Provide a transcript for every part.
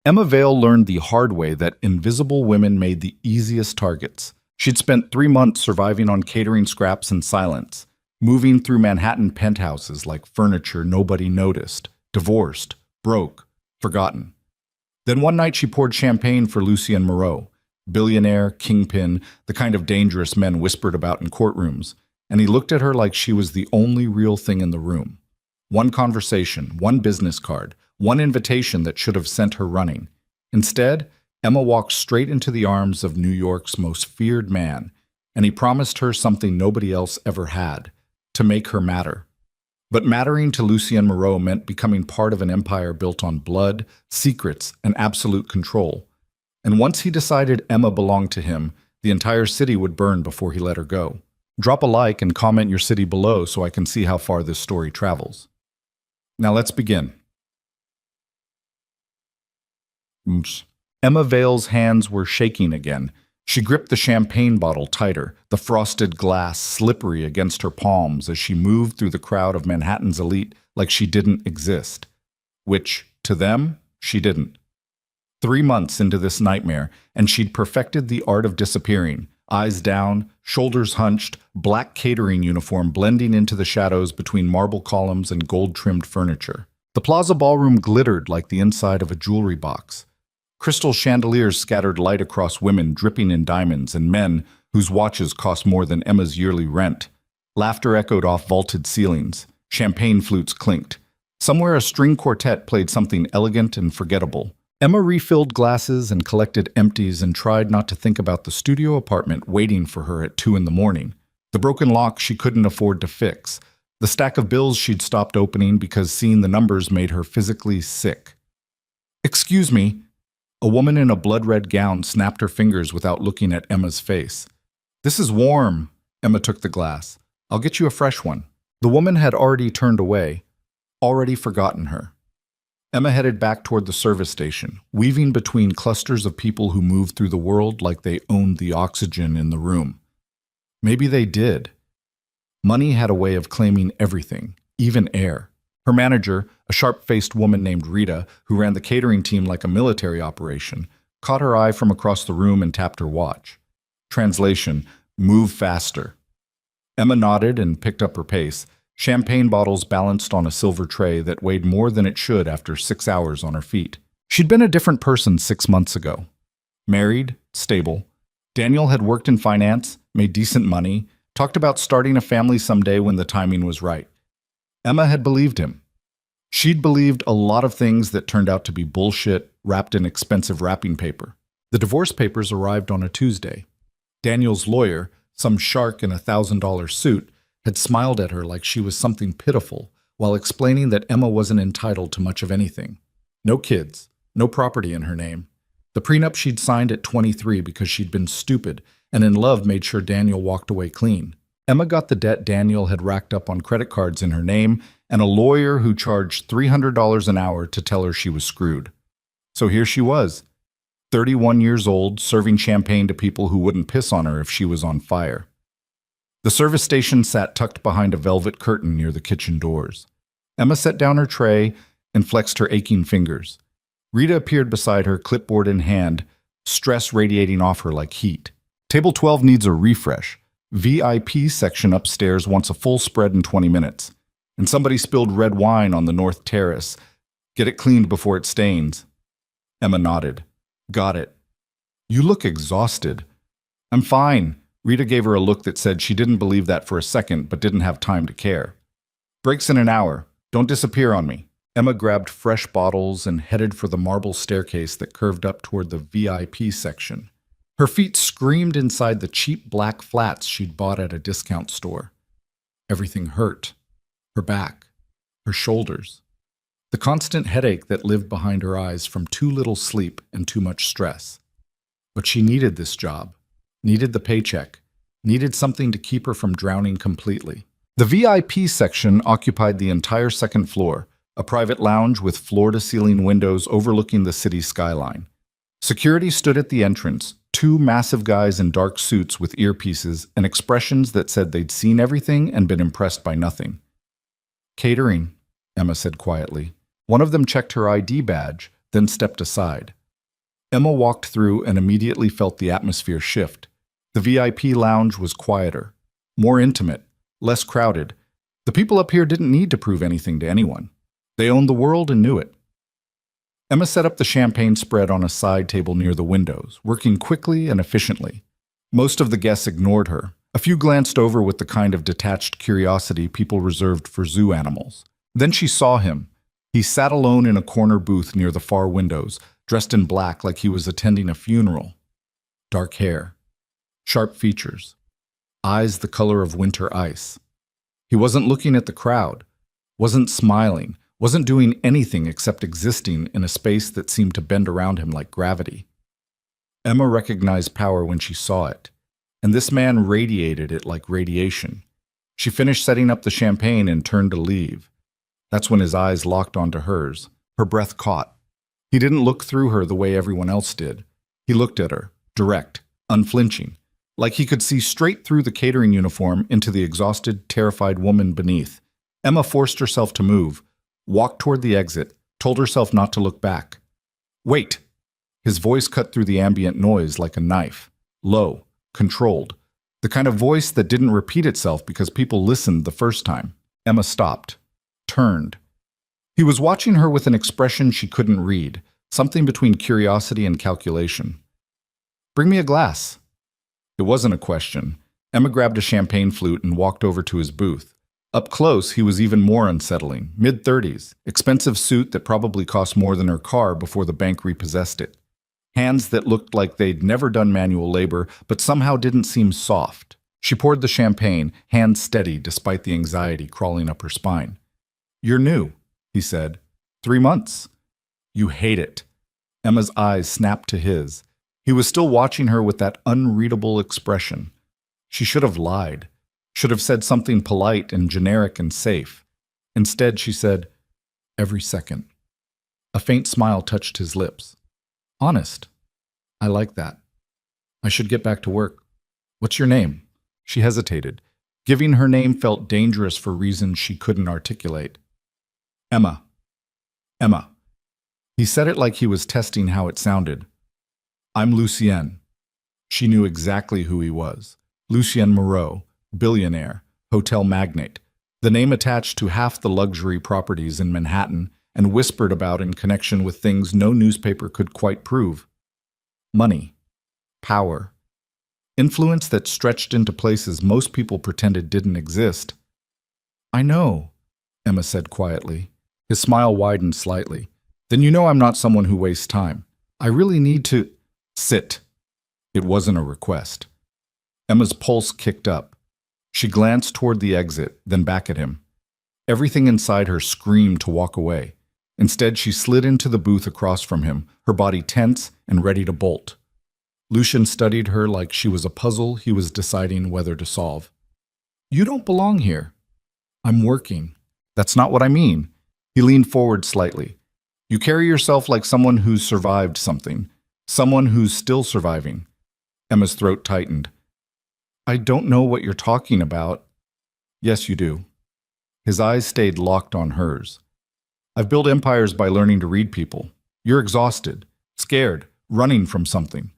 Emma Vale learned the hard way that invisible women made the easiest targets. She'd spent 3 months surviving on catering scraps and silence, moving through Manhattan penthouses like furniture nobody noticed, divorced, broke, forgotten. Then one night she poured champagne for Lucien Moreau, billionaire, kingpin, the kind of dangerous men whispered about in courtrooms, and he looked at her like she was the only real thing in the room. One conversation, one business card, one invitation that should have sent her running. Instead, Emma walked straight into the arms of New York's most feared man, and he promised her something nobody else ever had, to make her matter. But mattering to Lucien Moreau meant becoming part of an empire built on blood, secrets, and absolute control. And once he decided Emma belonged to him, the entire city would burn before he let her go. Drop a like and comment your city below so I can see how far this story travels. Now let's begin. Emma Vale's hands were shaking again. She gripped the champagne bottle tighter, the frosted glass slippery against her palms as she moved through the crowd of Manhattan's elite like she didn't exist. Which, to them, she didn't. 3 months into this nightmare, and she'd perfected the art of disappearing, eyes down, shoulders hunched, black catering uniform blending into the shadows between marble columns and gold-trimmed furniture. The Plaza Ballroom glittered like the inside of a jewelry box. Crystal chandeliers scattered light across women dripping in diamonds and men whose watches cost more than Emma's yearly rent. Laughter echoed off vaulted ceilings. Champagne flutes clinked. Somewhere a string quartet played something elegant and forgettable. Emma refilled glasses and collected empties and tried not to think about the studio apartment waiting for her at 2 a.m, the broken lock she couldn't afford to fix, the stack of bills she'd stopped opening because seeing the numbers made her physically sick. "Excuse me." A woman in a blood-red gown snapped her fingers without looking at Emma's face. "This is warm." Emma took the glass. "I'll get you a fresh one." The woman had already turned away, already forgotten her. Emma headed back toward the service station, weaving between clusters of people who moved through the world like they owned the oxygen in the room. Maybe they did. Money had a way of claiming everything, even air. Her manager, a sharp-faced woman named Rita, who ran the catering team like a military operation, caught her eye from across the room and tapped her watch. Translation: move faster. Emma nodded and picked up her pace, champagne bottles balanced on a silver tray that weighed more than it should after 6 hours on her feet. She'd been a different person 6 months ago. Married, stable. Daniel had worked in finance, made decent money, talked about starting a family someday when the timing was right. Emma had believed him. She'd believed a lot of things that turned out to be bullshit wrapped in expensive wrapping paper. The divorce papers arrived on a Tuesday. Daniel's lawyer, some shark in a $1,000 suit, had smiled at her like she was something pitiful while explaining that Emma wasn't entitled to much of anything. No kids, no property in her name. The prenup she'd signed at 23 because she'd been stupid and in love made sure Daniel walked away clean. Emma got the debt Daniel had racked up on credit cards in her name and a lawyer who charged $300 an hour to tell her she was screwed. So here she was, 31 years old, serving champagne to people who wouldn't piss on her if she was on fire. The service station sat tucked behind a velvet curtain near the kitchen doors. Emma set down her tray and flexed her aching fingers. Rita appeared beside her, clipboard in hand, stress radiating off her like heat. Table 12 needs a refresh. VIP section upstairs wants a full spread in 20 minutes. And somebody spilled red wine on the north terrace. Get it cleaned before it stains. Emma nodded. Got it. You look exhausted. I'm fine. Rita gave her a look that said she didn't believe that for a second, but didn't have time to care. Breaks in an hour. Don't disappear on me. Emma grabbed fresh bottles and headed for the marble staircase that curved up toward the VIP section. Her feet screamed inside the cheap black flats she'd bought at a discount store. Everything hurt. Her back. Her shoulders. The constant headache that lived behind her eyes from too little sleep and too much stress. But she needed this job. Needed the paycheck. Needed something to keep her from drowning completely. The VIP section occupied the entire second floor, a private lounge with floor-to-ceiling windows overlooking the city skyline. Security stood at the entrance, 2 massive guys in dark suits with earpieces and expressions that said they'd seen everything and been impressed by nothing. Catering, Emma said quietly. One of them checked her ID badge, then stepped aside. Emma walked through and immediately felt the atmosphere shift. The VIP lounge was quieter, more intimate, less crowded. The people up here didn't need to prove anything to anyone. They owned the world and knew it. Emma set up the champagne spread on a side table near the windows, working quickly and efficiently. Most of the guests ignored her. A few glanced over with the kind of detached curiosity people reserved for zoo animals. Then she saw him. He sat alone in a corner booth near the far windows, dressed in black like he was attending a funeral. Dark hair, sharp features, eyes the color of winter ice. He wasn't looking at the crowd, wasn't smiling, wasn't doing anything except existing in a space that seemed to bend around him like gravity. Emma recognized power when she saw it, and this man radiated it like radiation. She finished setting up the champagne and turned to leave. That's when his eyes locked onto hers. Her breath caught. He didn't look through her the way everyone else did. He looked at her, direct, unflinching, like he could see straight through the catering uniform into the exhausted, terrified woman beneath. Emma forced herself to move, walked toward the exit, told herself not to look back. "Wait!" His voice cut through the ambient noise like a knife, low, controlled, the kind of voice that didn't repeat itself because people listened the first time. Emma stopped, turned. He was watching her with an expression she couldn't read, something between curiosity and calculation. "Bring me a glass." It wasn't a question. Emma grabbed a champagne flute and walked over to his booth. Up close, he was even more unsettling. Mid-30s, expensive suit that probably cost more than her car before the bank repossessed it. Hands that looked like they'd never done manual labor, but somehow didn't seem soft. She poured the champagne, hands steady despite the anxiety crawling up her spine. "You're new," he said. 3 months. "You hate it." Emma's eyes snapped to his. He was still watching her with that unreadable expression. She should have lied, should have said something polite and generic and safe. Instead, she said, "Every second." A faint smile touched his lips. "Honest. I like that. I should get back to work. What's your name?" She hesitated. Giving her name felt dangerous for reasons she couldn't articulate. "Emma." "Emma." He said it like he was testing how it sounded. "I'm Lucien." She knew exactly who he was. Lucien Moreau, billionaire, hotel magnate, the name attached to half the luxury properties in Manhattan and whispered about in connection with things no newspaper could quite prove. Money, power, influence that stretched into places most people pretended didn't exist. "I know," Emma said quietly. His smile widened slightly. "Then you know I'm not someone who wastes time. I really need to—" "Sit." It wasn't a request. Emma's pulse kicked up. She glanced toward the exit, then back at him. Everything inside her screamed to walk away. Instead, she slid into the booth across from him, her body tense and ready to bolt. Lucien studied her like she was a puzzle he was deciding whether to solve. "You don't belong here." "I'm working." "That's not what I mean." He leaned forward slightly. "You carry yourself like someone who's survived something, someone who's still surviving." Emma's throat tightened. "I don't know what you're talking about." "Yes, you do." His eyes stayed locked on hers. "I've built empires by learning to read people. You're exhausted, scared, running from something."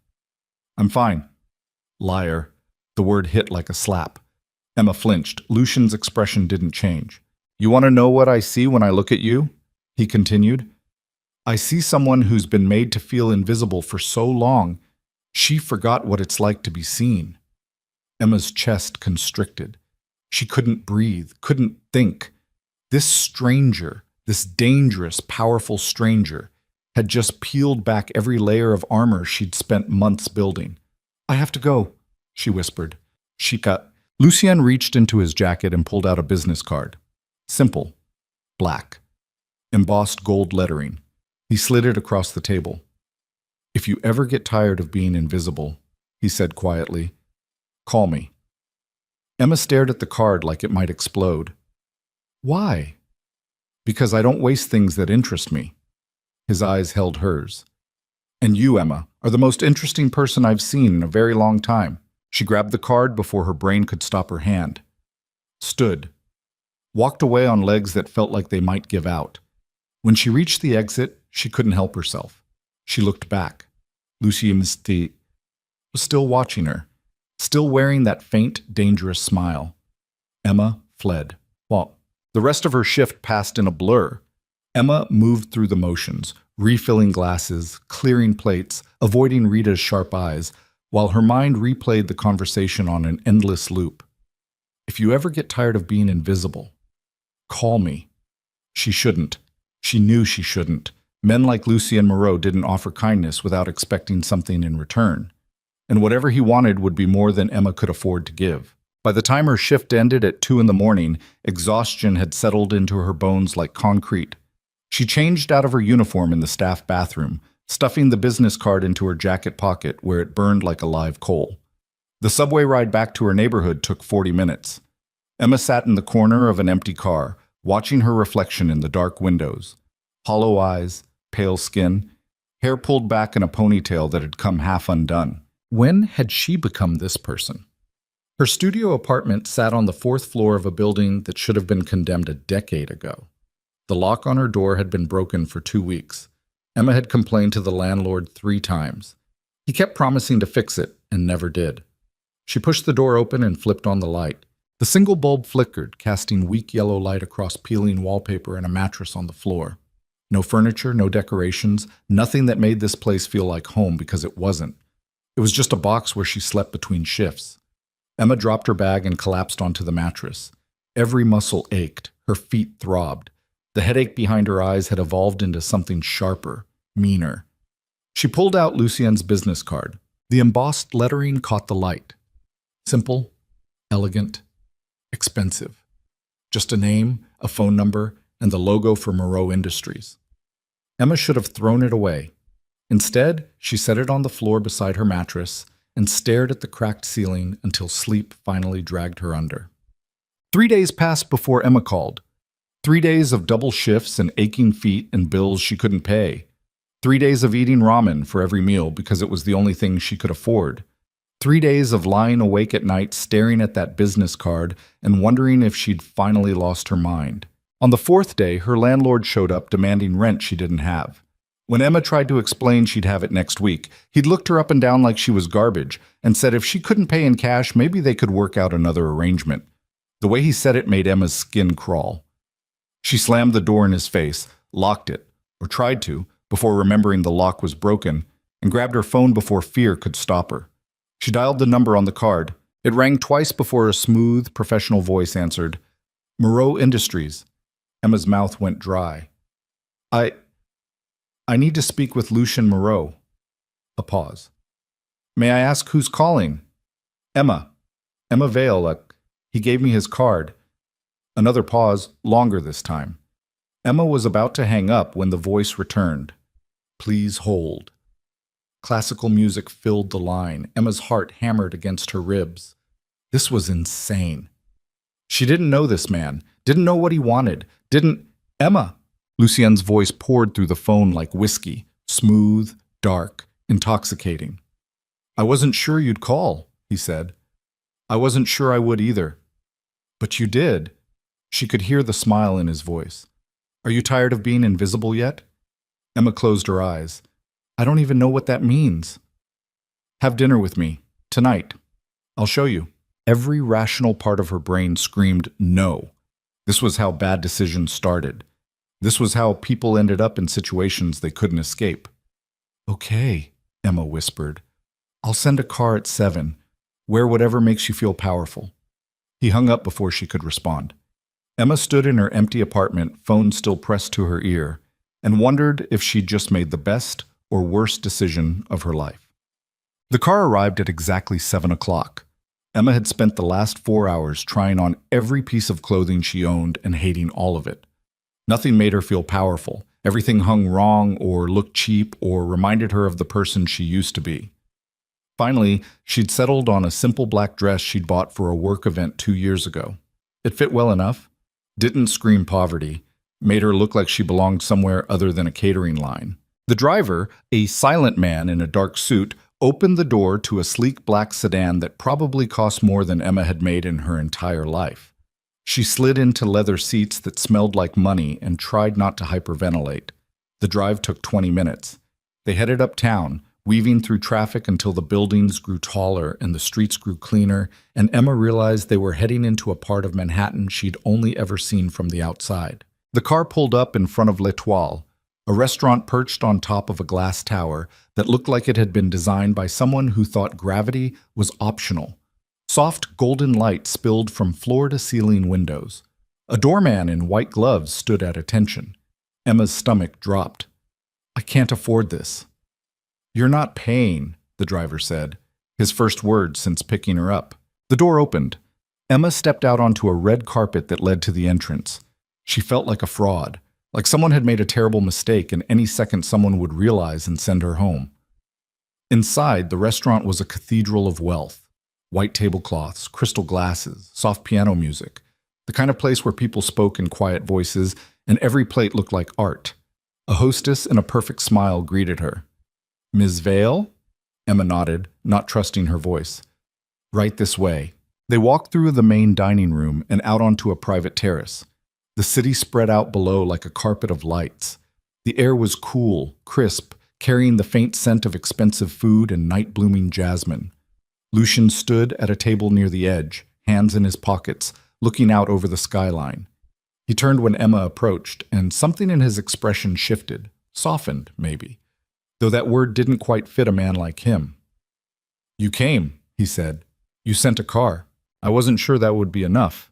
"I'm fine." "Liar." The word hit like a slap. Emma flinched. Lucien's expression didn't change. "You want to know what I see when I look at you?" He continued. "I see someone who's been made to feel invisible for so long, she forgot what it's like to be seen." Emma's chest constricted. She couldn't breathe, couldn't think. This stranger, this dangerous, powerful stranger, had just peeled back every layer of armor she'd spent months building. "I have to go," she whispered. Lucien reached into his jacket and pulled out a business card. Simple. Black. Embossed gold lettering. He slid it across the table. "If you ever get tired of being invisible," he said quietly, "call me." Emma stared at the card like it might explode. "Why?" "Because I don't waste things that interest me." His eyes held hers. "And you, Emma, are the most interesting person I've seen in a very long time." She grabbed the card before her brain could stop her hand. Stood. Walked away on legs that felt like they might give out. When she reached the exit, she couldn't help herself. She looked back. Mistress was still watching her, still wearing that faint, dangerous smile. Emma fled. Well, the rest of her shift passed in a blur. Emma moved through the motions, refilling glasses, clearing plates, avoiding Rita's sharp eyes, while her mind replayed the conversation on an endless loop. If you ever get tired of being invisible, call me. She shouldn't. She knew she shouldn't. Men like Lucien Moreau didn't offer kindness without expecting something in return. And whatever he wanted would be more than Emma could afford to give. By the time her shift ended at 2 a.m, exhaustion had settled into her bones like concrete. She changed out of her uniform in the staff bathroom, stuffing the business card into her jacket pocket where it burned like a live coal. The subway ride back to her neighborhood took 40 minutes. Emma sat in the corner of an empty car, watching her reflection in the dark windows. Hollow eyes, pale skin, hair pulled back in a ponytail that had come half undone. When had she become this person? Her studio apartment sat on the 4th floor of a building that should have been condemned a decade ago. The lock on her door had been broken for 2 weeks. Emma had complained to the landlord 3 times. He kept promising to fix it and never did. She pushed the door open and flipped on the light. The single bulb flickered, casting weak yellow light across peeling wallpaper and a mattress on the floor. No furniture, no decorations, nothing that made this place feel like home because it wasn't. It was just a box where she slept between shifts. Emma dropped her bag and collapsed onto the mattress. Every muscle ached, her feet throbbed. The headache behind her eyes had evolved into something sharper, meaner. She pulled out Lucien's business card. The embossed lettering caught the light. Simple, elegant, expensive. Just a name, a phone number, and the logo for Moreau Industries. Emma should have thrown it away. Instead, she set it on the floor beside her mattress and stared at the cracked ceiling until sleep finally dragged her under. 3 days passed before Emma called. 3 days of double shifts and aching feet and bills she couldn't pay. 3 days of eating ramen for every meal because it was the only thing she could afford. 3 days of lying awake at night staring at that business card and wondering if she'd finally lost her mind. On the 4th day, her landlord showed up demanding rent she didn't have. When Emma tried to explain she'd have it next week, he'd looked her up and down like she was garbage and said if she couldn't pay in cash, maybe they could work out another arrangement. The way he said it made Emma's skin crawl. She slammed the door in his face, locked it, or tried to, before remembering the lock was broken, and grabbed her phone before fear could stop her. She dialed the number on the card. It rang twice before a smooth, professional voice answered, "Moreau Industries." Emma's mouth went dry. I need to speak with Lucien Moreau. A pause. May I ask who's calling? Emma Vale. He gave me his card. Another pause, longer this time. Emma was about to hang up when the voice returned. Please hold. Classical music filled the line. Emma's heart hammered against her ribs. This was insane. She didn't know this man, didn't know what he wanted, Emma! Lucien's voice poured through the phone like whiskey, smooth, dark, intoxicating. I wasn't sure you'd call, he said. I wasn't sure I would either. But you did. She could hear the smile in his voice. Are you tired of being invisible yet? Emma closed her eyes. I don't even know what that means. Have dinner with me, tonight. I'll show you. Every rational part of her brain screamed no. This was how bad decisions started. This was how people ended up in situations they couldn't escape. Okay, Emma whispered. I'll send a car at 7. Wear whatever makes you feel powerful. He hung up before she could respond. Emma stood in her empty apartment, phone still pressed to her ear, and wondered if she'd just made the best or worst decision of her life. The car arrived at exactly 7 o'clock. Emma had spent the last 4 hours trying on every piece of clothing she owned and hating all of it. Nothing made her feel powerful. Everything hung wrong or looked cheap or reminded her of the person she used to be. Finally, she'd settled on a simple black dress she'd bought for a work event 2 years ago. It fit well enough, didn't scream poverty, made her look like she belonged somewhere other than a catering line. The driver, a silent man in a dark suit, opened the door to a sleek black sedan that probably cost more than Emma had made in her entire life. She slid into leather seats that smelled like money and tried not to hyperventilate. The drive took 20 minutes. They headed uptown, weaving through traffic until the buildings grew taller and the streets grew cleaner, and Emma realized they were heading into a part of Manhattan she'd only ever seen from the outside. The car pulled up in front of L'Etoile, a restaurant perched on top of a glass tower that looked like it had been designed by someone who thought gravity was optional. Soft golden light spilled from floor-to-ceiling windows. A doorman in white gloves stood at attention. Emma's stomach dropped. "I can't afford this." "You're not paying," the driver said, his first word since picking her up. The door opened. Emma stepped out onto a red carpet that led to the entrance. She felt like a fraud, like someone had made a terrible mistake and any second someone would realize and send her home. Inside, the restaurant was a cathedral of wealth. White tablecloths, crystal glasses, soft piano music, the kind of place where people spoke in quiet voices, and every plate looked like art. A hostess in a perfect smile greeted her. "Ms. Vale?" Emma nodded, not trusting her voice. "Right this way." They walked through the main dining room and out onto a private terrace. The city spread out below like a carpet of lights. The air was cool, crisp, carrying the faint scent of expensive food and night-blooming jasmine. Lucien stood at a table near the edge, hands in his pockets, looking out over the skyline. He turned when Emma approached, and something in his expression shifted, softened, maybe, though that word didn't quite fit a man like him. "You came," he said. "You sent a car. I wasn't sure that would be enough."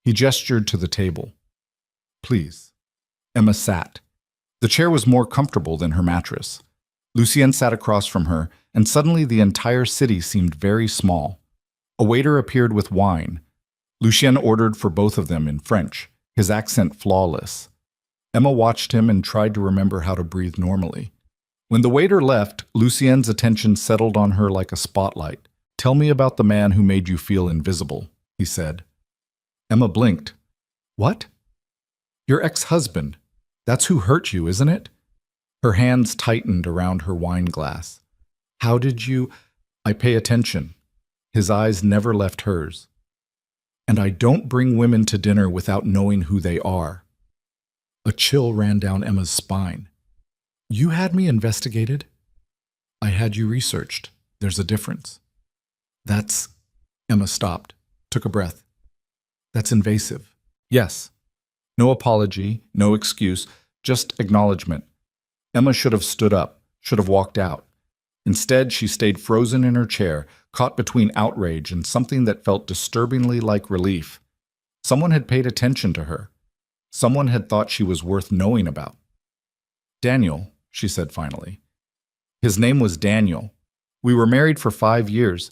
He gestured to the table. "Please." Emma sat. The chair was more comfortable than her mattress. Lucien sat across from her, and suddenly the entire city seemed very small. A waiter appeared with wine. Lucien ordered for both of them in French, his accent flawless. Emma watched him and tried to remember how to breathe normally. When the waiter left, Lucien's attention settled on her like a spotlight. "Tell me about the man who made you feel invisible," he said. Emma blinked. "What?" "Your ex-husband. That's who hurt you, isn't it?" Her hands tightened around her wine glass. "How did you—" "I pay attention." His eyes never left hers. "And I don't bring women to dinner without knowing who they are." A chill ran down Emma's spine. "You had me investigated?" "I had you researched. There's a difference." "That's—" Emma stopped, took a breath. "That's invasive." "Yes." No apology, no excuse, just acknowledgement. Emma should have stood up, should have walked out. Instead, she stayed frozen in her chair, caught between outrage and something that felt disturbingly like relief. Someone had paid attention to her. Someone had thought she was worth knowing about. "Daniel," she said finally. "His name was Daniel. We were married for 5 years.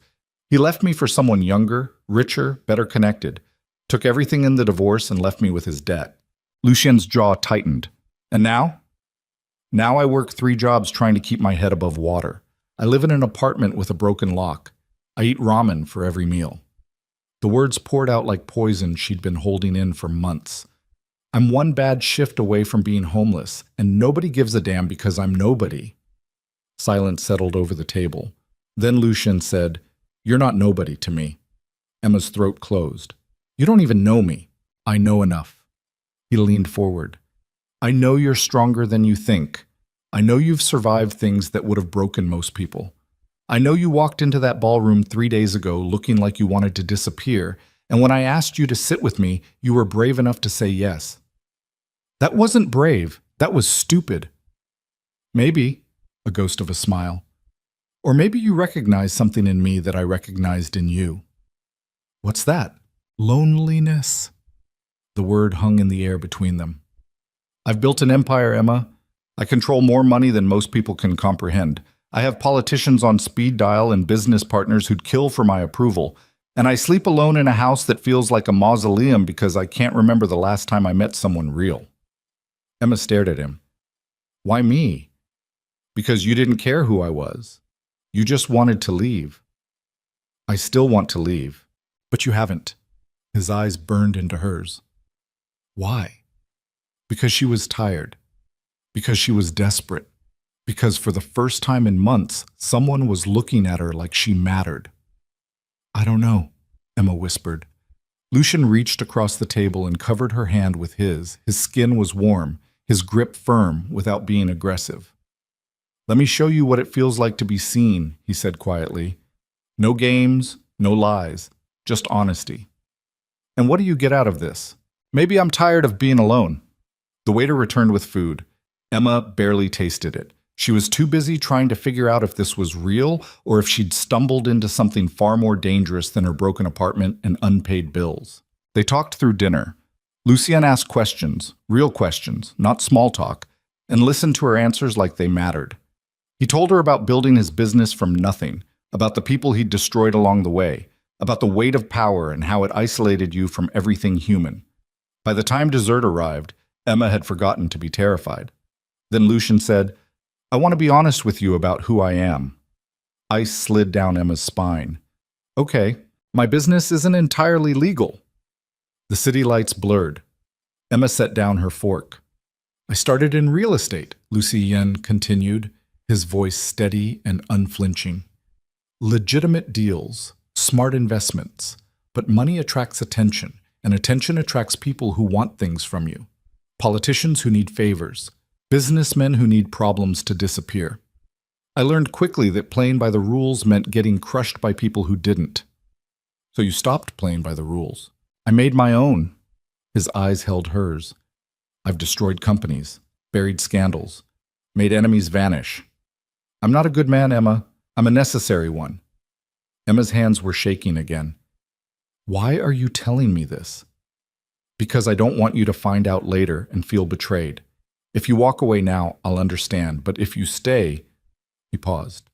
He left me for someone younger, richer, better connected. Took everything in the divorce and left me with his debt." Lucien's jaw tightened. "And now?" "Now I work 3 jobs trying to keep my head above water. I live in an apartment with a broken lock. I eat ramen for every meal." The words poured out like poison she'd been holding in for months. "I'm one bad shift away from being homeless, and nobody gives a damn because I'm nobody." Silence settled over the table. Then Lucien said, "You're not nobody to me." Emma's throat closed. "You don't even know me." "I know enough." He leaned forward. "I know you're stronger than you think. I know you've survived things that would have broken most people. I know you walked into that ballroom 3 days ago looking like you wanted to disappear, and when I asked you to sit with me, you were brave enough to say yes." "That wasn't brave. That was stupid." "Maybe," a ghost of a smile. "Or maybe you recognized something in me that I recognized in you." "What's that?" "Loneliness." The word hung in the air between them. "I've built an empire, Emma. I control more money than most people can comprehend. I have politicians on speed dial and business partners who'd kill for my approval. And I sleep alone in a house that feels like a mausoleum because I can't remember the last time I met someone real." Emma stared at him. "Why me?" "Because you didn't care who I was. You just wanted to leave." "I still want to leave." "But you haven't." His eyes burned into hers. "Why?" "Because she was tired. Because she was desperate. Because for the first time in months, someone was looking at her like she mattered." "I don't know," Emma whispered. Lucian reached across the table and covered her hand with his. His skin was warm, his grip firm without being aggressive. "Let me show you what it feels like to be seen," he said quietly. "No games, no lies, just honesty. And what do you get out of this? Maybe I'm tired of being alone." The waiter returned with food. Emma barely tasted it. She was too busy trying to figure out if this was real or if she'd stumbled into something far more dangerous than her broken apartment and unpaid bills. They talked through dinner. Lucien asked questions, real questions, not small talk, and listened to her answers like they mattered. He told her about building his business from nothing, about the people he'd destroyed along the way, about the weight of power and how it isolated you from everything human. By the time dessert arrived, Emma had forgotten to be terrified. Then Lucian said, "I want to be honest with you about who I am." Ice slid down Emma's spine. "Okay, my business isn't entirely legal." The city lights blurred. Emma set down her fork. "I started in real estate," Lucien continued, his voice steady and unflinching. "Legitimate deals, smart investments, but money attracts attention, and attention attracts people who want things from you. Politicians who need favors, businessmen who need problems to disappear. I learned quickly that playing by the rules meant getting crushed by people who didn't. So you stopped playing by the rules." "I made my own." His eyes held hers. "I've destroyed companies, buried scandals, made enemies vanish. I'm not a good man, Emma. I'm a necessary one." Emma's hands were shaking again. "Why are you telling me this?" "Because I don't want you to find out later and feel betrayed. If you walk away now, I'll understand, but if you stay—" He paused.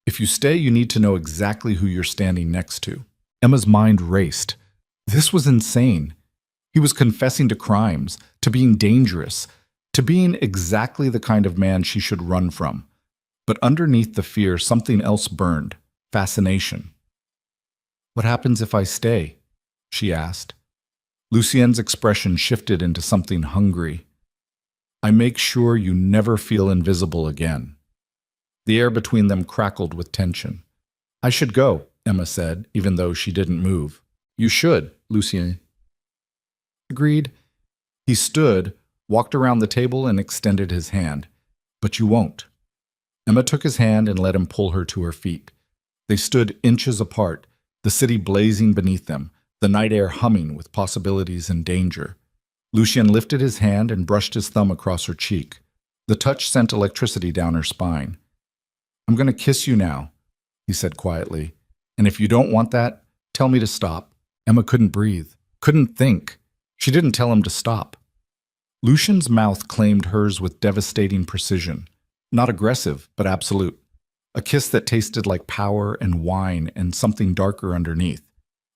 "If you stay, you need to know exactly who you're standing next to." Emma's mind raced. This was insane. He was confessing to crimes, to being dangerous, to being exactly the kind of man she should run from. But underneath the fear, something else burned. Fascination. "What happens if I stay?" she asked. Lucien's expression shifted into something hungry. "I make sure you never feel invisible again." The air between them crackled with tension. "I should go," Emma said, even though she didn't move. "You should," Lucien agreed. He stood, walked around the table, and extended his hand. "But you won't." Emma took his hand and let him pull her to her feet. They stood inches apart, the city blazing beneath them, the night air humming with possibilities and danger. Lucien lifted his hand and brushed his thumb across her cheek. The touch sent electricity down her spine. "I'm going to kiss you now," he said quietly. "And if you don't want that, tell me to stop." Emma couldn't breathe, couldn't think. She didn't tell him to stop. Lucian's mouth claimed hers with devastating precision. Not aggressive, but absolute. A kiss that tasted like power and wine and something darker underneath.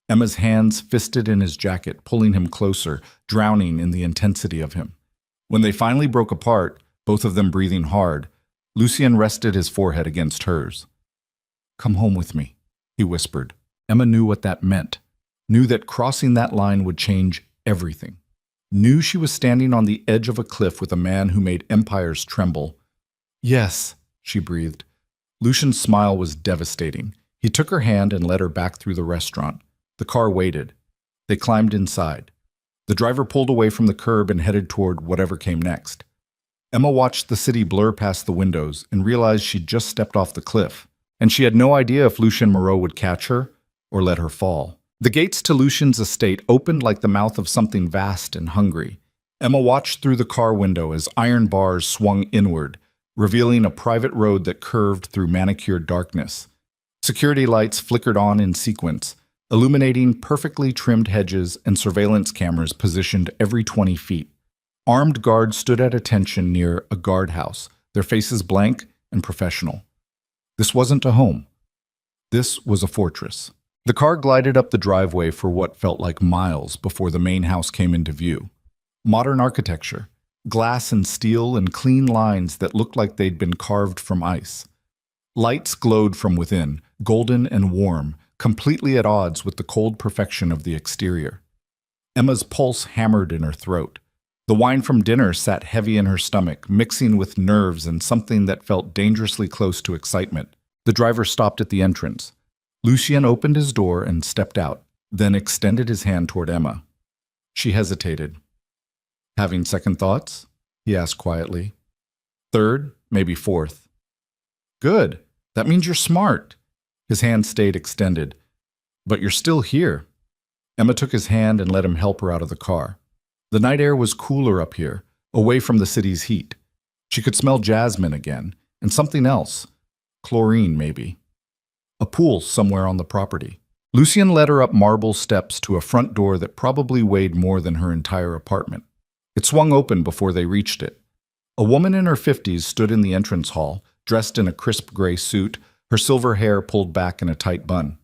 Emma's hands fisted in his jacket, pulling him closer, drowning in the intensity of him. When they finally broke apart, both of them breathing hard, Lucien rested his forehead against hers. "Come home with me," he whispered. Emma knew what that meant. Knew that crossing that line would change everything. Knew she was standing on the edge of a cliff with a man who made empires tremble. "Yes," she breathed. Lucian's smile was devastating. He took her hand and led her back through the restaurant. The car waited. They climbed inside. The driver pulled away from the curb and headed toward whatever came next. Emma watched the city blur past the windows and realized she'd just stepped off the cliff. And she had no idea if Lucien Moreau would catch her or let her fall. The gates to Lucian's estate opened like the mouth of something vast and hungry. Emma watched through the car window as iron bars swung inward, revealing a private road that curved through manicured darkness. Security lights flickered on in sequence, illuminating perfectly trimmed hedges and surveillance cameras positioned every 20 feet. Armed guards stood at attention near a guardhouse, their faces blank and professional. This wasn't a home. This was a fortress. The car glided up the driveway for what felt like miles before the main house came into view. Modern architecture, glass and steel and clean lines that looked like they'd been carved from ice. Lights glowed from within, golden and warm, completely at odds with the cold perfection of the exterior. Emma's pulse hammered in her throat. The wine from dinner sat heavy in her stomach, mixing with nerves and something that felt dangerously close to excitement. The driver stopped at the entrance. Lucien opened his door and stepped out. then extended his hand toward Emma. She hesitated. "Having second thoughts?" he asked quietly. "Third, maybe fourth." "Good. That means you're smart." His hand stayed extended. "But you're still here." Emma took his hand and let him help her out of the car. The night air was cooler up here, away from the city's heat. She could smell jasmine again, and something else. Chlorine, maybe. A pool somewhere on the property. Lucien led her up marble steps to a front door that probably weighed more than her entire apartment. It swung open before they reached it. A woman in her 50s stood in the entrance hall, dressed in a crisp gray suit, her silver hair pulled back in a tight bun.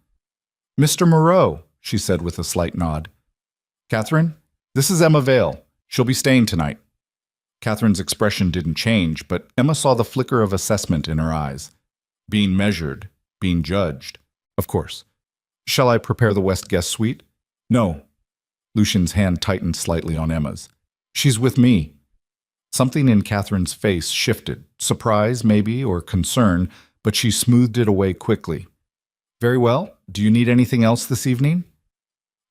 "Mr. Moreau," she said with a slight nod. "Catherine, this is Emma Vale. She'll be staying tonight." Catherine's expression didn't change, but Emma saw the flicker of assessment in her eyes. Being measured, being judged. Of course. "Shall I prepare the West guest suite?" "No." Lucien's hand tightened slightly on Emma's. "She's with me." Something in Catherine's face shifted, surprise maybe, or concern, but she smoothed it away quickly. "Very well. Do you need anything else this evening?"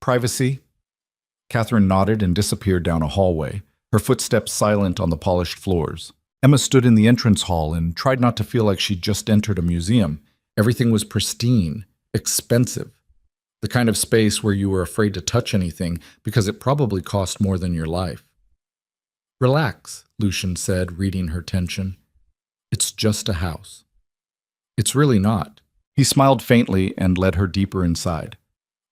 "Privacy." Catherine nodded and disappeared down a hallway, her footsteps silent on the polished floors. Emma stood in the entrance hall and tried not to feel like she'd just entered a museum. Everything was pristine, expensive. The kind of space where you were afraid to touch anything because it probably cost more than your life. "Relax," Lucien said, reading her tension. "It's just a house." "It's really not." He smiled faintly and led her deeper inside.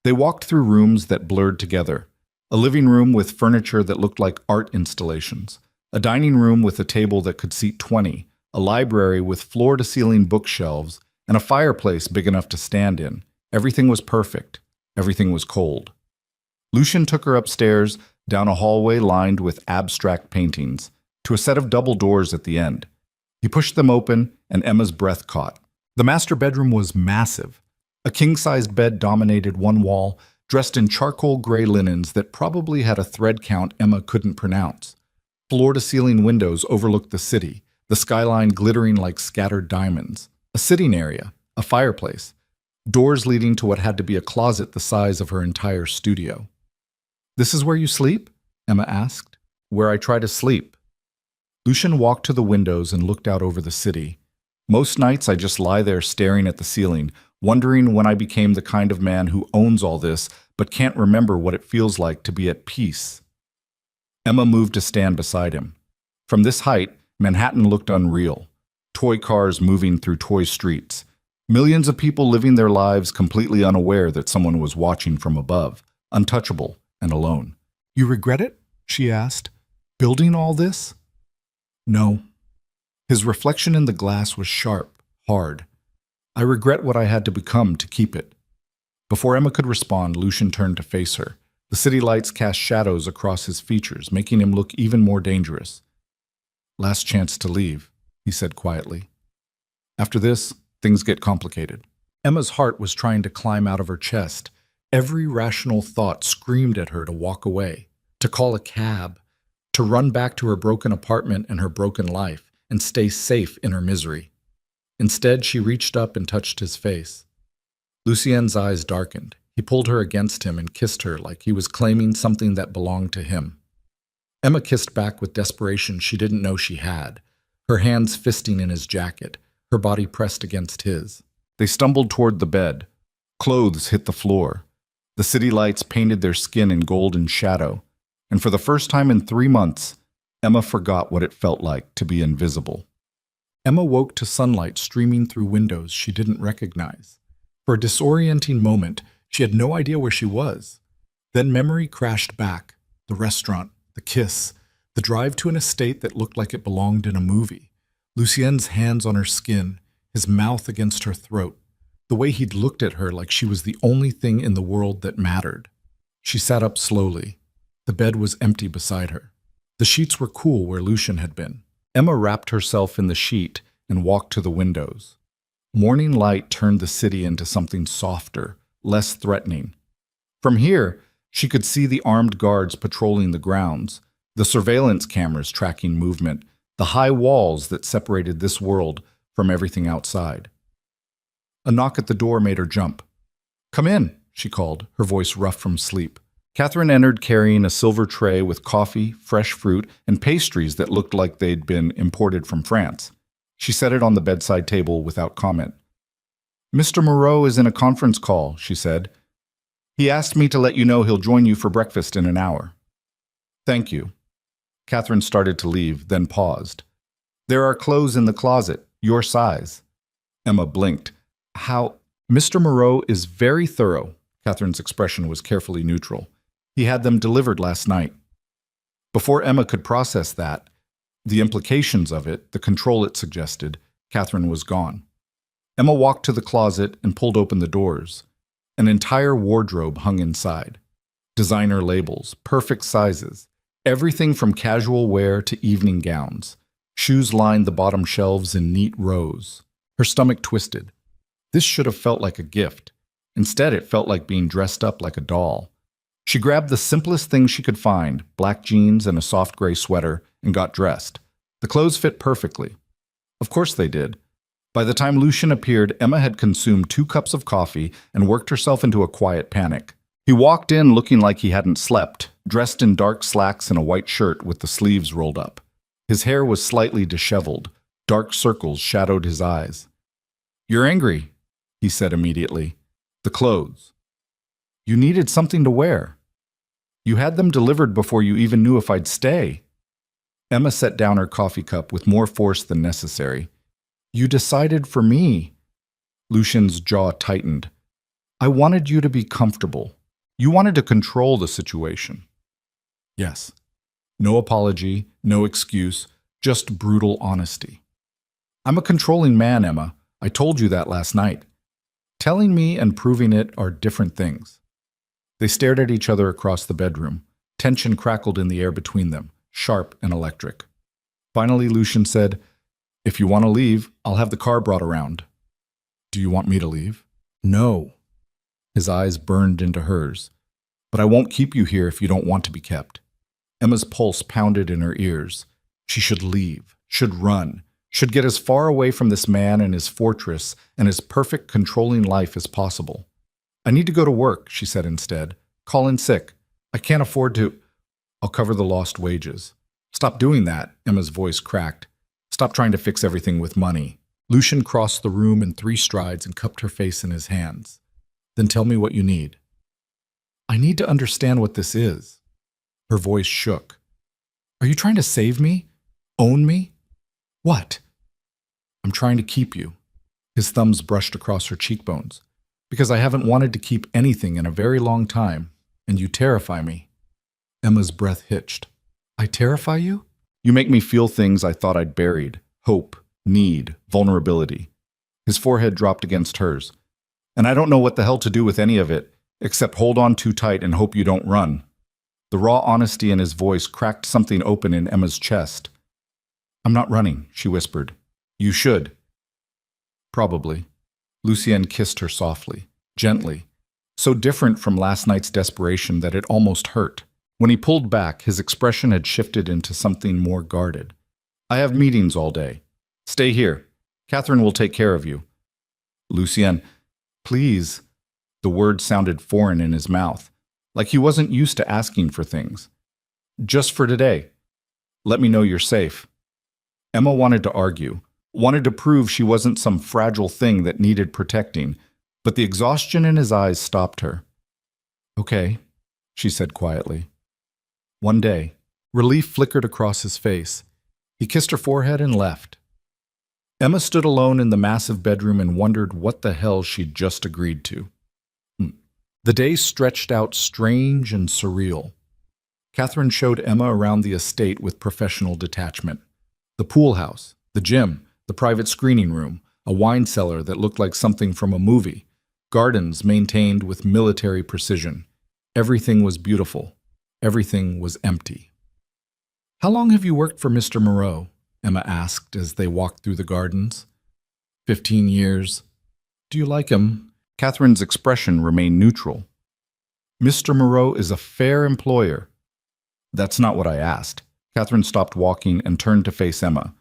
They walked through rooms that blurred together. A living room with furniture that looked like art installations. A dining room with a table that could seat 20. A library with floor-to-ceiling bookshelves. And a fireplace big enough to stand in. Everything was perfect. Everything was cold. Lucien took her upstairs, down a hallway lined with abstract paintings, to a set of double doors at the end. He pushed them open, and Emma's breath caught. The master bedroom was massive. A king-sized bed dominated one wall, dressed in charcoal gray linens that probably had a thread count Emma couldn't pronounce. Floor-to-ceiling windows overlooked the city, the skyline glittering like scattered diamonds. A sitting area, a fireplace, doors leading to what had to be a closet the size of her entire studio. "This is where you sleep?" Emma asked. "Where I try to sleep." Lucien walked to the windows and looked out over the city. "Most nights I just lie there staring at the ceiling, wondering when I became the kind of man who owns all this but can't remember what it feels like to be at peace." Emma moved to stand beside him. From this height, Manhattan looked unreal. Toy cars moving through toy streets. Millions of people living their lives completely unaware that someone was watching from above, untouchable and alone. "You regret it?" she asked. "Building all this?" "No." His reflection in the glass was sharp, hard. "I regret what I had to become to keep it." Before Emma could respond, Lucien turned to face her. The city lights cast shadows across his features, making him look even more dangerous. "Last chance to leave," he said quietly. "After this, things get complicated." Emma's heart was trying to climb out of her chest. Every rational thought screamed at her to walk away, to call a cab, to run back to her broken apartment and her broken life, and stay safe in her misery. Instead, she reached up and touched his face. Lucien's eyes darkened. He pulled her against him and kissed her like he was claiming something that belonged to him. Emma kissed back with desperation she didn't know she had, her hands fisting in his jacket, her body pressed against his. They stumbled toward the bed. Clothes hit the floor. The city lights painted their skin in golden shadow, and for the first time in 3 months, Emma forgot what it felt like to be invisible. Emma woke to sunlight streaming through windows she didn't recognize. For a disorienting moment, she had no idea where she was. Then memory crashed back. The restaurant, the kiss, the drive to an estate that looked like it belonged in a movie. Lucien's hands on her skin, his mouth against her throat. The way he'd looked at her like she was the only thing in the world that mattered. She sat up slowly. The bed was empty beside her. The sheets were cool where Lucien had been. Emma wrapped herself in the sheet and walked to the windows. Morning light turned the city into something softer, less threatening. From here, she could see the armed guards patrolling the grounds, the surveillance cameras tracking movement, the high walls that separated this world from everything outside. A knock at the door made her jump. "Come in," she called, her voice rough from sleep. Catherine entered carrying a silver tray with coffee, fresh fruit, and pastries that looked like they'd been imported from France. She set it on the bedside table without comment. "Mr. Moreau is in a conference call," she said. "He asked me to let you know he'll join you for breakfast in an hour." "Thank you." Catherine started to leave, then paused. "There are clothes in the closet, your size." Emma blinked. "How?" "Mr. Moreau is very thorough." Catherine's expression was carefully neutral. "He had them delivered last night." Before Emma could process that, the implications of it, the control it suggested, Catherine was gone. Emma walked to the closet and pulled open the doors. An entire wardrobe hung inside. Designer labels, perfect sizes, everything from casual wear to evening gowns. Shoes lined the bottom shelves in neat rows. Her stomach twisted. This should have felt like a gift. Instead, it felt like being dressed up like a doll. She grabbed the simplest thing she could find, black jeans and a soft gray sweater, and got dressed. The clothes fit perfectly. Of course they did. By the time Lucien appeared, Emma had consumed 2 cups of coffee and worked herself into a quiet panic. He walked in looking like he hadn't slept, dressed in dark slacks and a white shirt with the sleeves rolled up. His hair was slightly disheveled. Dark circles shadowed his eyes. "You're angry," he said immediately. "The clothes. You needed something to wear. You had them delivered before you even knew if I'd stay." Emma set down her coffee cup with more force than necessary. "You decided for me." Lucien's jaw tightened. "I wanted you to be comfortable. You wanted to control the situation." Yes. No apology, no excuse, just brutal honesty. "I'm a controlling man, Emma. I told you that last night. Telling me and proving it are different things." They stared at each other across the bedroom. Tension crackled in the air between them, sharp and electric. Finally, Lucien said, "If you want to leave, I'll have the car brought around." "Do you want me to leave?" "No." His eyes burned into hers. "But I won't keep you here if you don't want to be kept." Emma's pulse pounded in her ears. She should leave, should run, should get as far away from this man and his fortress and his perfect controlling life as possible. "I need to go to work," she said instead. "Call in sick. I can't afford to—" "I'll cover the lost wages." "Stop doing that," Emma's voice cracked. "Stop trying to fix everything with money." Lucien crossed the room in 3 strides and cupped her face in his hands. "Then tell me what you need." "I need to understand what this is." Her voice shook. "Are you trying to save me? Own me? What?" "I'm trying to keep you." His thumbs brushed across her cheekbones. "Because I haven't wanted to keep anything in a very long time, and you terrify me." Emma's breath hitched. "I terrify you?" "You make me feel things I thought I'd buried. Hope, need, vulnerability." His forehead dropped against hers. "And I don't know what the hell to do with any of it, except hold on too tight and hope you don't run." The raw honesty in his voice cracked something open in Emma's chest. "I'm not running," she whispered. "You should." "Probably." Lucien kissed her softly, gently, so different from last night's desperation that it almost hurt. When he pulled back, his expression had shifted into something more guarded. "I have meetings all day. Stay here. Catherine will take care of you." "Lucien, please." The word sounded foreign in his mouth, like he wasn't used to asking for things. "Just for today. Let me know you're safe." Emma wanted to argue, wanted to prove she wasn't some fragile thing that needed protecting, but the exhaustion in his eyes stopped her. "Okay," she said quietly. "One day." Relief flickered across his face. He kissed her forehead and left. Emma stood alone in the massive bedroom and wondered what the hell she'd just agreed to. The days stretched out strange and surreal. Catherine showed Emma around the estate with professional detachment. The pool house, the gym, the private screening room, a wine cellar that looked like something from a movie, gardens maintained with military precision. Everything was beautiful. Everything was empty. "How long have you worked for Mr. Moreau?" Emma asked as they walked through the gardens. 15 years. "Do you like him?" Catherine's expression remained neutral. "Mr. Moreau is a fair employer." "That's not what I asked." Catherine stopped walking and turned to face Emma.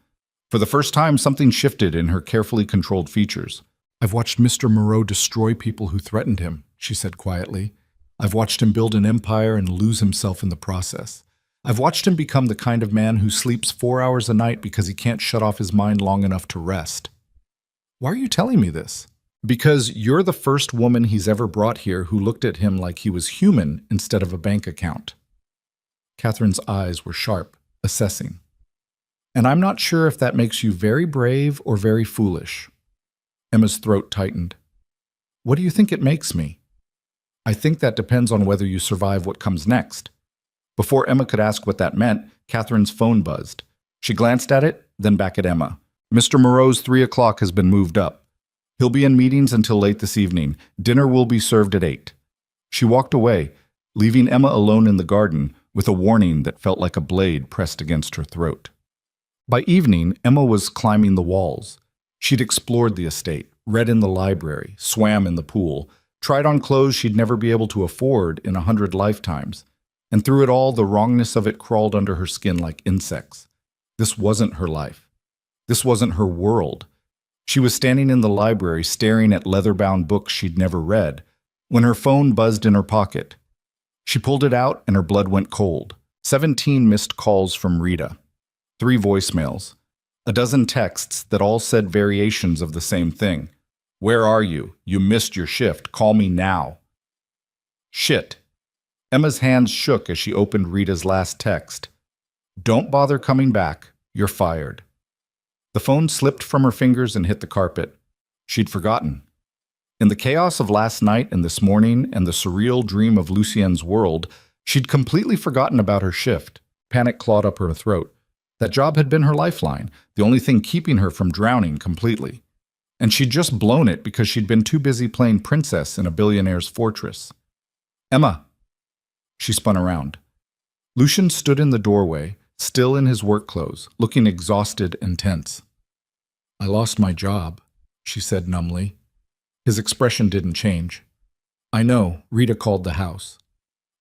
For the first time, something shifted in her carefully controlled features. I've watched Mr. Moreau destroy people who threatened him, she said quietly. I've watched him build an empire and lose himself in the process. I've watched him become the kind of man who sleeps 4 hours a night because he can't shut off his mind long enough to rest. Why are you telling me this? Because you're the first woman he's ever brought here who looked at him like he was human instead of a bank account. Catherine's eyes were sharp, assessing. And I'm not sure if that makes you very brave or very foolish. Emma's throat tightened. What do you think it makes me? I think that depends on whether you survive what comes next. Before Emma could ask what that meant, Catherine's phone buzzed. She glanced at it, then back at Emma. Mr. Moreau's 3 o'clock has been moved up. He'll be in meetings until late this evening. Dinner will be served at 8. She walked away, leaving Emma alone in the garden with a warning that felt like a blade pressed against her throat. By evening, Emma was climbing the walls. She'd explored the estate, read in the library, swam in the pool, tried on clothes she'd never be able to afford in 100 lifetimes. And through it all, the wrongness of it crawled under her skin like insects. This wasn't her life. This wasn't her world. She was standing in the library staring at leather-bound books she'd never read, when her phone buzzed in her pocket. She pulled it out and her blood went cold. 17 missed calls from Rita. 3 voicemails. A dozen texts that all said variations of the same thing. Where are you? You missed your shift. Call me now. Shit. Emma's hands shook as she opened Rita's last text. Don't bother coming back. You're fired. The phone slipped from her fingers and hit the carpet. She'd forgotten. In the chaos of last night and this morning and the surreal dream of Lucien's world, she'd completely forgotten about her shift. Panic clawed up her throat. That job had been her lifeline, the only thing keeping her from drowning completely. And she'd just blown it because she'd been too busy playing princess in a billionaire's fortress. Emma! She spun around. Lucien stood in the doorway, still in his work clothes, looking exhausted and tense. I lost my job, she said numbly. His expression didn't change. I know, Rita called the house.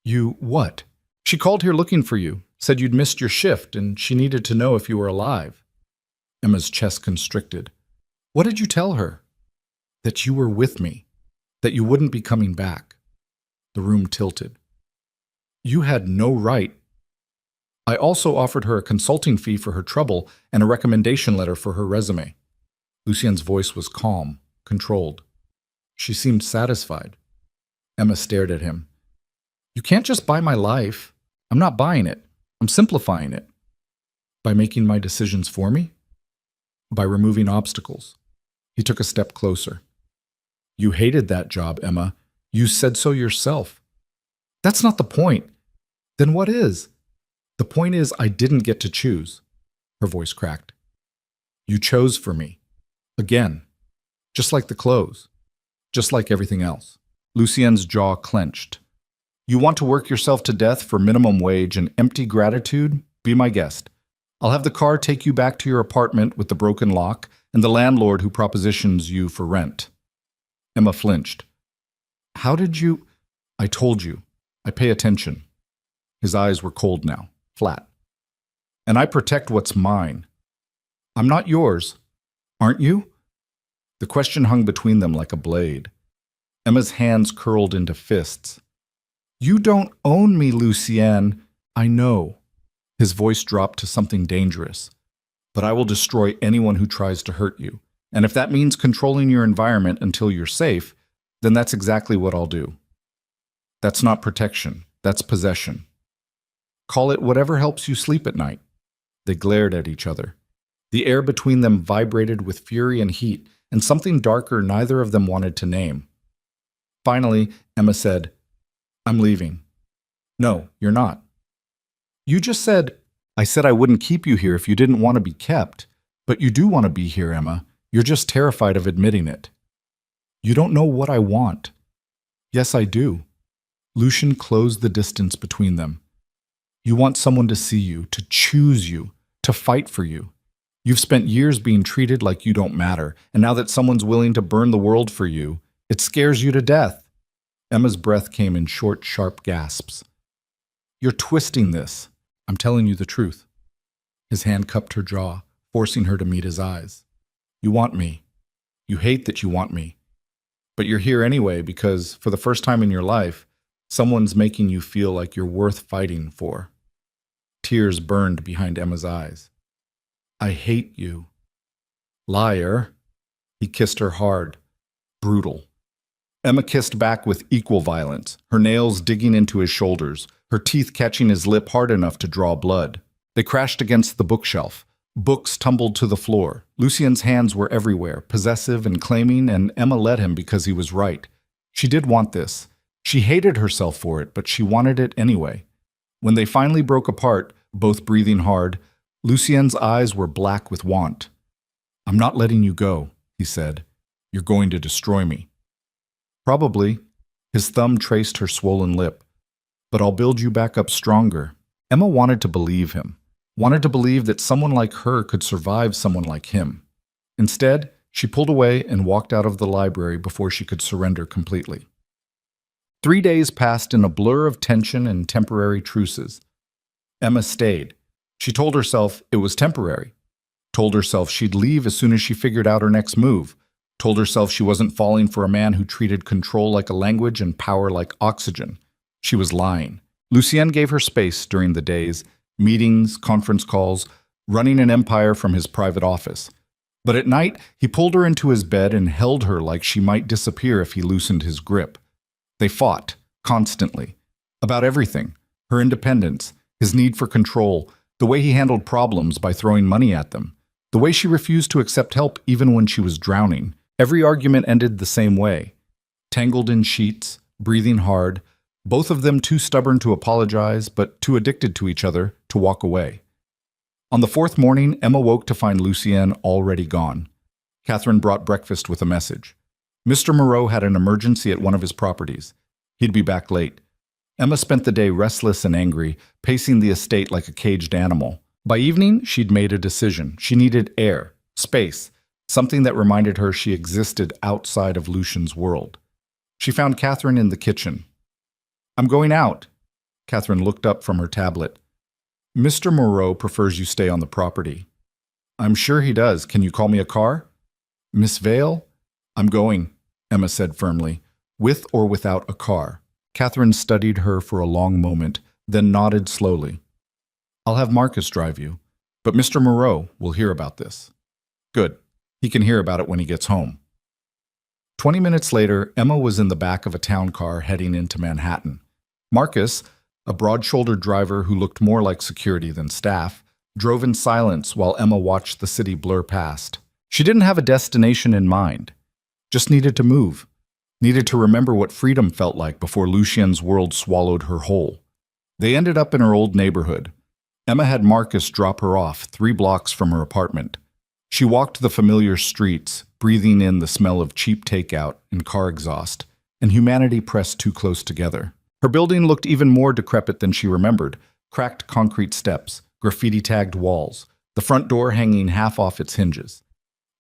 You what? She called here looking for you, said you'd missed your shift and she needed to know if you were alive. Emma's chest constricted. What did you tell her? That you were with me, that you wouldn't be coming back. The room tilted. You had no right. I also offered her a consulting fee for her trouble and a recommendation letter for her resume. Lucien's voice was calm, controlled. She seemed satisfied. Emma stared at him. You can't just buy my life. I'm not buying it. I'm simplifying it. By making my decisions for me? By removing obstacles. He took a step closer. You hated that job, Emma. You said so yourself. That's not the point. Then what is? The point is I didn't get to choose. Her voice cracked. You chose for me. Again. Just like the clothes. Just like everything else. Lucien's jaw clenched. You want to work yourself to death for minimum wage and empty gratitude? Be my guest. I'll have the car take you back to your apartment with the broken lock and the landlord who propositions you for rent. Emma flinched. How did you? I told you. I pay attention. His eyes were cold now, flat. And I protect what's mine. I'm not yours. Aren't you? The question hung between them like a blade. Emma's hands curled into fists. You don't own me, Lucien. I know. His voice dropped to something dangerous. But I will destroy anyone who tries to hurt you. And if that means controlling your environment until you're safe, then that's exactly what I'll do. That's not protection. That's possession. Call it whatever helps you sleep at night. They glared at each other. The air between them vibrated with fury and heat, and something darker neither of them wanted to name. Finally, Emma said, I'm leaving. No, you're not. You just said, I said I wouldn't keep you here if you didn't want to be kept. But you do want to be here, Emma. You're just terrified of admitting it. You don't know what I want. Yes, I do. Lucien closed the distance between them. You want someone to see you, to choose you, to fight for you. You've spent years being treated like you don't matter, and now that someone's willing to burn the world for you, it scares you to death. Emma's breath came in short, sharp gasps. You're twisting this. I'm telling you the truth. His hand cupped her jaw, forcing her to meet his eyes. You want me. You hate that you want me. But you're here anyway because, for the first time in your life, someone's making you feel like you're worth fighting for. Tears burned behind Emma's eyes. I hate you. Liar. He kissed her hard, brutal. Emma kissed back with equal violence, her nails digging into his shoulders, her teeth catching his lip hard enough to draw blood. They crashed against the bookshelf. Books tumbled to the floor. Lucien's hands were everywhere, possessive and claiming, and Emma let him because he was right. She did want this. She hated herself for it, but she wanted it anyway. When they finally broke apart, both breathing hard, Lucien's eyes were black with want. I'm not letting you go, he said. You're going to destroy me. Probably. His thumb traced her swollen lip. But I'll build you back up stronger. Emma wanted to believe him. Wanted to believe that someone like her could survive someone like him. Instead, she pulled away and walked out of the library before she could surrender completely. 3 days passed in a blur of tension and temporary truces. Emma stayed. She told herself it was temporary. Told herself she'd leave as soon as she figured out her next move. Told herself she wasn't falling for a man who treated control like a language and power like oxygen. She was lying. Lucien gave her space during the days, meetings, conference calls, running an empire from his private office. But at night, he pulled her into his bed and held her like she might disappear if he loosened his grip. They fought, constantly, about everything, her independence, his need for control, the way he handled problems by throwing money at them, the way she refused to accept help even when she was drowning. Every argument ended the same way. Tangled in sheets, breathing hard, both of them too stubborn to apologize, but too addicted to each other to walk away. On the fourth morning, Emma woke to find Lucien already gone. Catherine brought breakfast with a message. Mr. Moreau had an emergency at one of his properties. He'd be back late. Emma spent the day restless and angry, pacing the estate like a caged animal. By evening, she'd made a decision. She needed air, space, something that reminded her she existed outside of Lucien's world. She found Catherine in the kitchen. I'm going out. Catherine looked up from her tablet. Mr. Moreau prefers you stay on the property. I'm sure he does. Can you call me a car? Miss Vale? I'm going, Emma said firmly, with or without a car. Catherine studied her for a long moment, then nodded slowly. I'll have Marcus drive you, but Mr. Moreau will hear about this. Good. He can hear about it when he gets home. 20 minutes later, Emma was in the back of a town car heading into Manhattan. Marcus, a broad-shouldered driver who looked more like security than staff, drove in silence while Emma watched the city blur past. She didn't have a destination in mind, just needed to move, needed to remember what freedom felt like before Lucien's world swallowed her whole. They ended up in her old neighborhood. Emma had Marcus drop her off 3 blocks from her apartment. She walked the familiar streets, breathing in the smell of cheap takeout and car exhaust, and humanity pressed too close together. Her building looked even more decrepit than she remembered. Cracked concrete steps, graffiti-tagged walls, the front door hanging half off its hinges.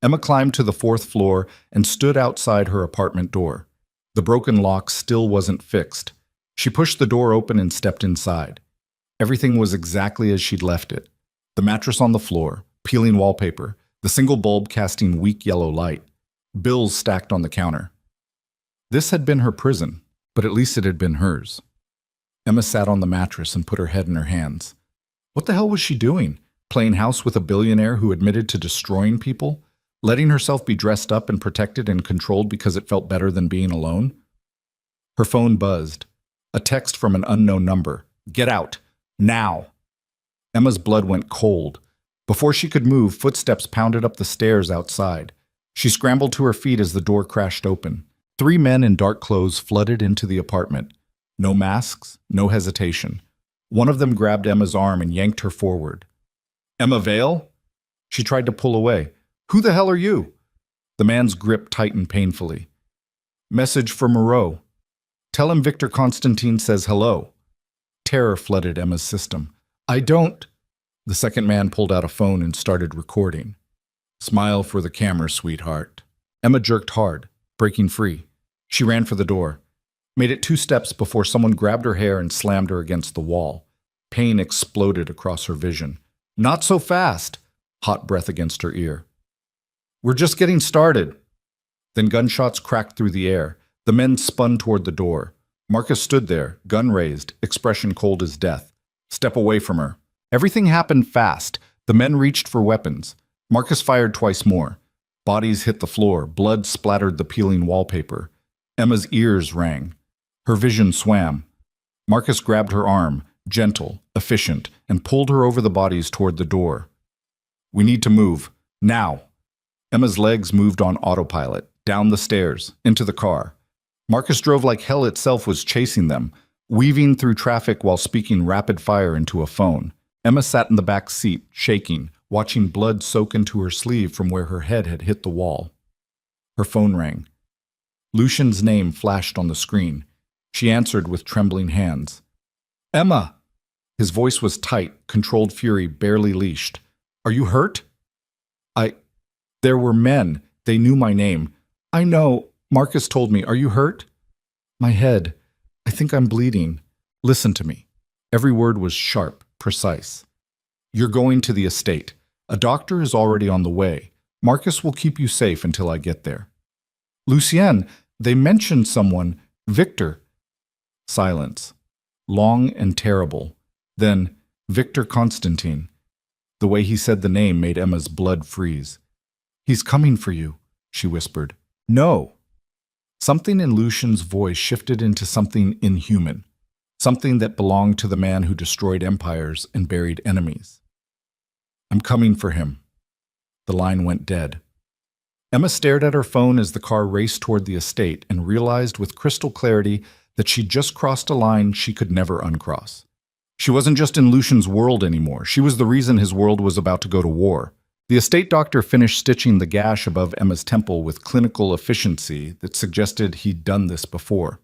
Emma climbed to the 4th floor and stood outside her apartment door. The broken lock still wasn't fixed. She pushed the door open and stepped inside. Everything was exactly as she'd left it. The mattress on the floor, peeling wallpaper, the single bulb casting weak yellow light, bills stacked on the counter. This had been her prison, but at least it had been hers. Emma sat on the mattress and put her head in her hands. What the hell was she doing? Playing house with a billionaire who admitted to destroying people? Letting herself be dressed up and protected and controlled because it felt better than being alone? Her phone buzzed. A text from an unknown number. Get out. Now. Emma's blood went cold. Before she could move, footsteps pounded up the stairs outside. She scrambled to her feet as the door crashed open. 3 men in dark clothes flooded into the apartment. No masks, no hesitation. One of them grabbed Emma's arm and yanked her forward. Emma Vale? She tried to pull away. Who the hell are you? The man's grip tightened painfully. Message for Moreau. Tell him Victor Constantine says hello. Terror flooded Emma's system. I don't... The second man pulled out a phone and started recording. Smile for the camera, sweetheart. Emma jerked hard, breaking free. She ran for the door. Made it 2 steps before someone grabbed her hair and slammed her against the wall. Pain exploded across her vision. Not so fast! Hot breath against her ear. We're just getting started. Then gunshots cracked through the air. The men spun toward the door. Marcus stood there, gun raised, expression cold as death. Step away from her. Everything happened fast. The men reached for weapons. Marcus fired twice more. Bodies hit the floor. Blood splattered the peeling wallpaper. Emma's ears rang. Her vision swam. Marcus grabbed her arm, gentle, efficient, and pulled her over the bodies toward the door. We need to move. Now. Emma's legs moved on autopilot, down the stairs, into the car. Marcus drove like hell itself was chasing them, weaving through traffic while speaking rapid fire into a phone. Emma sat in the back seat, shaking, watching blood soak into her sleeve from where her head had hit the wall. Her phone rang. Lucian's name flashed on the screen. She answered with trembling hands. Emma! His voice was tight, controlled fury barely leashed. Are you hurt? There were men. They knew my name. I know. Marcus told me. Are you hurt? My head. I think I'm bleeding. Listen to me. Every word was sharp, precise. You're going to the estate. A doctor is already on the way. Marcus will keep you safe until I get there. Lucien, they mentioned someone. Victor. Silence. Long and terrible. Then, Victor Constantine. The way he said the name made Emma's blood freeze. He's coming for you, she whispered. No. Something in Lucian's voice shifted into something inhuman, something that belonged to the man who destroyed empires and buried enemies. I'm coming for him. The line went dead. Emma stared at her phone as the car raced toward the estate and realized with crystal clarity that she'd just crossed a line she could never uncross. She wasn't just in Lucian's world anymore. She was the reason his world was about to go to war. The estate doctor finished stitching the gash above Emma's temple with clinical efficiency that suggested he'd done this before.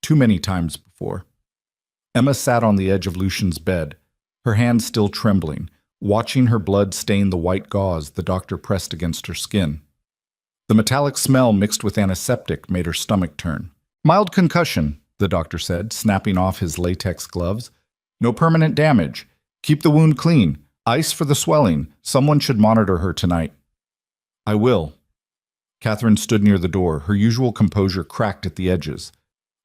Too many times before. Emma sat on the edge of Lucian's bed, her hands still trembling, watching her blood stain the white gauze the doctor pressed against her skin. The metallic smell mixed with antiseptic made her stomach turn. Mild concussion, the doctor said, snapping off his latex gloves. No permanent damage. Keep the wound clean. Ice for the swelling. Someone should monitor her tonight. I will. Catherine stood near the door, her usual composure cracked at the edges.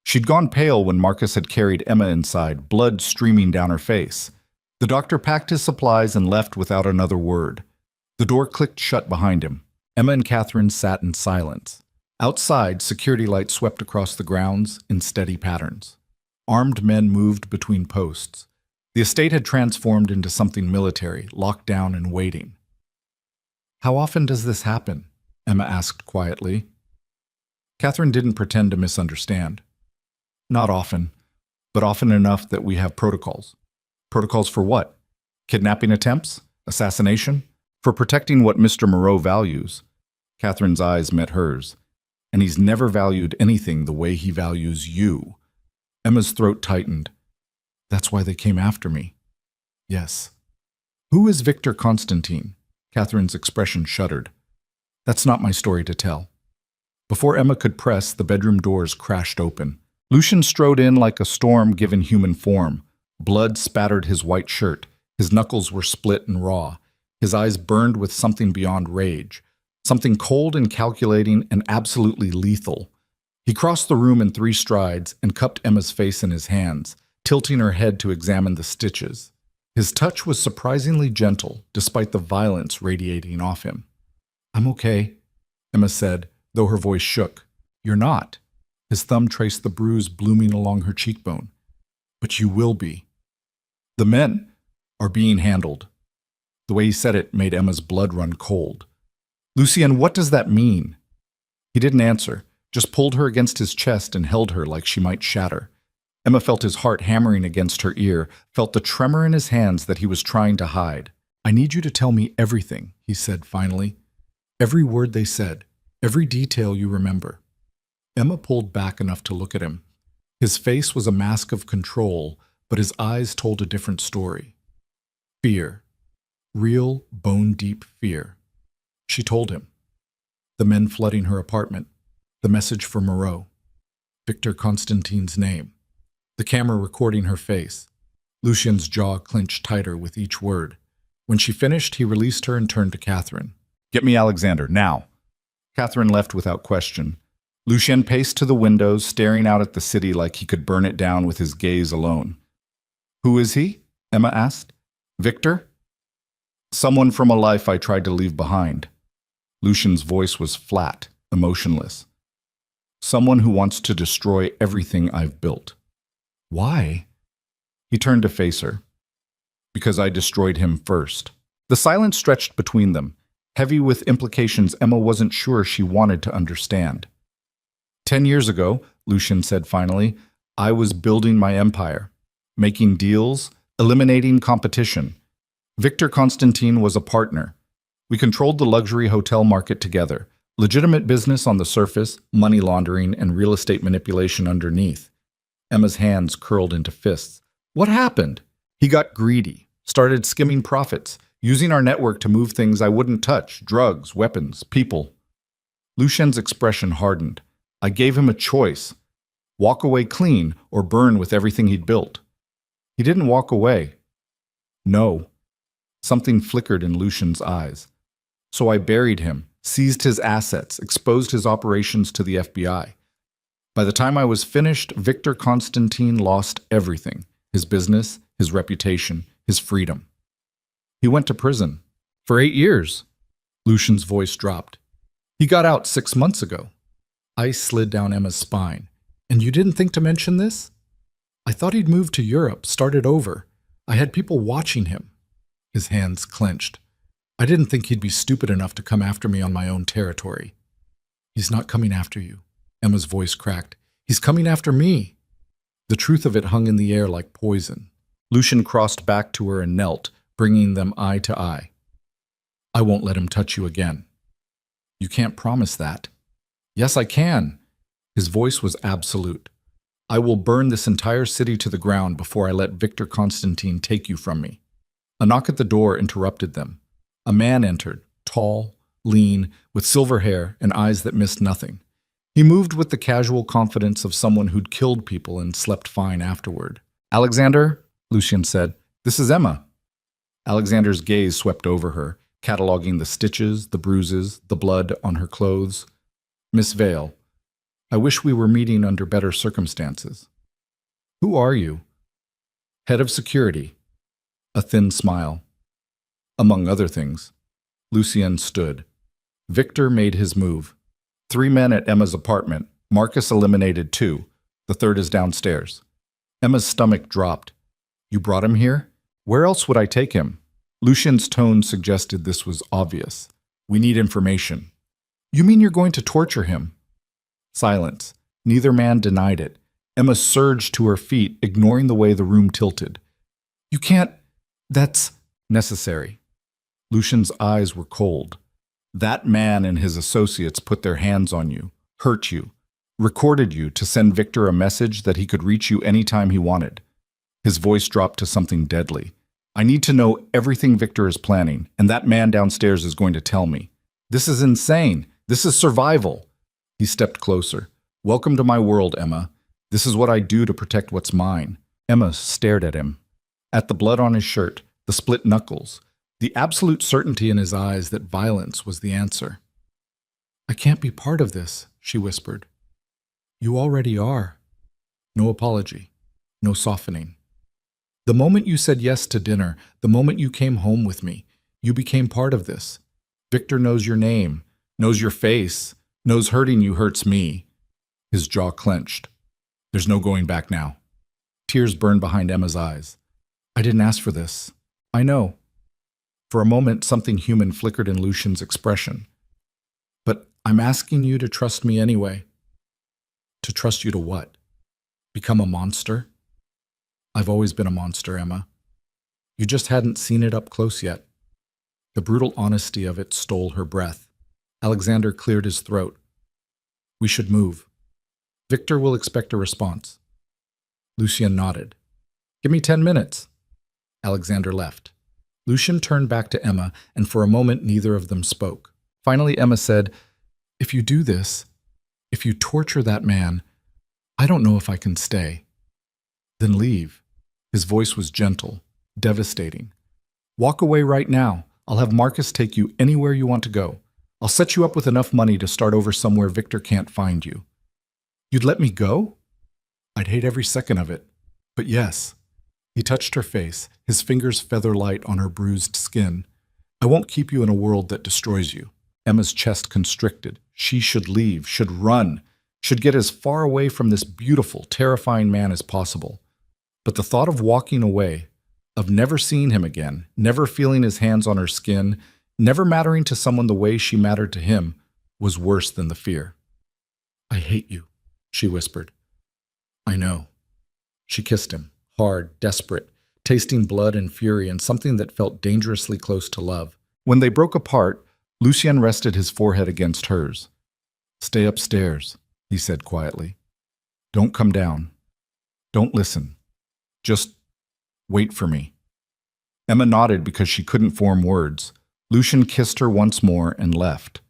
She'd gone pale when Marcus had carried Emma inside, blood streaming down her face. The doctor packed his supplies and left without another word. The door clicked shut behind him. Emma and Catherine sat in silence. Outside, security lights swept across the grounds in steady patterns. Armed men moved between posts. The estate had transformed into something military, locked down and waiting. How often does this happen? Emma asked quietly. Catherine didn't pretend to misunderstand. Not often, but often enough that we have protocols. Protocols for what? Kidnapping attempts? Assassination? For protecting what Mr. Moreau values. Catherine's eyes met hers. And he's never valued anything the way he values you. Emma's throat tightened. That's why they came after me. Yes. Who is Victor Constantine? Catherine's expression shuddered. That's not my story to tell. Before Emma could press, the bedroom doors crashed open. Lucian strode in like a storm given human form. Blood spattered his white shirt. His knuckles were split and raw. His eyes burned with something beyond rage. Something cold and calculating and absolutely lethal. He crossed the room in 3 strides and cupped Emma's face in his hands, tilting her head to examine the stitches. His touch was surprisingly gentle, despite the violence radiating off him. I'm okay, Emma said, though her voice shook. You're not. His thumb traced the bruise blooming along her cheekbone. But you will be. The men are being handled. The way he said it made Emma's blood run cold. Lucien, what does that mean? He didn't answer, just pulled her against his chest and held her like she might shatter. Emma felt his heart hammering against her ear, felt the tremor in his hands that he was trying to hide. I need you to tell me everything, he said finally. Every word they said, every detail you remember. Emma pulled back enough to look at him. His face was a mask of control, but his eyes told a different story. Fear. Real, bone-deep fear. She told him. The men flooding her apartment. The message for Moreau. Victor Constantine's name. The camera recording her face. Lucien's jaw clenched tighter with each word. When she finished, he released her and turned to Catherine. Get me Alexander, now. Catherine left without question. Lucien paced to the windows, staring out at the city like he could burn it down with his gaze alone. Who is he? Emma asked. Victor? Someone from a life I tried to leave behind. Lucien's voice was flat, emotionless. Someone who wants to destroy everything I've built. Why? He turned to face her. Because I destroyed him first. The silence stretched between them, heavy with implications Emma wasn't sure she wanted to understand. 10 years ago, Lucien said finally, I was building my empire, making deals, eliminating competition. Victor Constantine was a partner. We controlled the luxury hotel market together, legitimate business on the surface, money laundering and real estate manipulation underneath. Emma's hands curled into fists. What happened? He got greedy, started skimming profits, using our network to move things I wouldn't touch, drugs, weapons, people. Lucien's expression hardened. I gave him a choice. Walk away clean or burn with everything he'd built. He didn't walk away. No. Something flickered in Lucien's eyes. So I buried him, seized his assets, exposed his operations to the FBI. By the time I was finished, Victor Constantine lost everything. His business, his reputation, his freedom. He went to prison. For 8 years. Lucien's voice dropped. He got out 6 months ago. Ice slid down Emma's spine. And you didn't think to mention this? I thought he'd moved to Europe, started over. I had people watching him. His hands clenched. I didn't think he'd be stupid enough to come after me on my own territory. He's not coming after you. Emma's voice cracked. He's coming after me. The truth of it hung in the air like poison. Lucien crossed back to her and knelt, bringing them eye to eye. I won't let him touch you again. You can't promise that. Yes, I can. His voice was absolute. I will burn this entire city to the ground before I let Victor Constantine take you from me. A knock at the door interrupted them. A man entered, tall, lean, with silver hair and eyes that missed nothing. He moved with the casual confidence of someone who'd killed people and slept fine afterward. Alexander, Lucien said, this is Emma. Alexander's gaze swept over her, cataloging the stitches, the bruises, the blood on her clothes. Miss Vale, I wish we were meeting under better circumstances. Who are you? Head of security. A thin smile. Among other things. Lucien stood. Victor made his move. 3 men at Emma's apartment. Marcus eliminated 2. The third is downstairs. Emma's stomach dropped. You brought him here? Where else would I take him? Lucien's tone suggested this was obvious. We need information. You mean you're going to torture him? Silence. Neither man denied it. Emma surged to her feet, ignoring the way the room tilted. You can't. That's necessary. Lucien's eyes were cold. That man and his associates put their hands on you, hurt you, recorded you to send Victor a message that he could reach you anytime he wanted. His voice dropped to something deadly. I need to know everything Victor is planning, and that man downstairs is going to tell me. This is insane. This is survival. He stepped closer. Welcome to my world, Emma. This is what I do to protect what's mine. Emma stared at him. At the blood on his shirt, the split knuckles, the absolute certainty in his eyes that violence was the answer. I can't be part of this, she whispered. You already are. No apology. No softening. The moment you said yes to dinner, the moment you came home with me, you became part of this. Victor knows your name, knows your face, knows hurting you hurts me. His jaw clenched. There's no going back now. Tears burned behind Emma's eyes. I didn't ask for this. I know. For a moment, something human flickered in Lucien's expression. But I'm asking you to trust me anyway. To trust you to what? Become a monster? I've always been a monster, Emma. You just hadn't seen it up close yet. The brutal honesty of it stole her breath. Alexander cleared his throat. We should move. Victor will expect a response. Lucien nodded. Give me 10 minutes. Alexander left. Lucien turned back to Emma, and for a moment neither of them spoke. Finally, Emma said, If you do this, if you torture that man, I don't know if I can stay. Then leave. His voice was gentle, devastating. Walk away right now. I'll have Marcus take you anywhere you want to go. I'll set you up with enough money to start over somewhere Victor can't find you. You'd let me go? I'd hate every second of it. But yes. He touched her face, his fingers feather light on her bruised skin. I won't keep you in a world that destroys you. Emma's chest constricted. She should leave, should run, should get as far away from this beautiful, terrifying man as possible. But the thought of walking away, of never seeing him again, never feeling his hands on her skin, never mattering to someone the way she mattered to him, was worse than the fear. I hate you, she whispered. I know. She kissed him, hard, desperate, tasting blood and fury and something that felt dangerously close to love. When they broke apart, Lucien rested his forehead against hers. Stay upstairs, he said quietly. Don't come down. Don't listen. Just wait for me. Emma nodded because she couldn't form words. Lucien kissed her once more and left.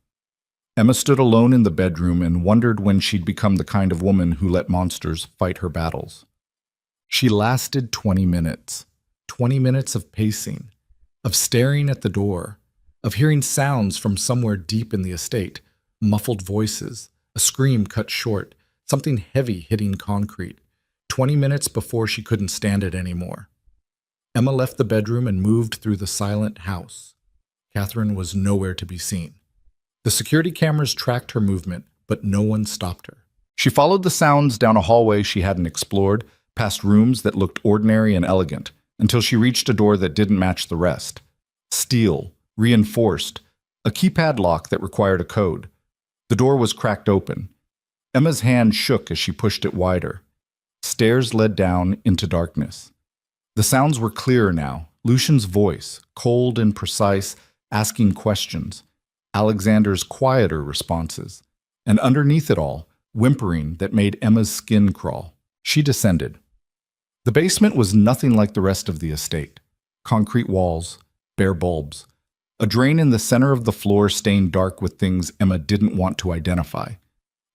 Emma stood alone in the bedroom and wondered when she'd become the kind of woman who let monsters fight her battles. She lasted 20 minutes. 20 minutes of pacing, of staring at the door, of hearing sounds from somewhere deep in the estate, muffled voices, a scream cut short, something heavy hitting concrete. 20 minutes before she couldn't stand it anymore. Emma left the bedroom and moved through the silent house. Catherine was nowhere to be seen. The security cameras tracked her movement, but no one stopped her. She followed the sounds down a hallway she hadn't explored, past rooms that looked ordinary and elegant, until she reached a door that didn't match the rest. Steel, reinforced, a keypad lock that required a code. The door was cracked open. Emma's hand shook as she pushed it wider. Stairs led down into darkness. The sounds were clearer now. Lucien's voice, cold and precise, asking questions. Alexander's quieter responses. And underneath it all, whimpering that made Emma's skin crawl. She descended. The basement was nothing like the rest of the estate. Concrete walls, bare bulbs. A drain in the center of the floor stained dark with things Emma didn't want to identify.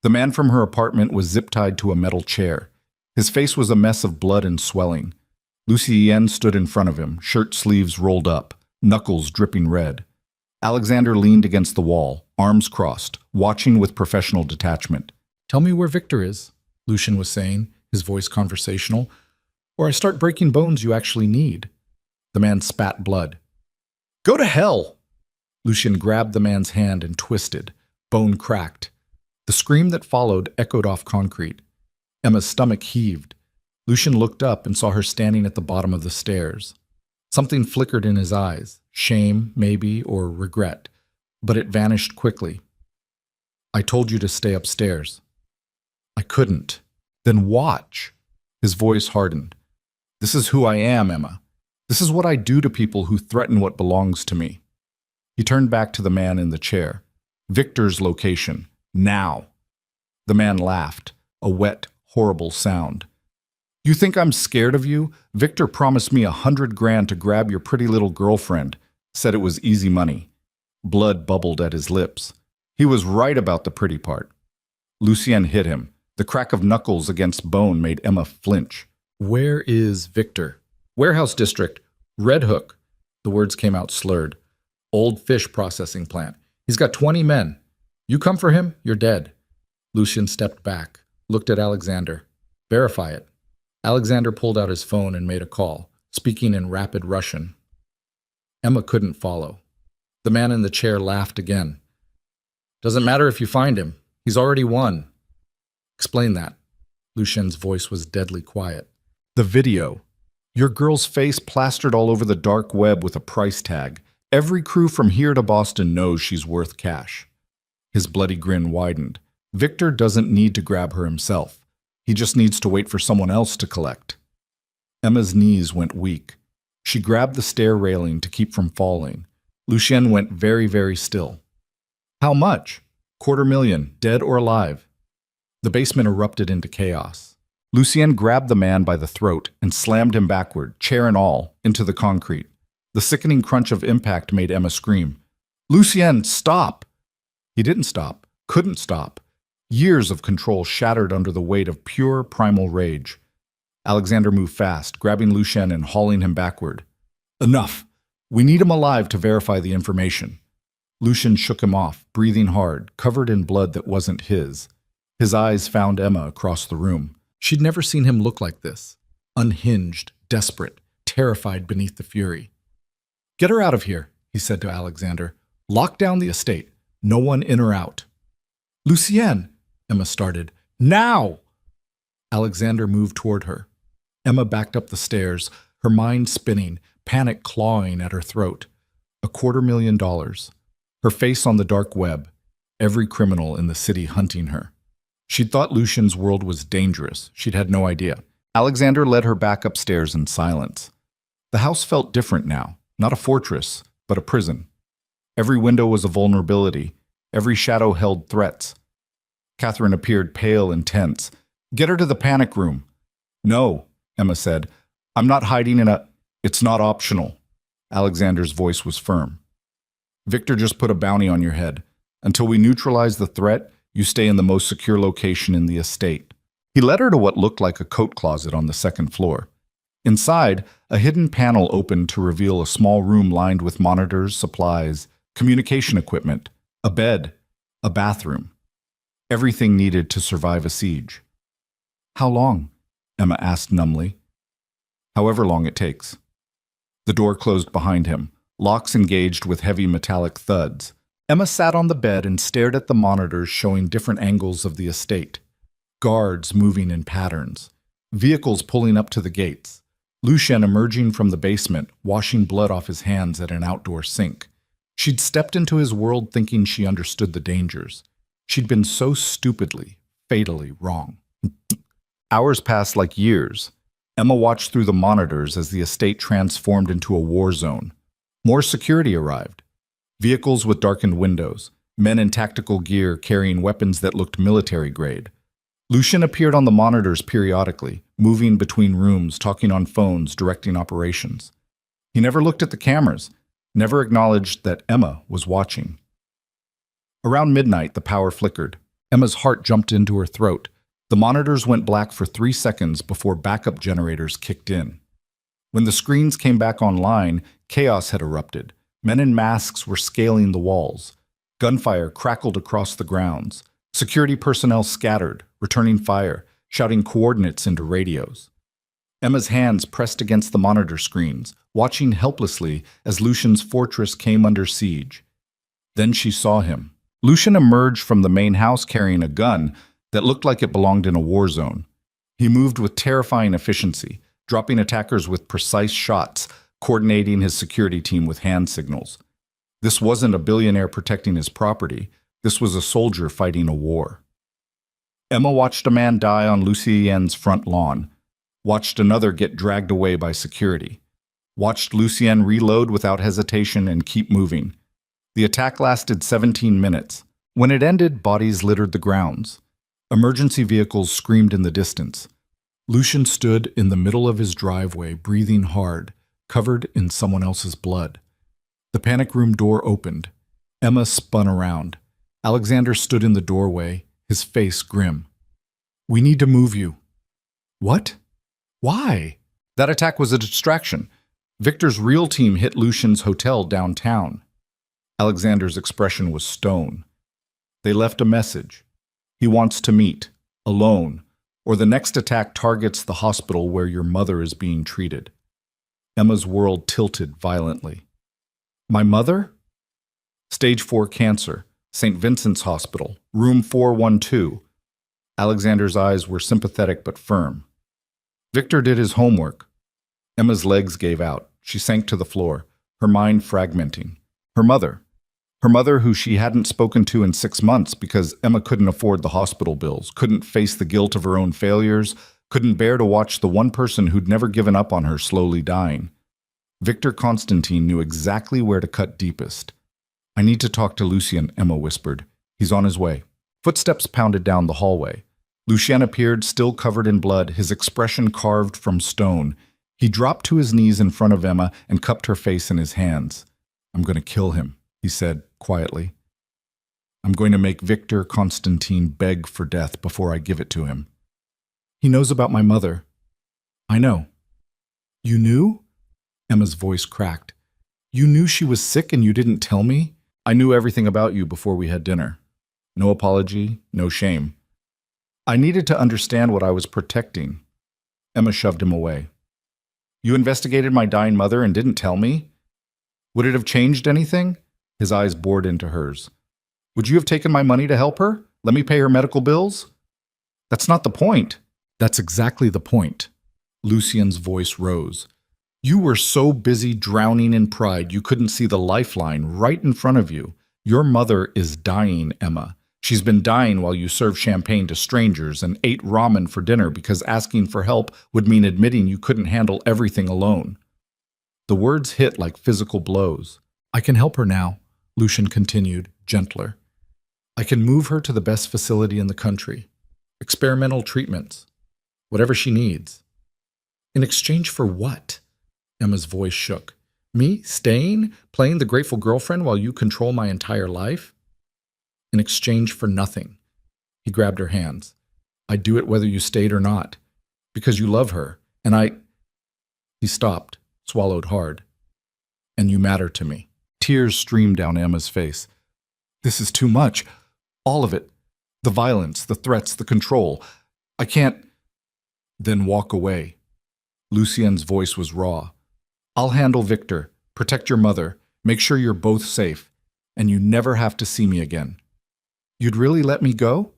The man from her apartment was zip-tied to a metal chair. His face was a mess of blood and swelling. Lucien stood in front of him, shirt sleeves rolled up, knuckles dripping red. Alexander leaned against the wall, arms crossed, watching with professional detachment. Tell me where Victor is, Lucien was saying, his voice conversational, or I start breaking bones you actually need. The man spat blood. Go to hell! Lucien grabbed the man's hand and twisted. Bone cracked. The scream that followed echoed off concrete. Emma's stomach heaved. Lucien looked up and saw her standing at the bottom of the stairs. Something flickered in his eyes, shame, maybe, or regret, but it vanished quickly. I told you to stay upstairs. I couldn't. Then watch. His voice hardened. This is who I am, Emma. This is what I do to people who threaten what belongs to me. He turned back to the man in the chair. Victor's location. Now. The man laughed, a wet, horrible sound. You think I'm scared of you? Victor promised me $100 grand to grab your pretty little girlfriend. Said it was easy money. Blood bubbled at his lips. He was right about the pretty part. Lucien hit him. The crack of knuckles against bone made Emma flinch. Where is Victor? Warehouse district. Red Hook. The words came out slurred. Old fish processing plant. He's got 20 men. You come for him, you're dead. Lucien stepped back, looked at Alexander. Verify it. Alexander pulled out his phone and made a call, speaking in rapid Russian. Emma couldn't follow. The man in the chair laughed again. Doesn't matter if you find him. He's already won. Explain that. Lucien's voice was deadly quiet. The video. Your girl's face plastered all over the dark web with a price tag. Every crew from here to Boston knows she's worth cash. His bloody grin widened. Victor doesn't need to grab her himself. He just needs to wait for someone else to collect. Emma's knees went weak. She grabbed the stair railing to keep from falling. Lucien went very, very still. How much? $250,000, dead or alive. The basement erupted into chaos. Lucien grabbed the man by the throat and slammed him backward, chair and all, into the concrete. The sickening crunch of impact made Emma scream. Lucien, stop! He didn't stop, couldn't stop. Years of control shattered under the weight of pure primal rage. Alexander moved fast, grabbing Lucien and hauling him backward. Enough! We need him alive to verify the information. Lucian shook him off, breathing hard, covered in blood that wasn't his. His eyes found Emma across the room. She'd never seen him look like this. Unhinged, desperate, terrified beneath the fury. "Get her out of here," he said to Alexander. "Lock down the estate. No one in or out." "Lucienne," Emma started. "Now!" Alexander moved toward her. Emma backed up the stairs, her mind spinning, panic clawing at her throat. $250,000. Her face on the dark web. Every criminal in the city hunting her. She'd thought Lucian's world was dangerous. She'd had no idea. Alexander led her back upstairs in silence. The house felt different now. Not a fortress, but a prison. Every window was a vulnerability. Every shadow held threats. Catherine appeared pale and tense. "Get her to the panic room." "No," Emma said. "I'm not hiding in a—" "It's not optional." Alexander's voice was firm. "Victor just put a bounty on your head. Until we neutralize the threat, you stay in the most secure location in the estate." He led her to what looked like a coat closet on the second floor. Inside, a hidden panel opened to reveal a small room lined with monitors, supplies, communication equipment, a bed, a bathroom. Everything needed to survive a siege. "How long?" Emma asked numbly. "However long it takes." The door closed behind him, locks engaged with heavy metallic thuds. Emma sat on the bed and stared at the monitors showing different angles of the estate. Guards moving in patterns. Vehicles pulling up to the gates. Lucian emerging from the basement, washing blood off his hands at an outdoor sink. She'd stepped into his world thinking she understood the dangers. She'd been so stupidly, fatally wrong. Hours passed like years. Emma watched through the monitors as the estate transformed into a war zone. More security arrived. Vehicles with darkened windows, men in tactical gear carrying weapons that looked military grade. Lucian appeared on the monitors periodically, moving between rooms, talking on phones, directing operations. He never looked at the cameras, never acknowledged that Emma was watching. Around midnight, the power flickered. Emma's heart jumped into her throat. The monitors went black for 3 seconds before backup generators kicked in. When the screens came back online, chaos had erupted. Men in masks were scaling the walls. Gunfire crackled across the grounds. Security personnel scattered, returning fire, shouting coordinates into radios. Emma's hands pressed against the monitor screens, watching helplessly as Lucian's fortress came under siege. Then she saw him. Lucian emerged from the main house carrying a gun that looked like it belonged in a war zone. He moved with terrifying efficiency, dropping attackers with precise shots, coordinating his security team with hand signals. This wasn't a billionaire protecting his property. This was a soldier fighting a war. Emma watched a man die on Lucienne's front lawn, watched another get dragged away by security, watched Lucienne reload without hesitation and keep moving. The attack lasted 17 minutes. When it ended, bodies littered the grounds. Emergency vehicles screamed in the distance. Lucian stood in the middle of his driveway, breathing hard, covered in someone else's blood. The panic room door opened. Emma spun around. Alexander stood in the doorway, his face grim. "We need to move you." "What? Why?" "That attack was a distraction. Victor's real team hit Lucian's hotel downtown." Alexander's expression was stone. "They left a message. He wants to meet, alone, or the next attack targets the hospital where your mother is being treated." Emma's world tilted violently. "My mother?" "Stage 4 cancer, St. Vincent's Hospital, room 412. Alexander's eyes were sympathetic but firm. "Victor did his homework." Emma's legs gave out. She sank to the floor, her mind fragmenting. Her mother who she hadn't spoken to in 6 months because Emma couldn't afford the hospital bills, couldn't face the guilt of her own failures, couldn't bear to watch the one person who'd never given up on her slowly dying. Victor Constantine knew exactly where to cut deepest. "I need to talk to Lucian," Emma whispered. "He's on his way." Footsteps pounded down the hallway. Lucian appeared, still covered in blood, his expression carved from stone. He dropped to his knees in front of Emma and cupped her face in his hands. "I'm going to kill him," he said quietly. "I'm going to make Victor Constantine beg for death before I give it to him." "He knows about my mother." "I know." "You knew?" Emma's voice cracked. "You knew she was sick and you didn't tell me?" I knew everything about you before we had dinner. No apology, no shame. I needed to understand what I was protecting. Emma shoved him away. You investigated my dying mother and didn't tell me? Would it have changed anything? His eyes bored into hers. Would you have taken my money to help her? Let me pay her medical bills? That's not the point. That's exactly the point. Lucien's voice rose. You were so busy drowning in pride you couldn't see the lifeline right in front of you. Your mother is dying, Emma. She's been dying while you served champagne to strangers and ate ramen for dinner because asking for help would mean admitting you couldn't handle everything alone. The words hit like physical blows. I can help her now, Lucien continued, gentler. I can move her to the best facility in the country. Experimental treatments. Whatever she needs. In exchange for what? Emma's voice shook. Me staying, playing the grateful girlfriend while you control my entire life? In exchange for nothing. He grabbed her hands. I'd do it whether you stayed or not. Because you love her, and I... He stopped, swallowed hard. And you matter to me. Tears streamed down Emma's face. This is too much. All of it. The violence, the threats, the control. I can't... Then walk away. Lucien's voice was raw. I'll handle Victor, protect your mother, make sure you're both safe, and you never have to see me again. You'd really let me go?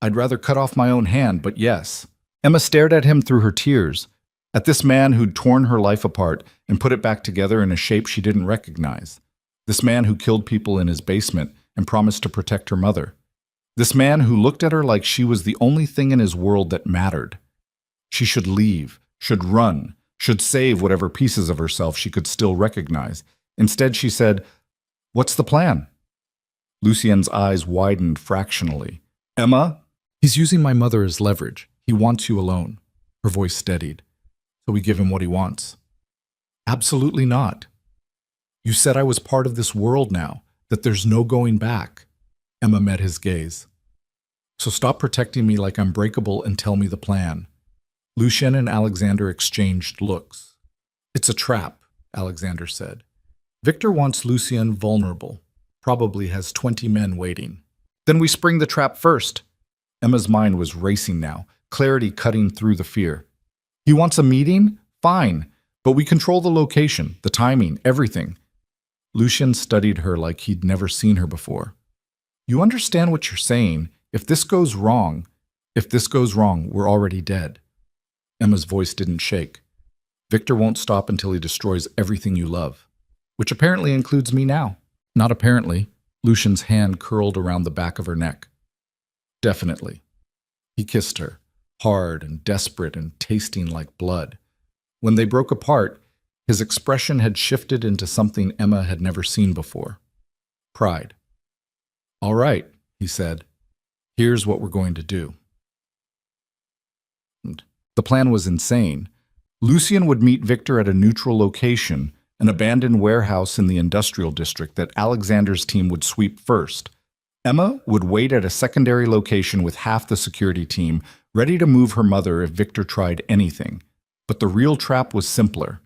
I'd rather cut off my own hand, but yes. Emma stared at him through her tears, at this man who'd torn her life apart and put it back together in a shape she didn't recognize. This man who killed people in his basement and promised to protect her mother. This man who looked at her like she was the only thing in his world that mattered. She should leave, should run, should save whatever pieces of herself she could still recognize. Instead, she said, What's the plan? Lucien's eyes widened fractionally. Emma? He's using my mother as leverage. He wants you alone. Her voice steadied. So we give him what he wants. Absolutely not. You said I was part of this world now, that there's no going back. Emma met his gaze. So stop protecting me like I'm breakable and tell me the plan. Lucien and Alexander exchanged looks. It's a trap, Alexander said. Victor wants Lucien vulnerable. Probably has 20 men waiting. Then we spring the trap first. Emma's mind was racing now, clarity cutting through the fear. He wants a meeting? Fine. But we control the location, the timing, everything. Lucien studied her like he'd never seen her before. You understand what you're saying. If this goes wrong, we're already dead. Emma's voice didn't shake. Victor won't stop until he destroys everything you love. Which apparently includes me now. Not apparently. Lucien's hand curled around the back of her neck. Definitely. He kissed her, hard and desperate and tasting like blood. When they broke apart, his expression had shifted into something Emma had never seen before. Pride. All right, he said. Here's what we're going to do. The plan was insane. Lucien would meet Victor at a neutral location, an abandoned warehouse in the industrial district that Alexander's team would sweep first. Emma would wait at a secondary location with half the security team, ready to move her mother if Victor tried anything. But the real trap was simpler.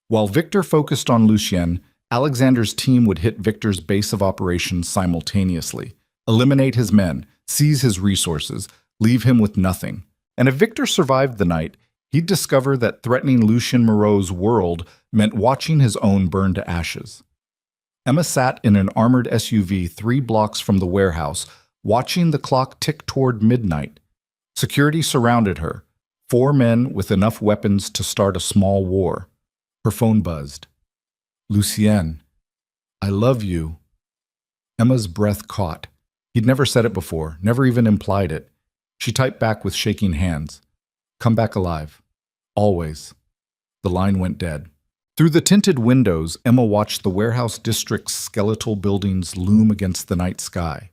While Victor focused on Lucien, Alexander's team would hit Victor's base of operations simultaneously, eliminate his men, seize his resources, leave him with nothing. And if Victor survived the night, he'd discover that threatening Lucien Moreau's world meant watching his own burn to ashes. Emma sat in an armored SUV 3 blocks from the warehouse, watching the clock tick toward midnight. Security surrounded her, 4 men with enough weapons to start a small war. Her phone buzzed. Lucien, I love you. Emma's breath caught. He'd never said it before, never even implied it. She typed back with shaking hands. Come back alive. Always. The line went dead. Through the tinted windows, Emma watched the warehouse district's skeletal buildings loom against the night sky.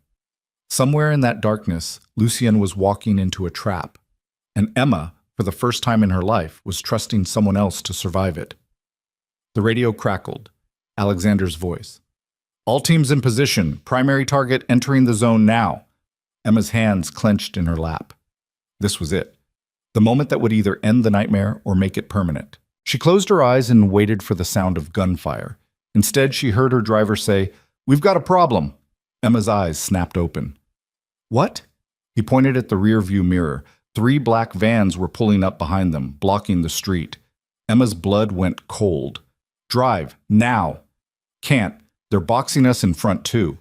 Somewhere in that darkness, Lucien was walking into a trap. And Emma, for the first time in her life, was trusting someone else to survive it. The radio crackled. Alexander's voice. All teams in position. Primary target entering the zone now. Emma's hands clenched in her lap. This was it. The moment that would either end the nightmare or make it permanent. She closed her eyes and waited for the sound of gunfire. Instead, she heard her driver say, We've got a problem. Emma's eyes snapped open. What? He pointed at the rear-view mirror. 3 black vans were pulling up behind them, blocking the street. Emma's blood went cold. Drive, now. Can't. They're boxing us in front, too.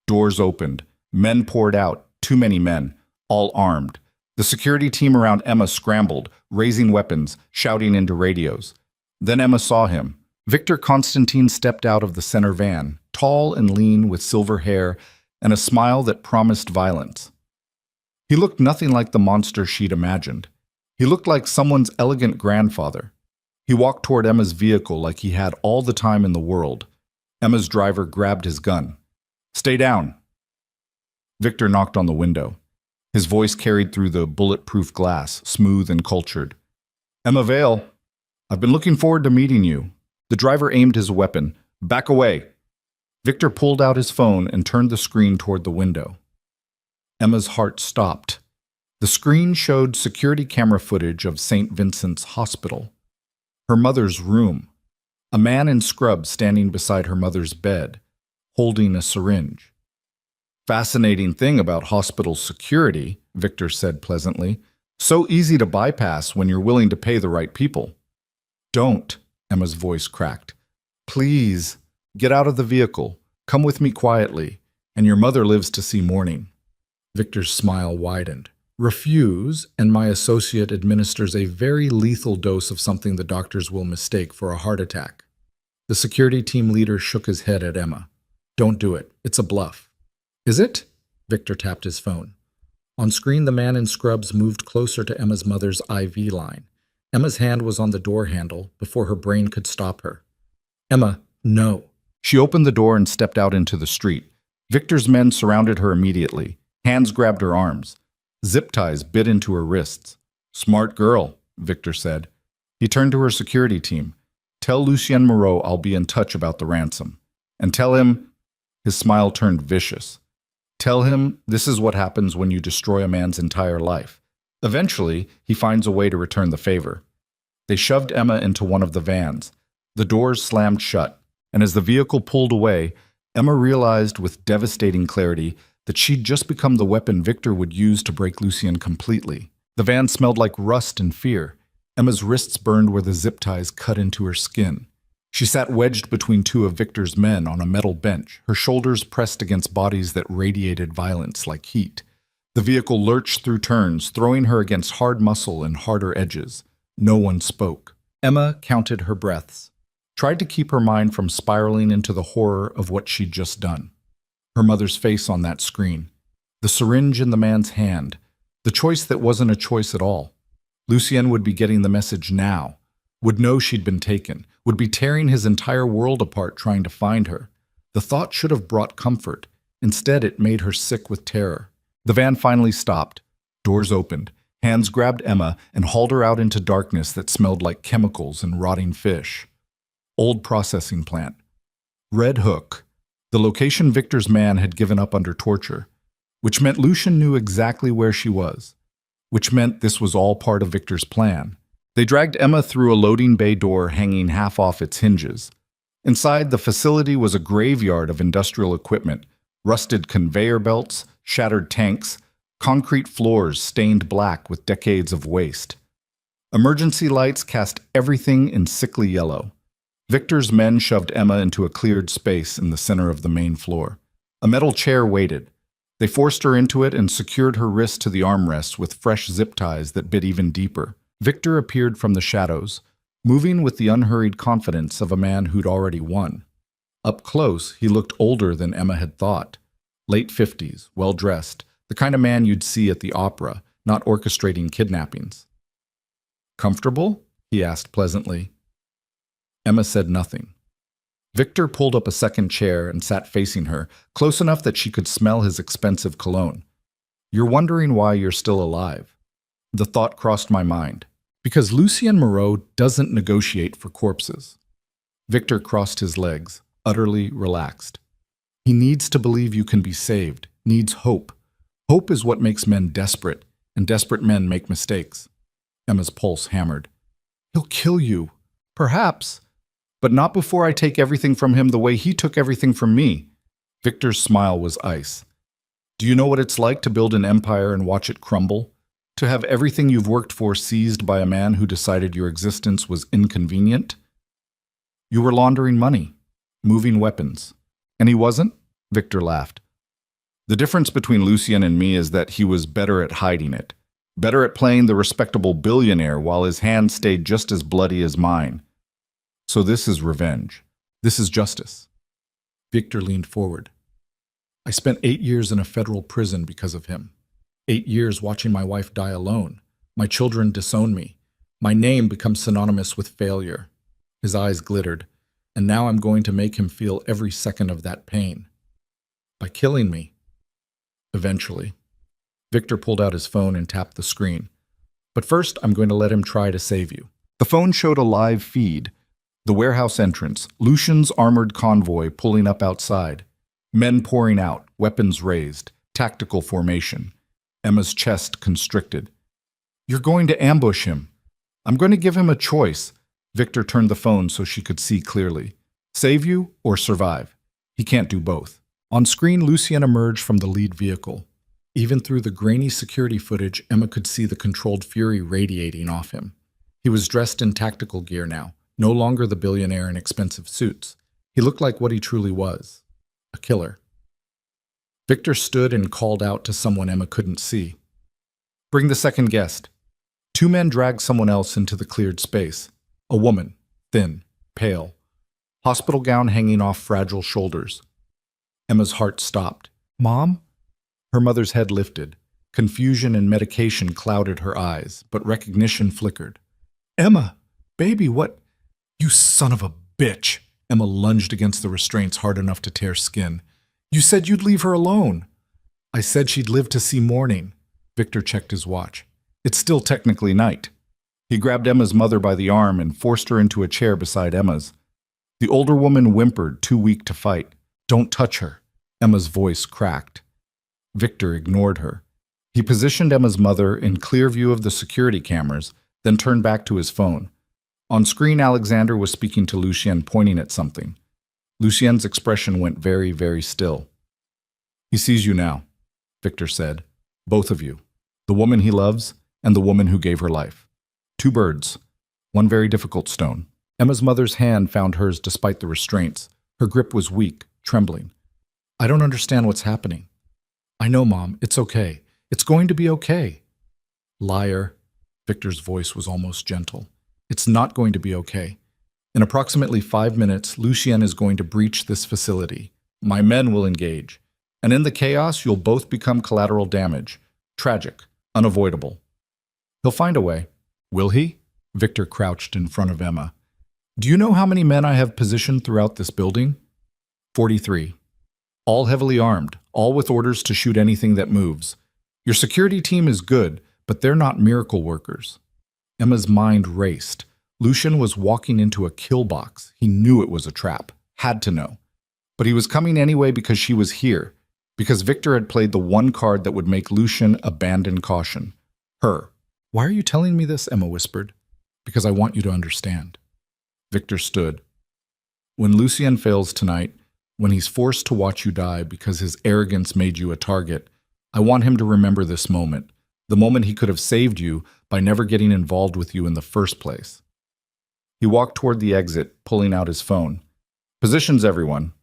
Doors opened. Men poured out. Too many men, all armed. The security team around Emma scrambled, raising weapons, shouting into radios. Then Emma saw him. Victor Constantine stepped out of the center van, tall and lean with silver hair and a smile that promised violence. He looked nothing like the monster she'd imagined. He looked like someone's elegant grandfather. He walked toward Emma's vehicle like he had all the time in the world. Emma's driver grabbed his gun. "Stay down." Victor knocked on the window. His voice carried through the bulletproof glass, smooth and cultured. "Emma Vale, I've been looking forward to meeting you." The driver aimed his weapon. "Back away." Victor pulled out his phone and turned the screen toward the window. Emma's heart stopped. The screen showed security camera footage of St. Vincent's Hospital. Her mother's room. A man in scrubs standing beside her mother's bed, holding a syringe. "Fascinating thing about hospital security," Victor said pleasantly. "So easy to bypass when you're willing to pay the right people." "Don't," Emma's voice cracked. "Please, get out of the vehicle. Come with me quietly, and your mother lives to see morning." Victor's smile widened. "Refuse, and my associate administers a very lethal dose of something the doctors will mistake for a heart attack." The security team leader shook his head at Emma. "Don't do it. It's a bluff." "Is it?" Victor tapped his phone. On screen, the man in scrubs moved closer to Emma's mother's IV line. Emma's hand was on the door handle before her brain could stop her. "Emma, no." She opened the door and stepped out into the street. Victor's men surrounded her immediately. Hands grabbed her arms. Zip ties bit into her wrists. "Smart girl," Victor said. He turned to her security team. "Tell Lucien Moreau I'll be in touch about the ransom. And tell him—" His smile turned vicious. "Tell him this is what happens when you destroy a man's entire life. Eventually, he finds a way to return the favor." They shoved Emma into one of the vans. The doors slammed shut, and as the vehicle pulled away, Emma realized with devastating clarity that she'd just become the weapon Victor would use to break Lucien completely. The van smelled like rust and fear. Emma's wrists burned where the zip ties cut into her skin. She sat wedged between 2 of Victor's men on a metal bench, her shoulders pressed against bodies that radiated violence like heat. The vehicle lurched through turns, throwing her against hard muscle and harder edges. No one spoke. Emma counted her breaths, tried to keep her mind from spiraling into the horror of what she'd just done. Her mother's face on that screen. The syringe in the man's hand. The choice that wasn't a choice at all. Lucien would be getting the message now. Would know she'd been taken. Would be tearing his entire world apart trying to find her. The thought should have brought comfort. Instead, it made her sick with terror. The van finally stopped. Doors opened. Hands grabbed Emma and hauled her out into darkness that smelled like chemicals and rotting fish. Old processing plant. Red Hook. The location Victor's man had given up under torture. Which meant Lucien knew exactly where she was. Which meant this was all part of Victor's plan. They dragged Emma through a loading bay door hanging half off its hinges. Inside, the facility was a graveyard of industrial equipment. Rusted conveyor belts, shattered tanks, concrete floors stained black with decades of waste. Emergency lights cast everything in sickly yellow. Victor's men shoved Emma into a cleared space in the center of the main floor. A metal chair waited. They forced her into it and secured her wrist to the armrests with fresh zip ties that bit even deeper. Victor appeared from the shadows, moving with the unhurried confidence of a man who'd already won. Up close, he looked older than Emma had thought. Late 50s, well-dressed, the kind of man you'd see at the opera, not orchestrating kidnappings. "Comfortable?" he asked pleasantly. Emma said nothing. Victor pulled up a second chair and sat facing her, close enough that she could smell his expensive cologne. "You're wondering why you're still alive." The thought crossed my mind. Because Lucien Moreau doesn't negotiate for corpses. Victor crossed his legs, utterly relaxed. He needs to believe you can be saved, needs hope. Hope is what makes men desperate, and desperate men make mistakes. Emma's pulse hammered. "He'll kill you. Perhaps. But not before I take everything from him the way he took everything from me." Victor's smile was ice. Do you know what it's like to build an empire and watch it crumble? To have everything you've worked for seized by a man who decided your existence was inconvenient? You were laundering money, moving weapons. And he wasn't? Victor laughed. The difference between Lucien and me is that he was better at hiding it, better at playing the respectable billionaire while his hands stayed just as bloody as mine. So this is revenge. This is justice. Victor leaned forward. I spent 8 years in a federal prison because of him. 8 years watching my wife die alone. My children disown me. My name becomes synonymous with failure. His eyes glittered. And now I'm going to make him feel every second of that pain. By killing me. Eventually. Victor pulled out his phone and tapped the screen. But first, I'm going to let him try to save you. The phone showed a live feed. The warehouse entrance, Lucien's armored convoy pulling up outside. Men pouring out, weapons raised, tactical formation. Emma's chest constricted. You're going to ambush him. I'm going to give him a choice. Victor turned the phone so she could see clearly. Save you or survive. He can't do both. On screen, Lucien emerged from the lead vehicle. Even through the grainy security footage, Emma could see the controlled fury radiating off him. He was dressed in tactical gear now, no longer the billionaire in expensive suits. He looked like what he truly was. A killer. Victor stood and called out to someone Emma couldn't see. Bring the second guest. 2 men dragged someone else into the cleared space. A woman, thin, pale, hospital gown hanging off fragile shoulders. Emma's heart stopped. Mom? Her mother's head lifted. Confusion and medication clouded her eyes, but recognition flickered. Emma! Baby, what? You son of a bitch! Emma lunged against the restraints hard enough to tear skin. You said you'd leave her alone. I said she'd live to see morning. Victor checked his watch. It's still technically night. He grabbed Emma's mother by the arm and forced her into a chair beside Emma's. The older woman whimpered, too weak to fight. Don't touch her. Emma's voice cracked. Victor ignored her. He positioned Emma's mother in clear view of the security cameras, then turned back to his phone. On screen, Alexander was speaking to Lucien, pointing at something. Lucien's expression went very, very still. He sees you now, Victor said. Both of you. The woman he loves and the woman who gave her life. 2 birds. 1 very difficult stone. Emma's mother's hand found hers despite the restraints. Her grip was weak, trembling. I don't understand what's happening. I know, Mom. It's okay. It's going to be okay. Liar. Victor's voice was almost gentle. It's not going to be okay. In approximately 5 minutes, Lucien is going to breach this facility. My men will engage. And in the chaos, you'll both become collateral damage. Tragic. Unavoidable. He'll find a way. Will he? Victor crouched in front of Emma. Do you know how many men I have positioned throughout this building? 43. All heavily armed, all with orders to shoot anything that moves. Your security team is good, but they're not miracle workers. Emma's mind raced. Lucien was walking into a kill box. He knew it was a trap. Had to know. But he was coming anyway because she was here. Because Victor had played the one card that would make Lucien abandon caution. Her. Why are you telling me this? Emma whispered. Because I want you to understand. Victor stood. When Lucien fails tonight, when he's forced to watch you die because his arrogance made you a target, I want him to remember this moment. The moment he could have saved you by never getting involved with you in the first place. He walked toward the exit, pulling out his phone. Positions, everyone.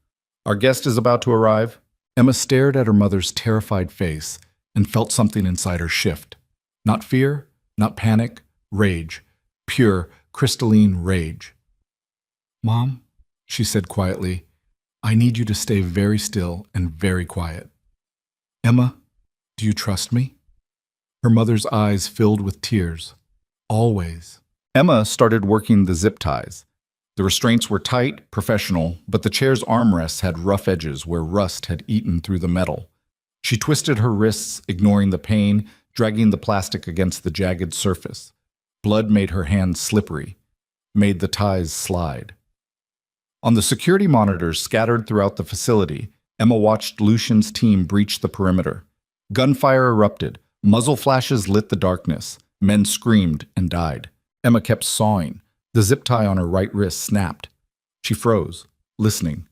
Our guest is about to arrive. Emma stared at her mother's terrified face and felt something inside her shift. Not fear, not panic, rage. Pure, crystalline rage. Mom, she said quietly, I need you to stay very still and very quiet. Emma, do you trust me? Her mother's eyes filled with tears. Always. Emma started working the zip ties. The restraints were tight, professional, but the chair's armrests had rough edges where rust had eaten through the metal. She twisted her wrists, ignoring the pain, dragging the plastic against the jagged surface. Blood made her hands slippery, made the ties slide. On the security monitors scattered throughout the facility, Emma watched Lucien's team breach the perimeter. Gunfire erupted. Muzzle flashes lit the darkness. Men screamed and died. Emma kept sawing. The zip tie on her right wrist snapped. She froze, listening.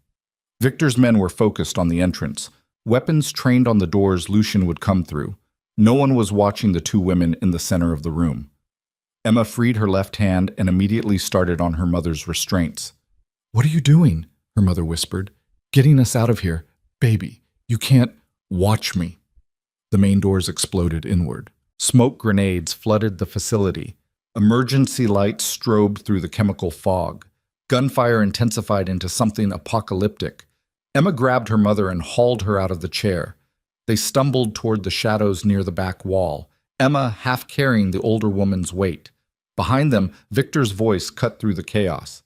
Victor's men were focused on the entrance. Weapons trained on the doors Lucian would come through. No one was watching the two women in the center of the room. Emma freed her left hand and immediately started on her mother's restraints. "What are you doing?" her mother whispered. "Getting us out of here. Baby, you can't watch me." The main doors exploded inward. Smoke grenades flooded the facility. Emergency lights strobed through the chemical fog. Gunfire intensified into something apocalyptic. Emma grabbed her mother and hauled her out of the chair. They stumbled toward the shadows near the back wall, Emma half carrying the older woman's weight. Behind them, Victor's voice cut through the chaos.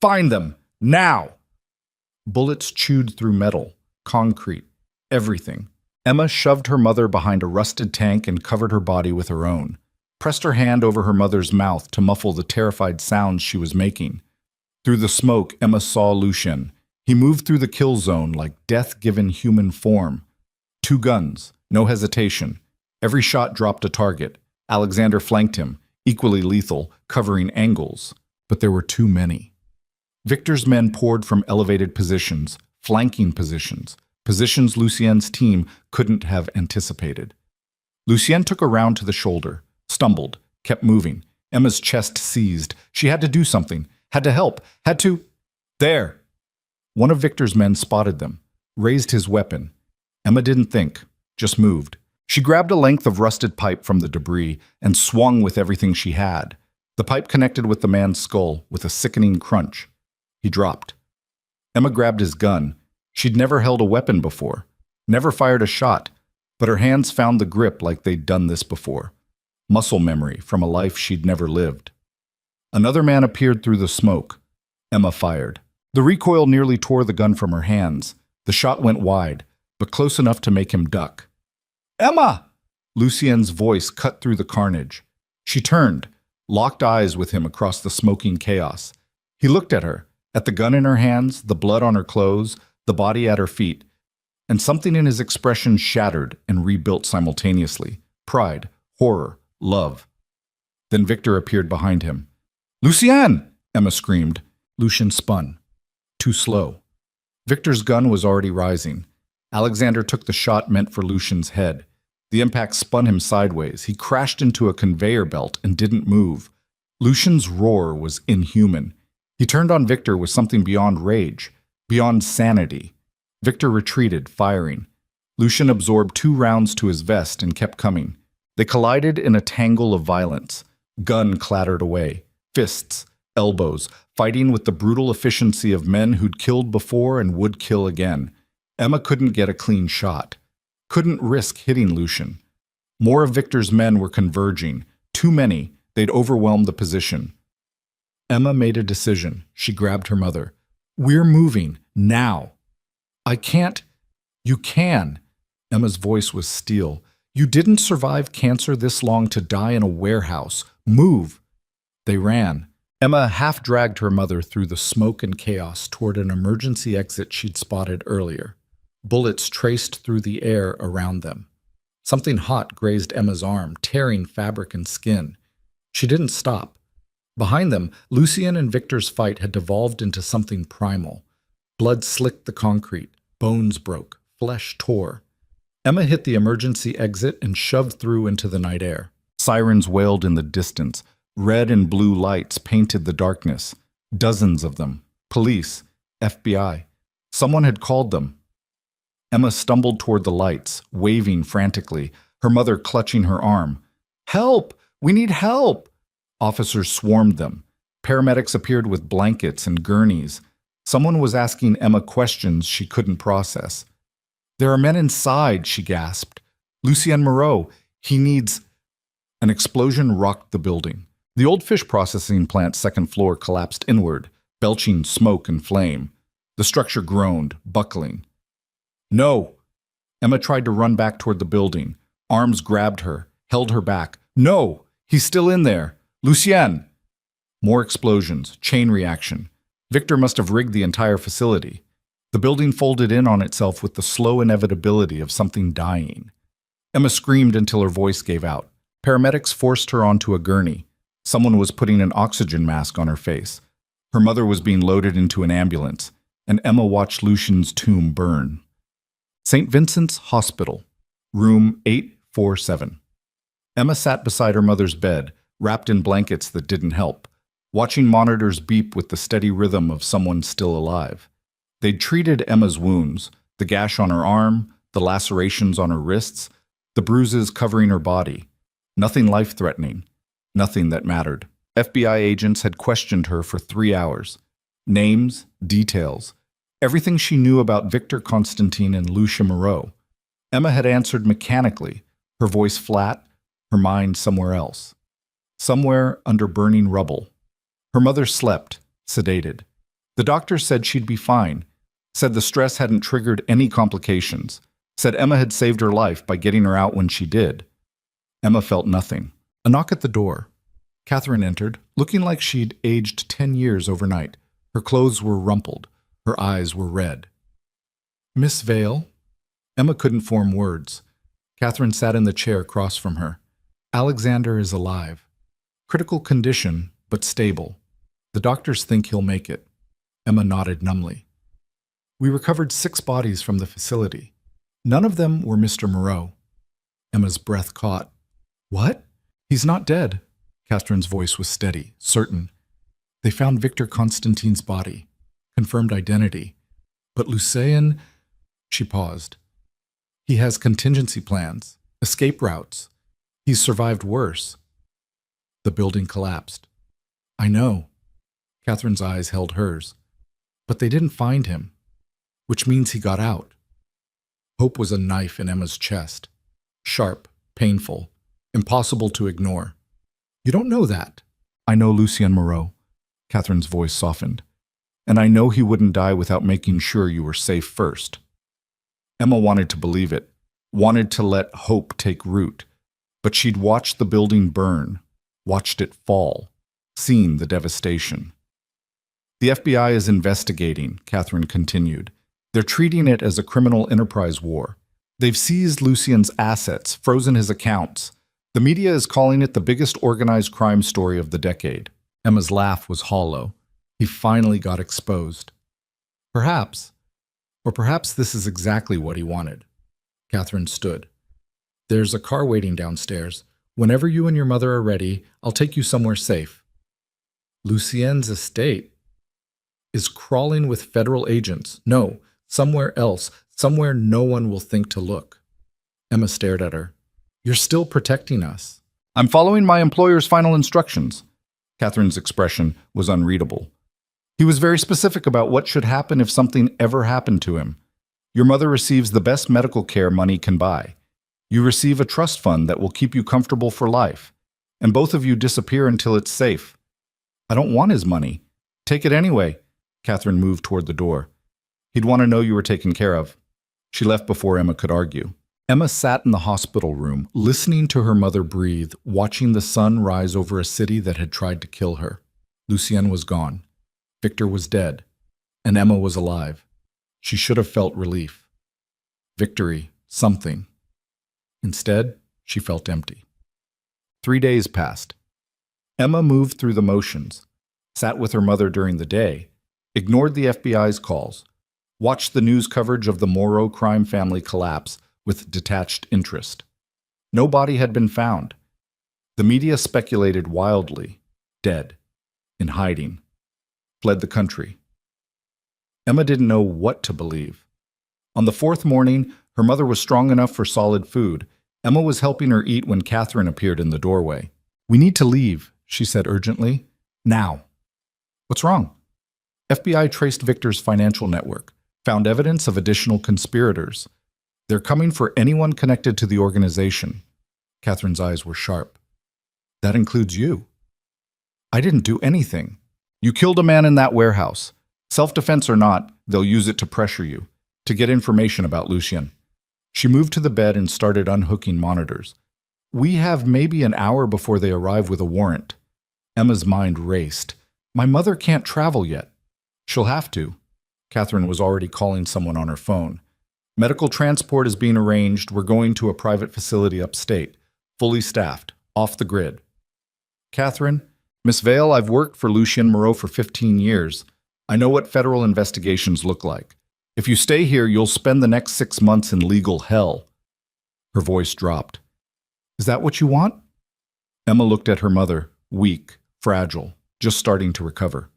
"Find them! Now!" Bullets chewed through metal, concrete, everything. Emma shoved her mother behind a rusted tank and covered her body with her own, pressed her hand over her mother's mouth to muffle the terrified sounds she was making. Through the smoke, Emma saw Lucian. He moved through the kill zone like death given human form. 2 guns, no hesitation. Every shot dropped a target. Alexander flanked him, equally lethal, covering angles. But there were too many. Victor's men poured from elevated positions, flanking positions, positions Lucien's team couldn't have anticipated. Lucien took a round to the shoulder, stumbled, kept moving. Emma's chest seized. She had to do something, had to help, had to... There! One of Victor's men spotted them, raised his weapon. Emma didn't think, just moved. She grabbed a length of rusted pipe from the debris and swung with everything she had. The pipe connected with the man's skull with a sickening crunch. He dropped. Emma grabbed his gun. She'd never held a weapon before, never fired a shot, but her hands found the grip like they'd done this before. Muscle memory from a life she'd never lived. Another man appeared through the smoke. Emma fired. The recoil nearly tore the gun from her hands. The shot went wide, but close enough to make him duck. "Emma!" Lucien's voice cut through the carnage. She turned, locked eyes with him across the smoking chaos. He looked at her, at the gun in her hands, the blood on her clothes, the body at her feet, and something in his expression shattered and rebuilt simultaneously. Pride, horror, love. Then Victor appeared behind him. "Lucien!" Emma screamed. Lucian spun. Too slow. Victor's gun was already rising. Alexander took the shot meant for Lucian's head. The impact spun him sideways. He crashed into a conveyor belt and didn't move. Lucian's roar was inhuman. He turned on Victor with something beyond rage, beyond sanity. Victor retreated, firing. Lucian absorbed 2 rounds to his vest and kept coming. They collided in a tangle of violence. Gun clattered away. Fists, elbows, fighting with the brutal efficiency of men who'd killed before and would kill again. Emma couldn't get a clean shot. Couldn't risk hitting Lucian. More of Victor's men were converging. Too many. They'd overwhelmed the position. Emma made a decision. She grabbed her mother. "We're moving. Now." "I can't." "You can." Emma's voice was steel. "You didn't survive cancer this long to die in a warehouse. Move." They ran. Emma half dragged her mother through the smoke and chaos toward an emergency exit she'd spotted earlier. Bullets traced through the air around them. Something hot grazed Emma's arm, tearing fabric and skin. She didn't stop. Behind them, Lucien and Victor's fight had devolved into something primal. Blood slicked the concrete, bones broke, flesh tore. Emma hit the emergency exit and shoved through into the night air. Sirens wailed in the distance. Red and blue lights painted the darkness. Dozens of them. Police, FBI. Someone had called them. Emma stumbled toward the lights, waving frantically, her mother clutching her arm. "Help! We need help!" Officers swarmed them. Paramedics appeared with blankets and gurneys. Someone was asking Emma questions she couldn't process. "There are men inside," she gasped. "Lucien Moreau, he needs..." An explosion rocked the building. The old fish processing plant's 2nd floor collapsed inward, belching smoke and flame. The structure groaned, buckling. "No!" Emma tried to run back toward the building. Arms grabbed her, held her back. "No! He's still in there! Lucien!" More explosions, chain reaction. Victor must have rigged the entire facility. The building folded in on itself with the slow inevitability of something dying. Emma screamed until her voice gave out. Paramedics forced her onto a gurney. Someone was putting an oxygen mask on her face. Her mother was being loaded into an ambulance. and Emma watched Lucian's tomb burn. St. Vincent's Hospital, room 847. Emma sat beside her mother's bed, wrapped in blankets that didn't help, watching monitors beep with the steady rhythm of someone still alive. They'd treated Emma's wounds, the gash on her arm, the lacerations on her wrists, the bruises covering her body. Nothing life-threatening, nothing that mattered. FBI agents had questioned her for 3 hours. Names, details, everything she knew about Victor Constantine and Lucia Moreau. Emma had answered mechanically, her voice flat, her mind somewhere else. Somewhere under burning rubble. Her mother slept, sedated. The doctor said she'd be fine, said the stress hadn't triggered any complications, said Emma had saved her life by getting her out when she did. Emma felt nothing. A knock at the door. Catherine entered, looking like she'd aged 10 years overnight. Her clothes were rumpled. Her eyes were red. "Miss Vale?" Emma couldn't form words. Catherine sat in the chair across from her. "Alexander is alive. Critical condition, but stable. The doctors think he'll make it." Emma nodded numbly. "We recovered 6 bodies from the facility. None of them were Mr. Moreau." Emma's breath caught. "What?" "He's not dead." Catherine's voice was steady, certain. "They found Victor Constantine's body. Confirmed identity. But Lucien..." She paused. "He has contingency plans, escape routes. He's survived worse." The building collapsed. "I know." Catherine's eyes held hers. "But they didn't find him, which means he got out." Hope was a knife in Emma's chest. Sharp, painful, impossible to ignore. "You don't know that." "I know Lucien Moreau." Catherine's voice softened. "And I know he wouldn't die without making sure you were safe first." Emma wanted to believe it, wanted to let hope take root. But she'd watched the building burn, watched it fall, seen the devastation. "The FBI is investigating," Catherine continued. "They're treating it as a criminal enterprise war. They've seized Lucien's assets, frozen his accounts. The media is calling it the biggest organized crime story of the decade." Emma's laugh was hollow. He finally got exposed. "Perhaps. Or perhaps this is exactly what he wanted." Catherine stood. "There's a car waiting downstairs. Whenever you and your mother are ready, I'll take you somewhere safe." "Lucien's estate is crawling with federal agents. No, somewhere else, somewhere no one will think to look." Emma stared at her. "You're still protecting us." "I'm following my employer's final instructions." Catherine's expression was unreadable. "He was very specific about what should happen if something ever happened to him. Your mother receives the best medical care money can buy. You receive a trust fund that will keep you comfortable for life. And both of you disappear until it's safe." "I don't want his money." "Take it anyway." Catherine moved toward the door. "He'd want to know you were taken care of." She left before Emma could argue. Emma sat in the hospital room, listening to her mother breathe, watching the sun rise over a city that had tried to kill her. Lucien was gone. Victor was dead. And Emma was alive. She should have felt relief. Victory, something. Instead, she felt empty. 3 days passed. Emma moved through the motions, sat with her mother during the day, ignored the FBI's calls, watched the news coverage of the Moreau crime family collapse with detached interest. No body had been found. The media speculated wildly, dead, in hiding, fled the country. Emma didn't know what to believe. On the 4th morning, her mother was strong enough for solid food. Emma was helping her eat when Catherine appeared in the doorway. "We need to leave," she said urgently. "Now." "What's wrong?" FBI traced Victor's financial network, found evidence of additional conspirators. "They're coming for anyone connected to the organization." Catherine's eyes were sharp. "That includes you." "I didn't do anything." "You killed a man in that warehouse. Self-defense or not, they'll use it to pressure you, to get information about Lucien." She moved to the bed and started unhooking monitors. "We have maybe an hour before they arrive with a warrant." Emma's mind raced. "My mother can't travel yet." "She'll have to." Catherine was already calling someone on her phone. "Medical transport is being arranged. We're going to a private facility upstate, fully staffed, off the grid." "Catherine, Miss Vale, I've worked for Lucien Moreau for 15 years. I know what federal investigations look like. If you stay here, you'll spend the next 6 months in legal hell." Her voice dropped. "Is that what you want?" Emma looked at her mother, weak, fragile, just starting to recover.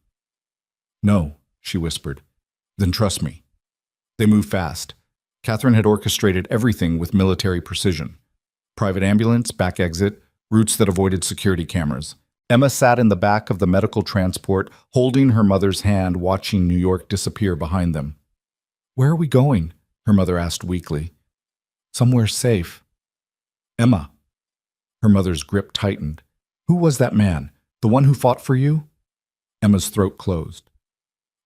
"No," she whispered. "Then trust me." They moved fast. Catherine had orchestrated everything with military precision. Private ambulance, back exit, routes that avoided security cameras. Emma sat in the back of the medical transport, holding her mother's hand, watching New York disappear behind them. "Where are we going?" her mother asked weakly. "Somewhere safe." "Emma." Her mother's grip tightened. "Who was that man? The one who fought for you?" Emma's throat closed.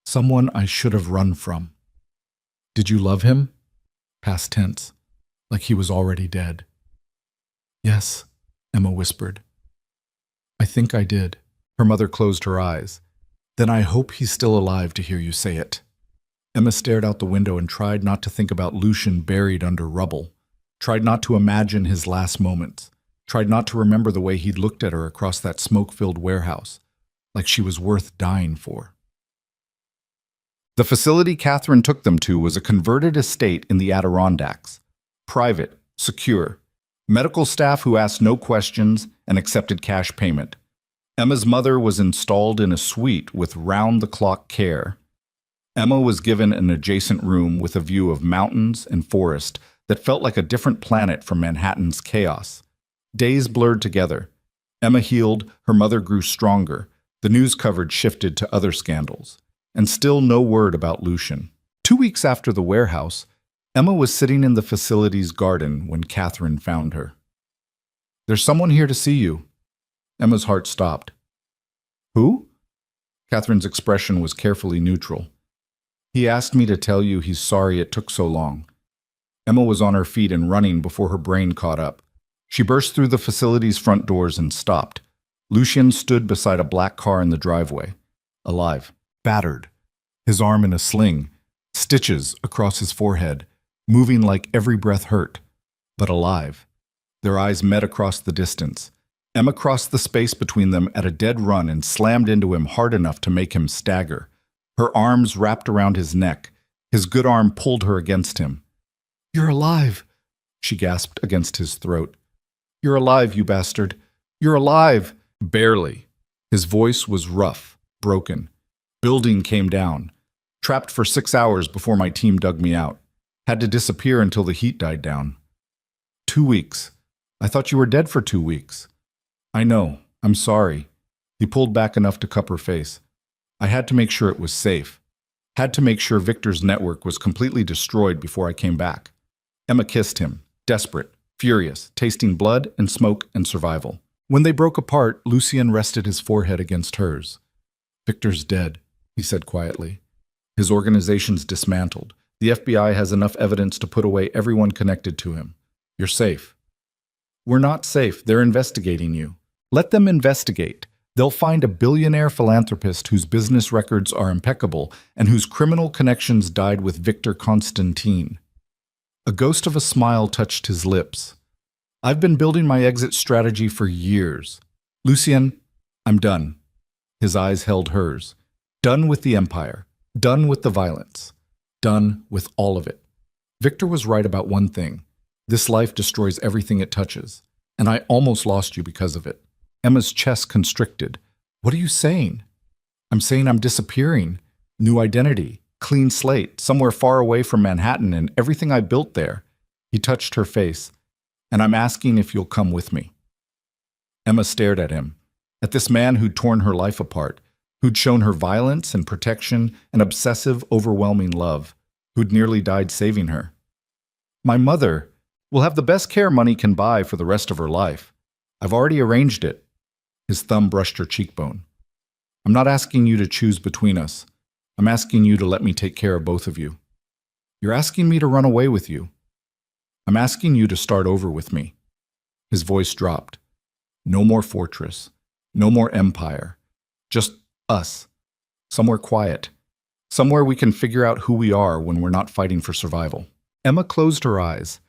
"Someone I should have run from." "Did you love him?" Past tense, like he was already dead. "Yes," Emma whispered. "I think I did." Her mother closed her eyes. "Then I hope he's still alive to hear you say it." Emma stared out the window and tried not to think about Lucian buried under rubble, tried not to imagine his last moments, tried not to remember the way he'd looked at her across that smoke-filled warehouse, like she was worth dying for. The facility Catherine took them to was a converted estate in the Adirondacks. Private, secure, medical staff who asked no questions and accepted cash payment. Emma's mother was installed in a suite with round-the-clock care. Emma was given an adjacent room with a view of mountains and forest that felt like a different planet from Manhattan's chaos. Days blurred together. Emma healed, her mother grew stronger, the news coverage shifted to other scandals. And still no word about Lucian. 2 weeks after the warehouse, Emma was sitting in the facility's garden when Catherine found her. "There's someone here to see you." Emma's heart stopped. "Who?" Catherine's expression was carefully neutral. "He asked me to tell you he's sorry it took so long." Emma was on her feet and running before her brain caught up. She burst through the facility's front doors and stopped. Lucian stood beside a black car in the driveway, alive. Battered, his arm in a sling, stitches across his forehead, moving like every breath hurt, but alive. Their eyes met across the distance. Emma crossed the space between them at a dead run and slammed into him hard enough to make him stagger. Her arms wrapped around his neck. His good arm pulled her against him. "You're alive," she gasped against his throat. "You're alive, you bastard. You're alive." Barely. His voice was rough, broken. Building came down. Trapped for 6 hours before my team dug me out. Had to disappear until the heat died down. 2 weeks. I thought you were dead for 2 weeks. I know. I'm sorry. He pulled back enough to cup her face. I had to make sure it was safe. Had to make sure Victor's network was completely destroyed before I came back. Emma kissed him, desperate, furious, tasting blood and smoke and survival. When they broke apart, Lucien rested his forehead against hers. "Victor's dead," he said quietly. "His organization's dismantled. The FBI has enough evidence to put away everyone connected to him. You're safe." "We're not safe. They're investigating you." "Let them investigate. They'll find a billionaire philanthropist whose business records are impeccable and whose criminal connections died with Victor Constantine." A ghost of a smile touched his lips. "I've been building my exit strategy for years. Lucien, I'm done." His eyes held hers. Done with the empire. Done with the violence. Done with all of it. Victor was right about one thing. This life destroys everything it touches. And I almost lost you because of it. Emma's chest constricted. "What are you saying?" "I'm saying I'm disappearing. New identity. Clean slate. Somewhere far away from Manhattan and everything I built there." He touched her face. "And I'm asking if you'll come with me." Emma stared at him. At this man who'd torn her life apart. Who'd shown her violence and protection and obsessive, overwhelming love, who'd nearly died saving her. "My mother will have the best care money can buy for the rest of her life. I've already arranged it." His thumb brushed her cheekbone. "I'm not asking you to choose between us. I'm asking you to let me take care of both of you. You're asking me to run away with you. I'm asking you to start over with me." His voice dropped. "No more fortress. No more empire. Just us. Somewhere quiet. Somewhere we can figure out who we are when we're not fighting for survival." Emma closed her eyes.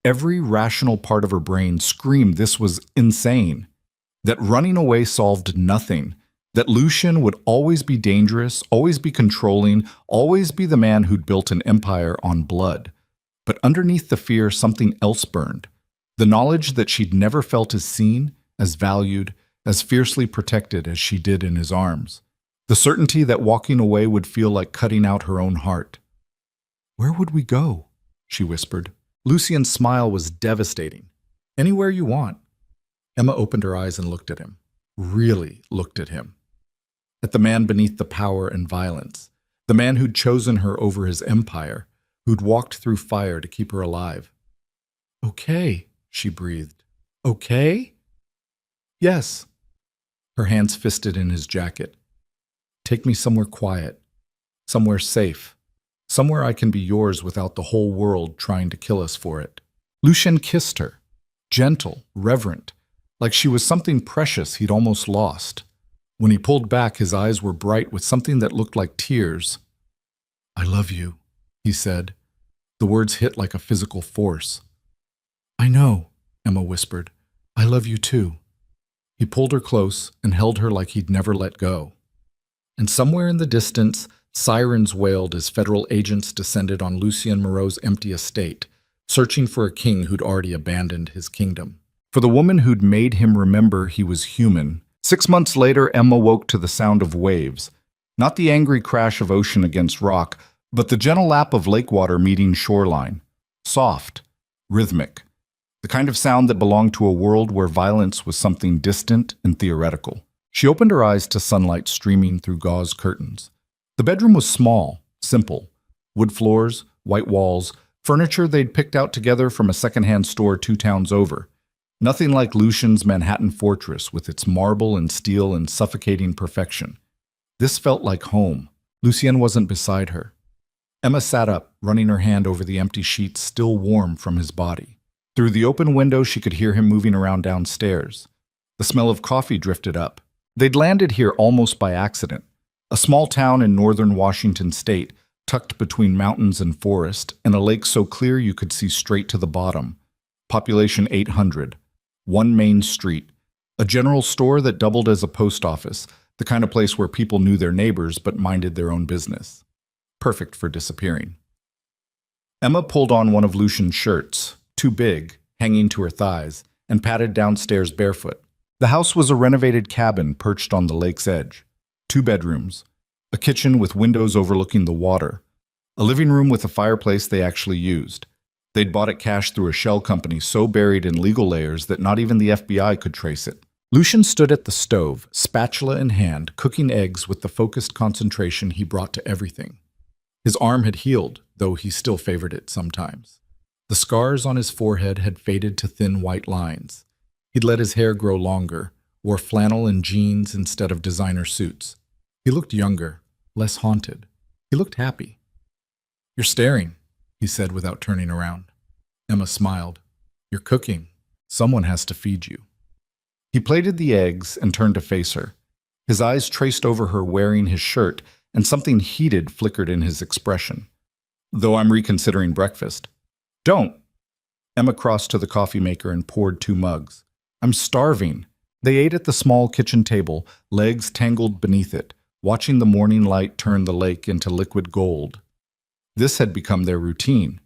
Every rational part of her brain screamed this was insane. That running away solved nothing. That Lucian would always be dangerous, always be controlling, always be the man who'd built an empire on blood. But underneath the fear, something else burned. The knowledge that she'd never felt as seen, as valued, as fiercely protected as she did in his arms. The certainty that walking away would feel like cutting out her own heart. "Where would we go?" she whispered. Lucian's smile was devastating. "Anywhere you want." Emma opened her eyes and looked at him. Really looked at him. At the man beneath the power and violence. The man who'd chosen her over his empire, who'd walked through fire to keep her alive. "Okay," she breathed. "Okay?" "Yes." Her hands fisted in his jacket. "Take me somewhere quiet, somewhere safe, somewhere I can be yours without the whole world trying to kill us for it." Lucian kissed her, gentle, reverent, like she was something precious he'd almost lost. When he pulled back, his eyes were bright with something that looked like tears. "I love you," he said. The words hit like a physical force. "I know," Emma whispered. "I love you too." He pulled her close and held her like he'd never let go. And somewhere in the distance, sirens wailed as federal agents descended on Lucien Moreau's empty estate, searching for a king who'd already abandoned his kingdom. For the woman who'd made him remember he was human. 6 months later, Emma woke to the sound of waves. Not the angry crash of ocean against rock, but the gentle lap of lake water meeting shoreline. Soft, rhythmic. The kind of sound that belonged to a world where violence was something distant and theoretical. She opened her eyes to sunlight streaming through gauze curtains. The bedroom was small, simple. Wood floors, white walls, furniture they'd picked out together from a secondhand store 2 towns over. Nothing like Lucian's Manhattan fortress with its marble and steel in suffocating perfection. This felt like home. Lucien wasn't beside her. Emma sat up, running her hand over the empty sheets still warm from his body. Through the open window, she could hear him moving around downstairs. The smell of coffee drifted up. They'd landed here almost by accident. A small town in northern Washington state, tucked between mountains and forest, and a lake so clear you could see straight to the bottom. Population 800. 1 main street. A general store that doubled as a post office, the kind of place where people knew their neighbors but minded their own business. Perfect for disappearing. Emma pulled on one of Lucian's shirts, too big, hanging to her thighs, and padded downstairs barefoot. The house was a renovated cabin perched on the lake's edge. 2 bedrooms, a kitchen with windows overlooking the water, a living room with a fireplace they actually used. They'd bought it cash through a shell company so buried in legal layers that not even the FBI could trace it. Lucian stood at the stove, spatula in hand, cooking eggs with the focused concentration he brought to everything. His arm had healed, though he still favored it sometimes. The scars on his forehead had faded to thin white lines. He'd let his hair grow longer, wore flannel and jeans instead of designer suits. He looked younger, less haunted. He looked happy. "You're staring," he said without turning around. Emma smiled. "You're cooking. Someone has to feed you." He plated the eggs and turned to face her. His eyes traced over her wearing his shirt, and something heated flickered in his expression. "Though I'm reconsidering breakfast." "Don't." Emma crossed to the coffee maker and poured 2 mugs. "I'm starving." They ate at the small kitchen table, legs tangled beneath it, watching the morning light turn the lake into liquid gold. This had become their routine.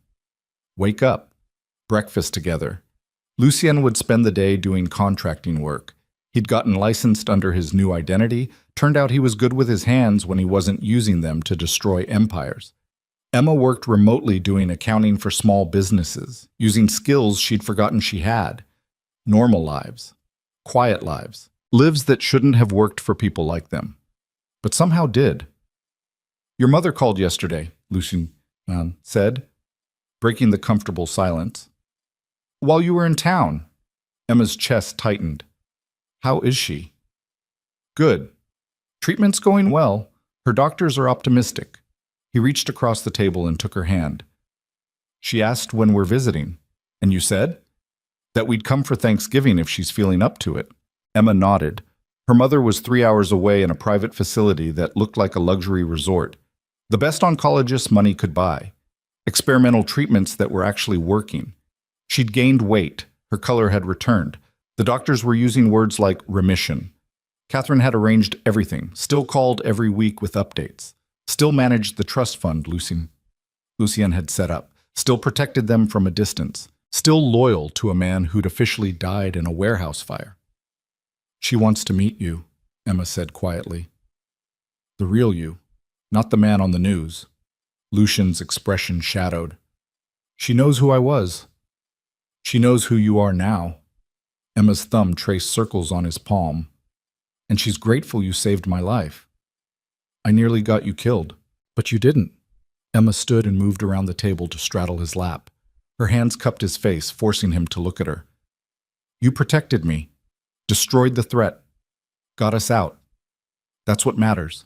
Wake up. Breakfast together. Lucien would spend the day doing contracting work. He'd gotten licensed under his new identity. Turned out he was good with his hands when he wasn't using them to destroy empires. Emma worked remotely doing accounting for small businesses, using skills she'd forgotten she had. Normal lives. Quiet lives. Lives that shouldn't have worked for people like them. But somehow did. "Your mother called yesterday," Lucien said, breaking the comfortable silence. "While you were in town." Emma's chest tightened. "How is she?" "Good. Treatment's going well. Her doctors are optimistic." He reached across the table and took her hand. "She asked when we're visiting. And you said?" "That we'd come for Thanksgiving if she's feeling up to it." Emma nodded. Her mother was 3 hours away in a private facility that looked like a luxury resort. The best oncologists money could buy. Experimental treatments that were actually working. She'd gained weight. Her color had returned. The doctors were using words like remission. Catherine had arranged everything, still called every week with updates, still managed the trust fund Lucien had set up, still protected them from a distance, still loyal to a man who'd officially died in a warehouse fire. "She wants to meet you," Emma said quietly. "The real you, not the man on the news." Lucian's expression shadowed. "She knows who I was. She knows who you are now." Emma's thumb traced circles on his palm. "And she's grateful you saved my life. I nearly got you killed, but you didn't." Emma stood and moved around the table to straddle his lap. Her hands cupped his face, forcing him to look at her. "You protected me, destroyed the threat, got us out. That's what matters."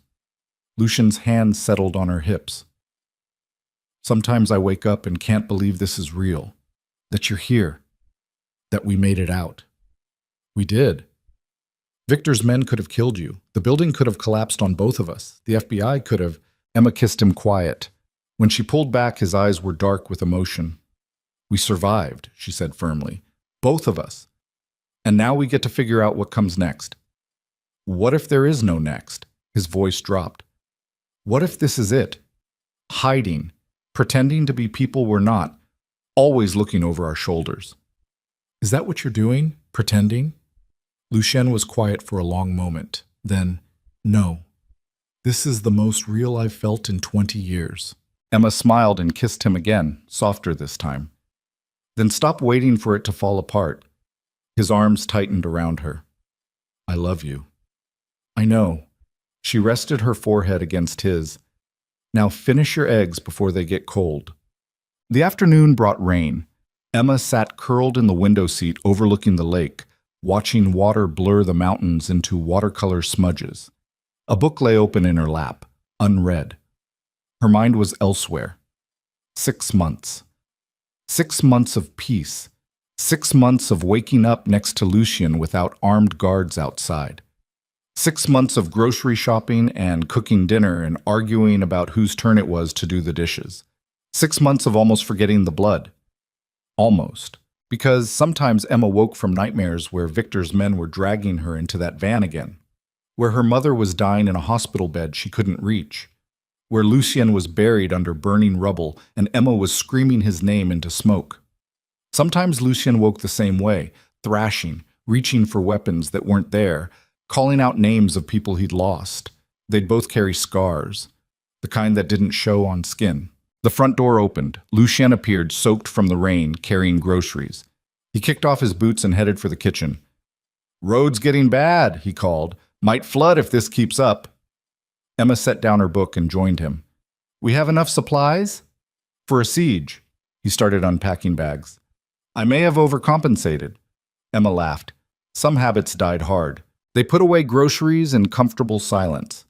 Lucian's hands settled on her hips. "Sometimes I wake up and can't believe this is real, that you're here, that we made it out." "We did. Victor's men could have killed you. The building could have collapsed on both of us. The FBI could have—" Emma kissed him quiet. When she pulled back, his eyes were dark with emotion. "We survived," she said firmly. "Both of us. And now we get to figure out what comes next." "What if there is no next?" His voice dropped. "What if this is it? Hiding, pretending to be people we're not, always looking over our shoulders." "Is that what you're doing? Pretending?" Lucien was quiet for a long moment. Then, "No. This is the most real I've felt in 20 years. Emma smiled and kissed him again, softer this time. "Then stop waiting for it to fall apart." His arms tightened around her. "I love you." "I know." She rested her forehead against his. "Now finish your eggs before they get cold." The afternoon brought rain. Emma sat curled in the window seat overlooking the lake, watching water blur the mountains into watercolor smudges. A book lay open in her lap, unread. Her mind was elsewhere. 6 months. 6 months of peace. 6 months of waking up next to Lucien without armed guards outside. 6 months of grocery shopping and cooking dinner and arguing about whose turn it was to do the dishes. 6 months of almost forgetting the blood. Almost. Because sometimes Emma woke from nightmares where Victor's men were dragging her into that van again. Where her mother was dying in a hospital bed she couldn't reach. Where Lucien was buried under burning rubble and Emma was screaming his name into smoke. Sometimes Lucien woke the same way, thrashing, reaching for weapons that weren't there, calling out names of people he'd lost. They'd both carry scars, the kind that didn't show on skin. The front door opened. Lucien appeared, soaked from the rain, carrying groceries. He kicked off his boots and headed for the kitchen. "Road's getting bad," he called. "Might flood if this keeps up." Emma set down her book and joined him. "We have enough supplies?" "For a siege." He started unpacking bags. "I may have overcompensated." Emma laughed. Some habits died hard. They put away groceries in comfortable silence.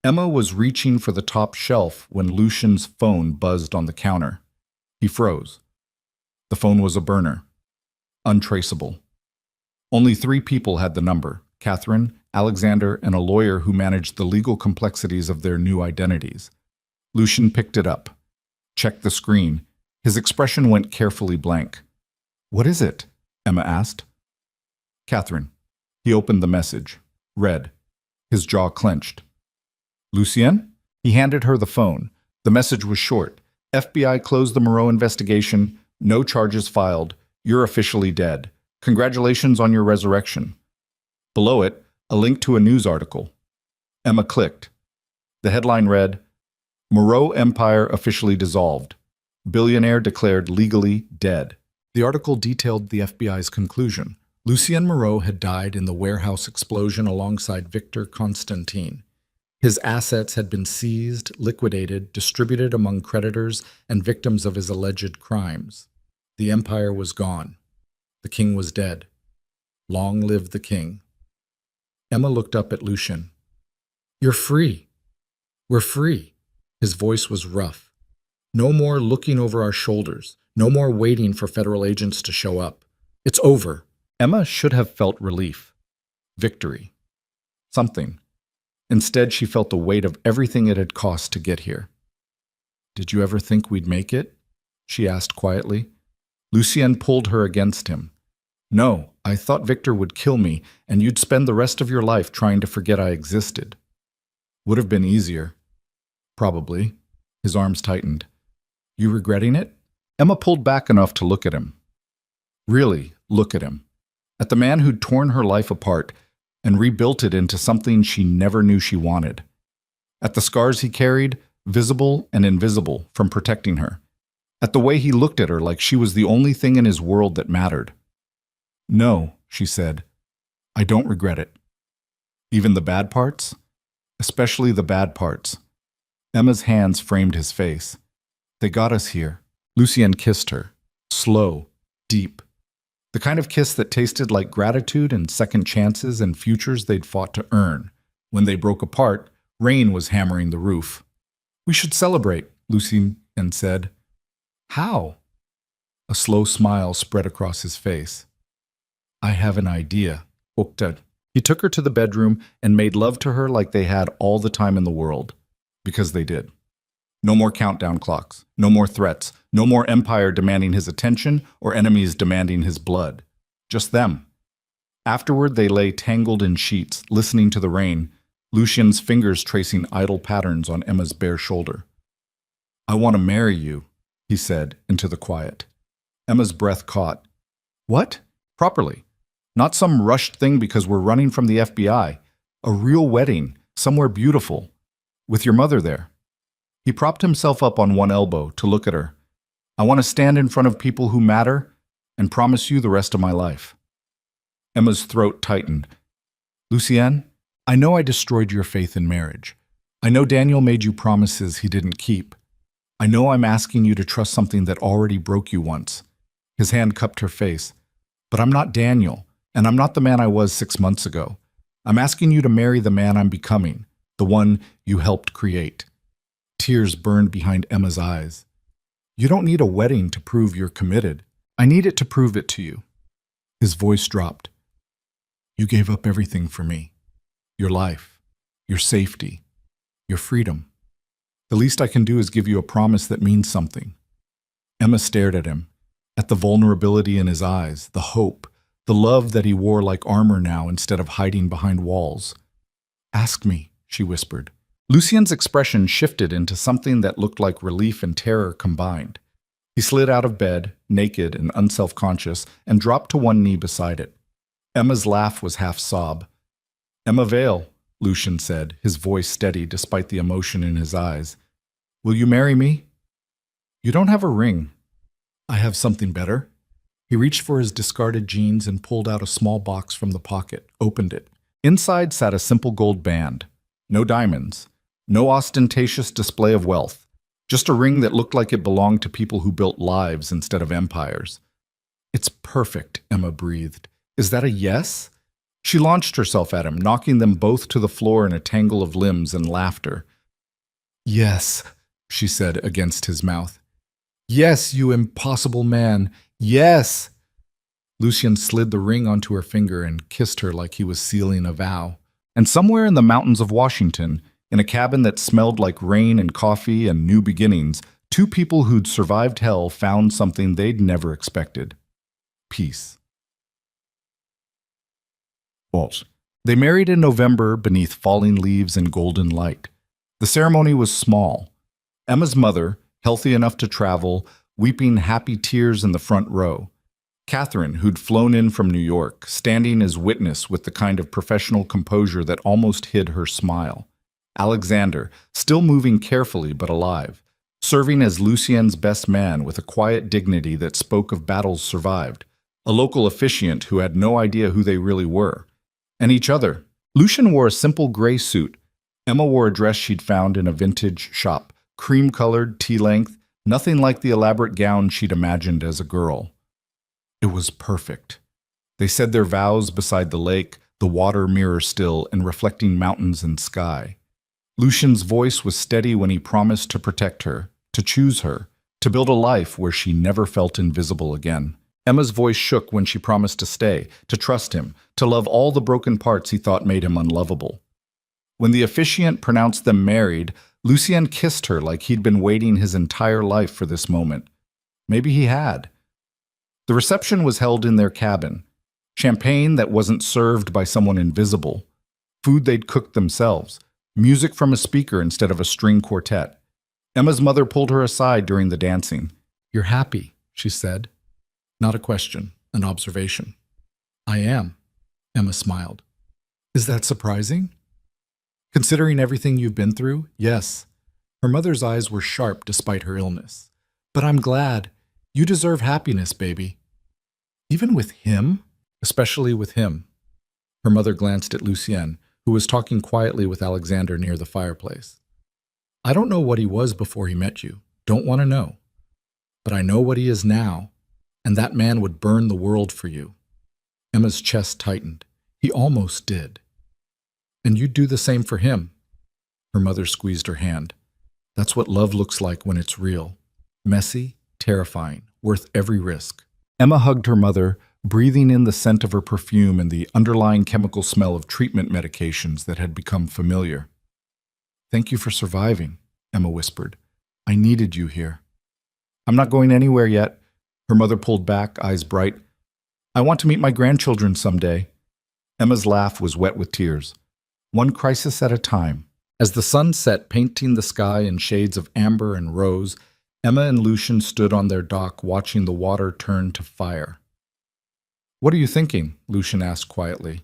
Emma was reaching for the top shelf when Lucian's phone buzzed on the counter. He froze. The phone was a burner. Untraceable. Only 3 people had the number: Catherine, Alexander, and a lawyer who managed the legal complexities of their new identities. Lucien picked it up. Checked the screen. His expression went carefully blank. "What is it?" Emma asked. "Catherine." He opened the message. Read. His jaw clenched. "Lucien?" He handed her the phone. The message was short. "FBI closed the Moreau investigation. No charges filed. You're officially dead. Congratulations on your resurrection." Below it, a link to a news article. Emma clicked. The headline read, "Moreau Empire officially dissolved. Billionaire declared legally dead." The article detailed the FBI's conclusion. Lucien Moreau had died in the warehouse explosion alongside Victor Constantine. His assets had been seized, liquidated, distributed among creditors and victims of his alleged crimes. The empire was gone. The king was dead. Long live the king. Emma looked up at Lucien. "You're free. We're free." His voice was rough. "No more looking over our shoulders. No more waiting for federal agents to show up. It's over." Emma should have felt relief. Victory. Something. Instead, she felt the weight of everything it had cost to get here. "Did you ever think we'd make it?" she asked quietly. Lucien pulled her against him. "No, I thought Victor would kill me, and you'd spend the rest of your life trying to forget I existed. Would have been easier. Probably. His arms tightened. You regretting it? Emma pulled back enough to look at him. Really, look at him. At the man who'd torn her life apart and rebuilt it into something she never knew she wanted. At the scars he carried, visible and invisible, from protecting her. At the way he looked at her like she was the only thing in his world that mattered. No, she said. I don't regret it. Even the bad parts? Especially the bad parts. Emma's hands framed his face. They got us here. Lucien kissed her. Slow, deep. The kind of kiss that tasted like gratitude and second chances and futures they'd fought to earn. When they broke apart, rain was hammering the roof. We should celebrate, Lucien said. How? A slow smile spread across his face. I have an idea, Okta. He took her to the bedroom and made love to her like they had all the time in the world. Because they did. No more countdown clocks, no more threats, no more empire demanding his attention or enemies demanding his blood. Just them. Afterward, they lay tangled in sheets, listening to the rain, Lucien's fingers tracing idle patterns on Emma's bare shoulder. I want to marry you, he said into the quiet. Emma's breath caught. What? Properly. Not some rushed thing because we're running from the FBI. A real wedding, somewhere beautiful, with your mother there. He propped himself up on one elbow to look at her. I want to stand in front of people who matter and promise you the rest of my life. Emma's throat tightened. Lucien, I know I destroyed your faith in marriage. I know Daniel made you promises he didn't keep. I know I'm asking you to trust something that already broke you once. His hand cupped her face. But I'm not Daniel, and I'm not the man I was 6 months ago. I'm asking you to marry the man I'm becoming, the one you helped create. Tears burned behind Emma's eyes. You don't need a wedding to prove you're committed. I need it to prove it to you. His voice dropped. You gave up everything for me. Your life, your safety, your freedom. The least I can do is give you a promise that means something. Emma stared at him, at the vulnerability in his eyes, the hope, the love that he wore like armor now instead of hiding behind walls. Ask me, she whispered. Lucien's expression shifted into something that looked like relief and terror combined. He slid out of bed, naked and unself-conscious, and dropped to one knee beside it. Emma's laugh was half sob. Emma Vale, Lucien said, his voice steady despite the emotion in his eyes. Will you marry me? You don't have a ring. I have something better. He reached for his discarded jeans and pulled out a small box from the pocket, opened it. Inside sat a simple gold band. No diamonds. No ostentatious display of wealth. Just a ring that looked like it belonged to people who built lives instead of empires. It's perfect, Emma breathed. Is that a yes? She launched herself at him, knocking them both to the floor in a tangle of limbs and laughter. Yes, she said against his mouth. Yes, you impossible man. Yes! Lucien slid the ring onto her finger and kissed her like he was sealing a vow. And somewhere in the mountains of Washington, in a cabin that smelled like rain and coffee and new beginnings, two people who'd survived hell found something they'd never expected. Peace. They married in November beneath falling leaves and golden light. The ceremony was small. Emma's mother, healthy enough to travel, weeping happy tears in the front row. Catherine, who'd flown in from New York, standing as witness with the kind of professional composure that almost hid her smile. Alexander, still moving carefully but alive, serving as Lucien's best man with a quiet dignity that spoke of battles survived, a local officiant who had no idea who they really were. And each other. Lucien wore a simple gray suit. Emma wore a dress she'd found in a vintage shop, cream-colored, tea-length, nothing like the elaborate gown she'd imagined as a girl. It was perfect. They said their vows beside the lake, the water mirror still and reflecting mountains and sky. Lucien's voice was steady when he promised to protect her, to choose her, to build a life where she never felt invisible again. Emma's voice shook when she promised to stay, to trust him, to love all the broken parts he thought made him unlovable. When the officiant pronounced them married, Lucien kissed her like he'd been waiting his entire life for this moment. Maybe he had. The reception was held in their cabin. Champagne that wasn't served by someone invisible. Food they'd cooked themselves. Music from a speaker instead of a string quartet. Emma's mother pulled her aside during the dancing. "You're happy," she said. Not a question, an observation. "I am," Emma smiled. "Is that surprising?" "Considering everything you've been through, yes." Her mother's eyes were sharp despite her illness. "But I'm glad. You deserve happiness, baby." "Even with him?" "Especially with him." Her mother glanced at Lucien, who was talking quietly with Alexander near the fireplace. "I don't know what he was before he met you. Don't want to know. But I know what he is now, and that man would burn the world for you." Emma's chest tightened. "He almost did." "And you'd do the same for him." Her mother squeezed her hand. "That's what love looks like when it's real. Messy, terrifying, worth every risk." Emma hugged her mother, breathing in the scent of her perfume and the underlying chemical smell of treatment medications that had become familiar. "Thank you for surviving," Emma whispered. "I needed you here." "I'm not going anywhere yet." Her mother pulled back, eyes bright. "I want to meet my grandchildren someday." Emma's laugh was wet with tears. One crisis at a time. As the sun set, painting the sky in shades of amber and rose, Emma and Lucien stood on their dock watching the water turn to fire. "What are you thinking?" Lucien asked quietly.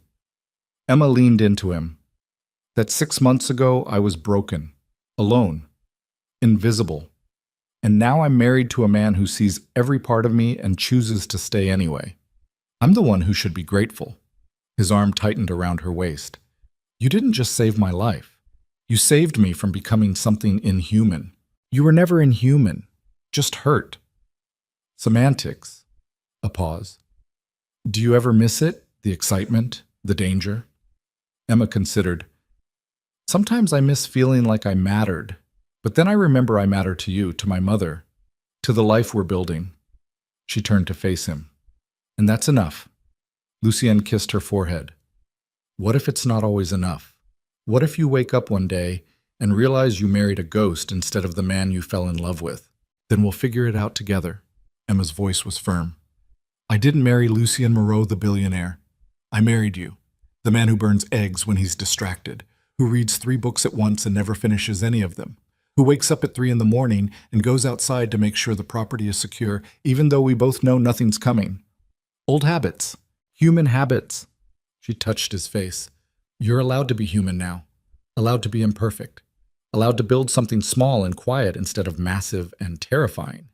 Emma leaned into him. "That 6 months ago I was broken, alone, invisible. And now I'm married to a man who sees every part of me and chooses to stay anyway. I'm the one who should be grateful." His arm tightened around her waist. "You didn't just save my life. You saved me from becoming something inhuman. You were never inhuman, just hurt." "Semantics." A pause. "Do you ever miss it? The excitement? The danger?" Emma considered. "Sometimes I miss feeling like I mattered. But then I remember I matter to you, to my mother, to the life we're building." She turned to face him. "And that's enough." Lucien kissed her forehead. "What if it's not always enough? What if you wake up one day and realize you married a ghost instead of the man you fell in love with? Then we'll figure it out together." Emma's voice was firm. "I didn't marry Lucien Moreau, the billionaire. I married you, the man who burns eggs when he's distracted, who reads 3 books at once and never finishes any of them, who wakes up at 3 in the morning and goes outside to make sure the property is secure, even though we both know nothing's coming. Old habits. Human habits." She touched his face. "You're allowed to be human now. Allowed to be imperfect. Allowed to build something small and quiet instead of massive and terrifying."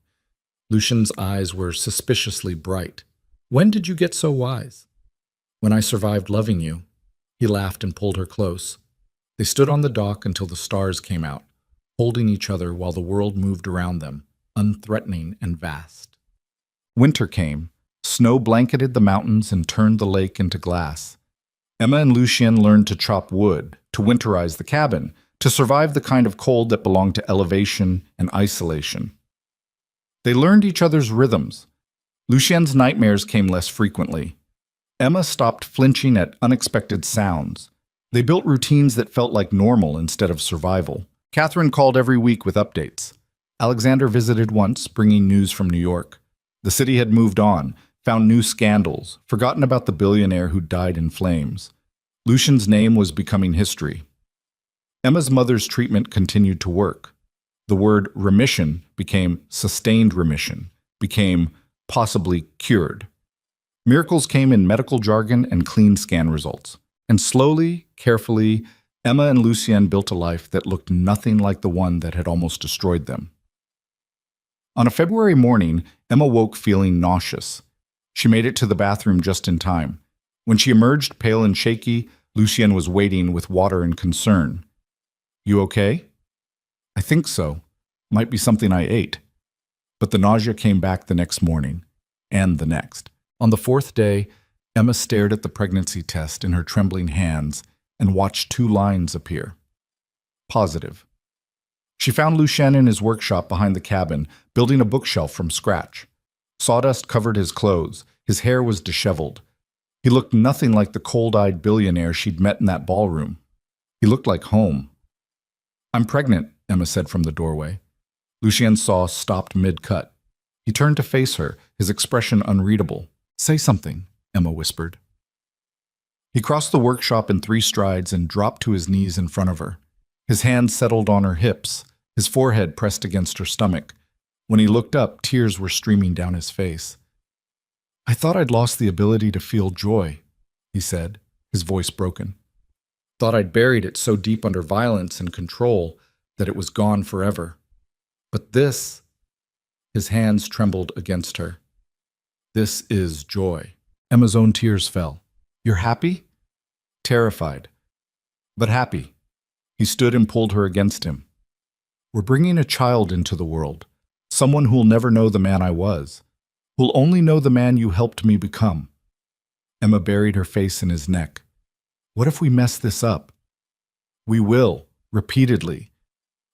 Lucien's eyes were suspiciously bright. "When did you get so wise?" "When I survived loving you." He laughed and pulled her close. They stood on the dock until the stars came out, holding each other while the world moved around them, unthreatening and vast. Winter came. Snow blanketed the mountains and turned the lake into glass. Emma and Lucien learned to chop wood, to winterize the cabin, to survive the kind of cold that belonged to elevation and isolation. They learned each other's rhythms. Lucien's nightmares came less frequently. Emma stopped flinching at unexpected sounds. They built routines that felt like normal instead of survival. Catherine called every week with updates. Alexander visited once, bringing news from New York. The city had moved on, found new scandals, forgotten about the billionaire who died in flames. Lucien's name was becoming history. Emma's mother's treatment continued to work. The word remission became sustained remission, became possibly cured. Miracles came in medical jargon and clean scan results. And slowly, carefully, Emma and Lucien built a life that looked nothing like the one that had almost destroyed them. On a February morning, Emma woke feeling nauseous. She made it to the bathroom just in time. When she emerged, pale and shaky, Lucien was waiting with water and concern. "You okay?" "I think so. Might be something I ate." But the nausea came back the next morning, and the next. On the 4th day, Emma stared at the pregnancy test in her trembling hands and watched 2 lines appear. Positive. She found Lucien in his workshop behind the cabin, building a bookshelf from scratch. Sawdust covered his clothes. His hair was disheveled. He looked nothing like the cold-eyed billionaire she'd met in that ballroom. He looked like home. "I'm pregnant," Emma said from the doorway. Lucien's saw stopped mid-cut. He turned to face her, his expression unreadable. "Say something," Emma whispered. He crossed the workshop in 3 strides and dropped to his knees in front of her. His hands settled on her hips, his forehead pressed against her stomach. When he looked up, tears were streaming down his face. "I thought I'd lost the ability to feel joy," he said, his voice broken. "Thought I'd buried it so deep under violence and control that it was gone forever. But this," his hands trembled against her, "this is joy." Emma's own tears fell. "You're happy?" "Terrified, but happy." He stood and pulled her against him. "We're bringing a child into the world, someone who'll never know the man I was, who'll only know the man you helped me become." Emma buried her face in his neck. "What if we mess this up?" "We will," repeatedly.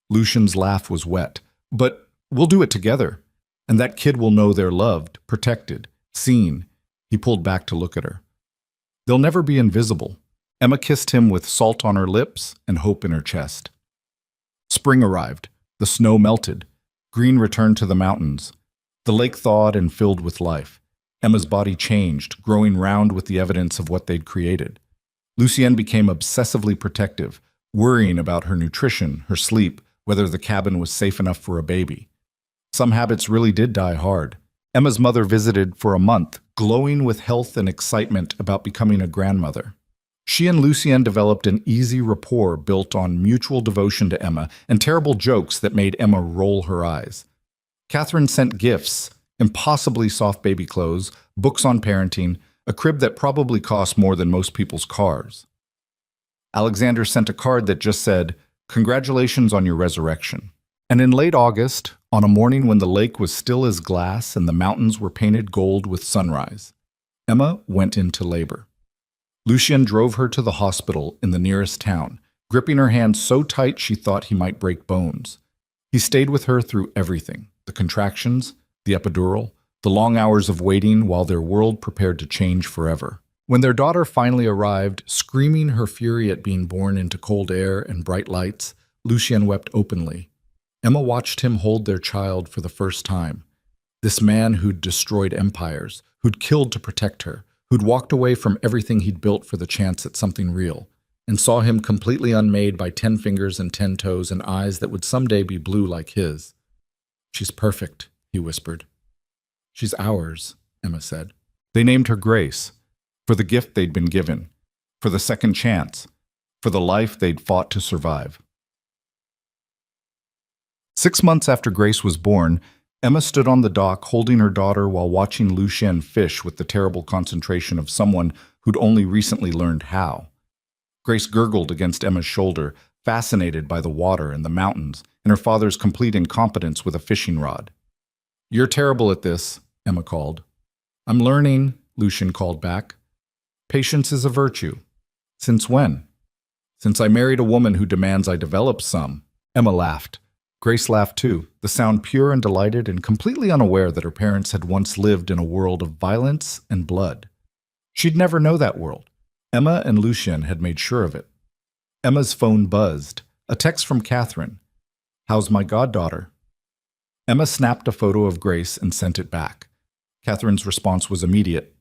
Lucian's laugh was wet. "But we'll do it together, and that kid will know they're loved, protected, seen." He pulled back to look at her. "They'll never be invisible." Emma kissed him with salt on her lips and hope in her chest. Spring arrived. The snow melted. Green returned to the mountains. The lake thawed and filled with life. Emma's body changed, growing round with the evidence of what they'd created. Lucienne became obsessively protective, worrying about her nutrition, her sleep, whether the cabin was safe enough for a baby. Some habits really did die hard. Emma's mother visited for a month, glowing with health and excitement about becoming a grandmother. She and Lucienne developed an easy rapport built on mutual devotion to Emma and terrible jokes that made Emma roll her eyes. Catherine sent gifts, impossibly soft baby clothes, books on parenting, a crib that probably cost more than most people's cars. Alexander sent a card that just said, "Congratulations on your resurrection." And in late August, on a morning when the lake was still as glass and the mountains were painted gold with sunrise, Emma went into labor. Lucien drove her to the hospital in the nearest town, gripping her hand so tight she thought he might break bones. He stayed with her through everything, the contractions, the epidural, the long hours of waiting while their world prepared to change forever. When their daughter finally arrived, screaming her fury at being born into cold air and bright lights, Lucien wept openly. Emma watched him hold their child for the first time. This man who'd destroyed empires, who'd killed to protect her, who'd walked away from everything he'd built for the chance at something real, and saw him completely unmade by 10 fingers and 10 toes and eyes that would someday be blue like his. "She's perfect," he whispered. "She's ours," Emma said. They named her Grace, for the gift they'd been given, for the second chance, for the life they'd fought to survive. 6 months after Grace was born, Emma stood on the dock holding her daughter while watching Lucien fish with the terrible concentration of someone who'd only recently learned how. Grace gurgled against Emma's shoulder, fascinated by the water and the mountains, and her father's complete incompetence with a fishing rod. "You're terrible at this," Emma called. "I'm learning," Lucien called back. "Patience is a virtue." "Since when?" "Since I married a woman who demands I develop some." Emma laughed. Grace laughed too, the sound pure and delighted and completely unaware that her parents had once lived in a world of violence and blood. She'd never know that world. Emma and Lucien had made sure of it. Emma's phone buzzed. A text from Catherine. "How's my goddaughter?" Emma snapped a photo of Grace and sent it back. Catherine's response was immediate.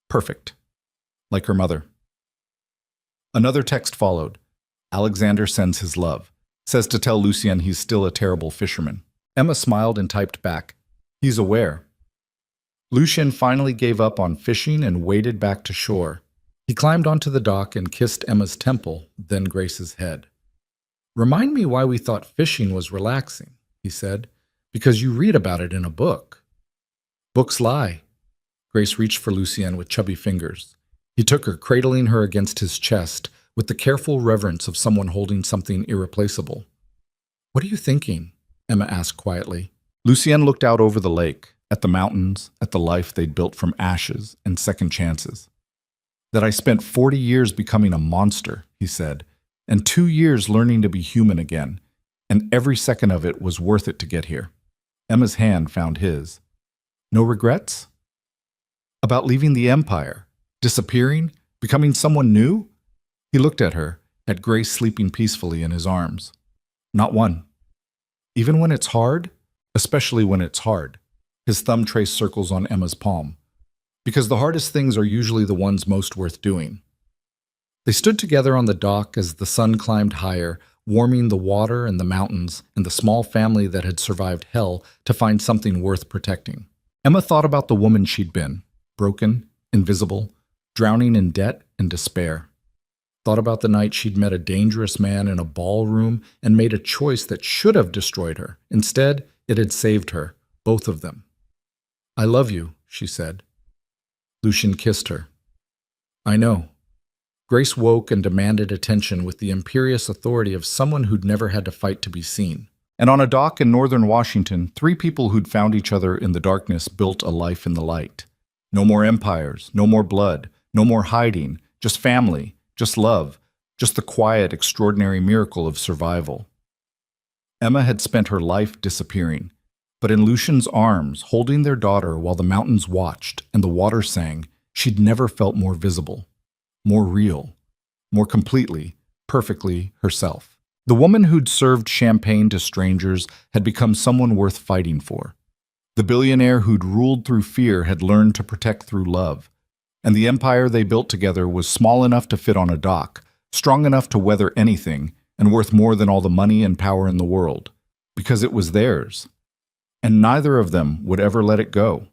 "Perfect." Like her mother. Another text followed. "Alexander sends his love. Says to tell Lucien he's still a terrible fisherman." Emma smiled and typed back, "He's aware." Lucien finally gave up on fishing and waded back to shore. He climbed onto the dock and kissed Emma's temple, then Grace's head. "Remind me why we thought fishing was relaxing," he said. "Because you read about it in a book." "Books lie." Grace reached for Lucien with chubby fingers. He took her, cradling her against his chest, with the careful reverence of someone holding something irreplaceable. "What are you thinking?" Emma asked quietly. Lucien looked out over the lake, at the mountains, at the life they'd built from ashes and second chances. "That I spent 40 years becoming a monster," he said, "and 2 years learning to be human again, and every second of it was worth it to get here." Emma's hand found his. "No regrets?" "About leaving the empire, disappearing, becoming someone new?" He looked at her, at Grace sleeping peacefully in his arms. "Not one. Even when it's hard, especially when it's hard." His thumb traced circles on Emma's palm. "Because the hardest things are usually the ones most worth doing." They stood together on the dock as the sun climbed higher, warming the water and the mountains and the small family that had survived hell to find something worth protecting. Emma thought about the woman she'd been, broken, invisible, drowning in debt and despair. Thought about the night she'd met a dangerous man in a ballroom and made a choice that should have destroyed her. Instead, it had saved her, both of them. "I love you," she said. Lucian kissed her. "I know." Grace woke and demanded attention with the imperious authority of someone who'd never had to fight to be seen. And on a dock in northern Washington, 3 people who'd found each other in the darkness built a life in the light. No more empires, no more blood, no more hiding, just family, just love, just the quiet, extraordinary miracle of survival. Emma had spent her life disappearing, but in Lucian's arms, holding their daughter while the mountains watched and the water sang, she'd never felt more visible, more real, more completely, perfectly herself. The woman who'd served champagne to strangers had become someone worth fighting for. The billionaire who'd ruled through fear had learned to protect through love. And the empire they built together was small enough to fit on a dock, strong enough to weather anything, and worth more than all the money and power in the world, because it was theirs. And neither of them would ever let it go.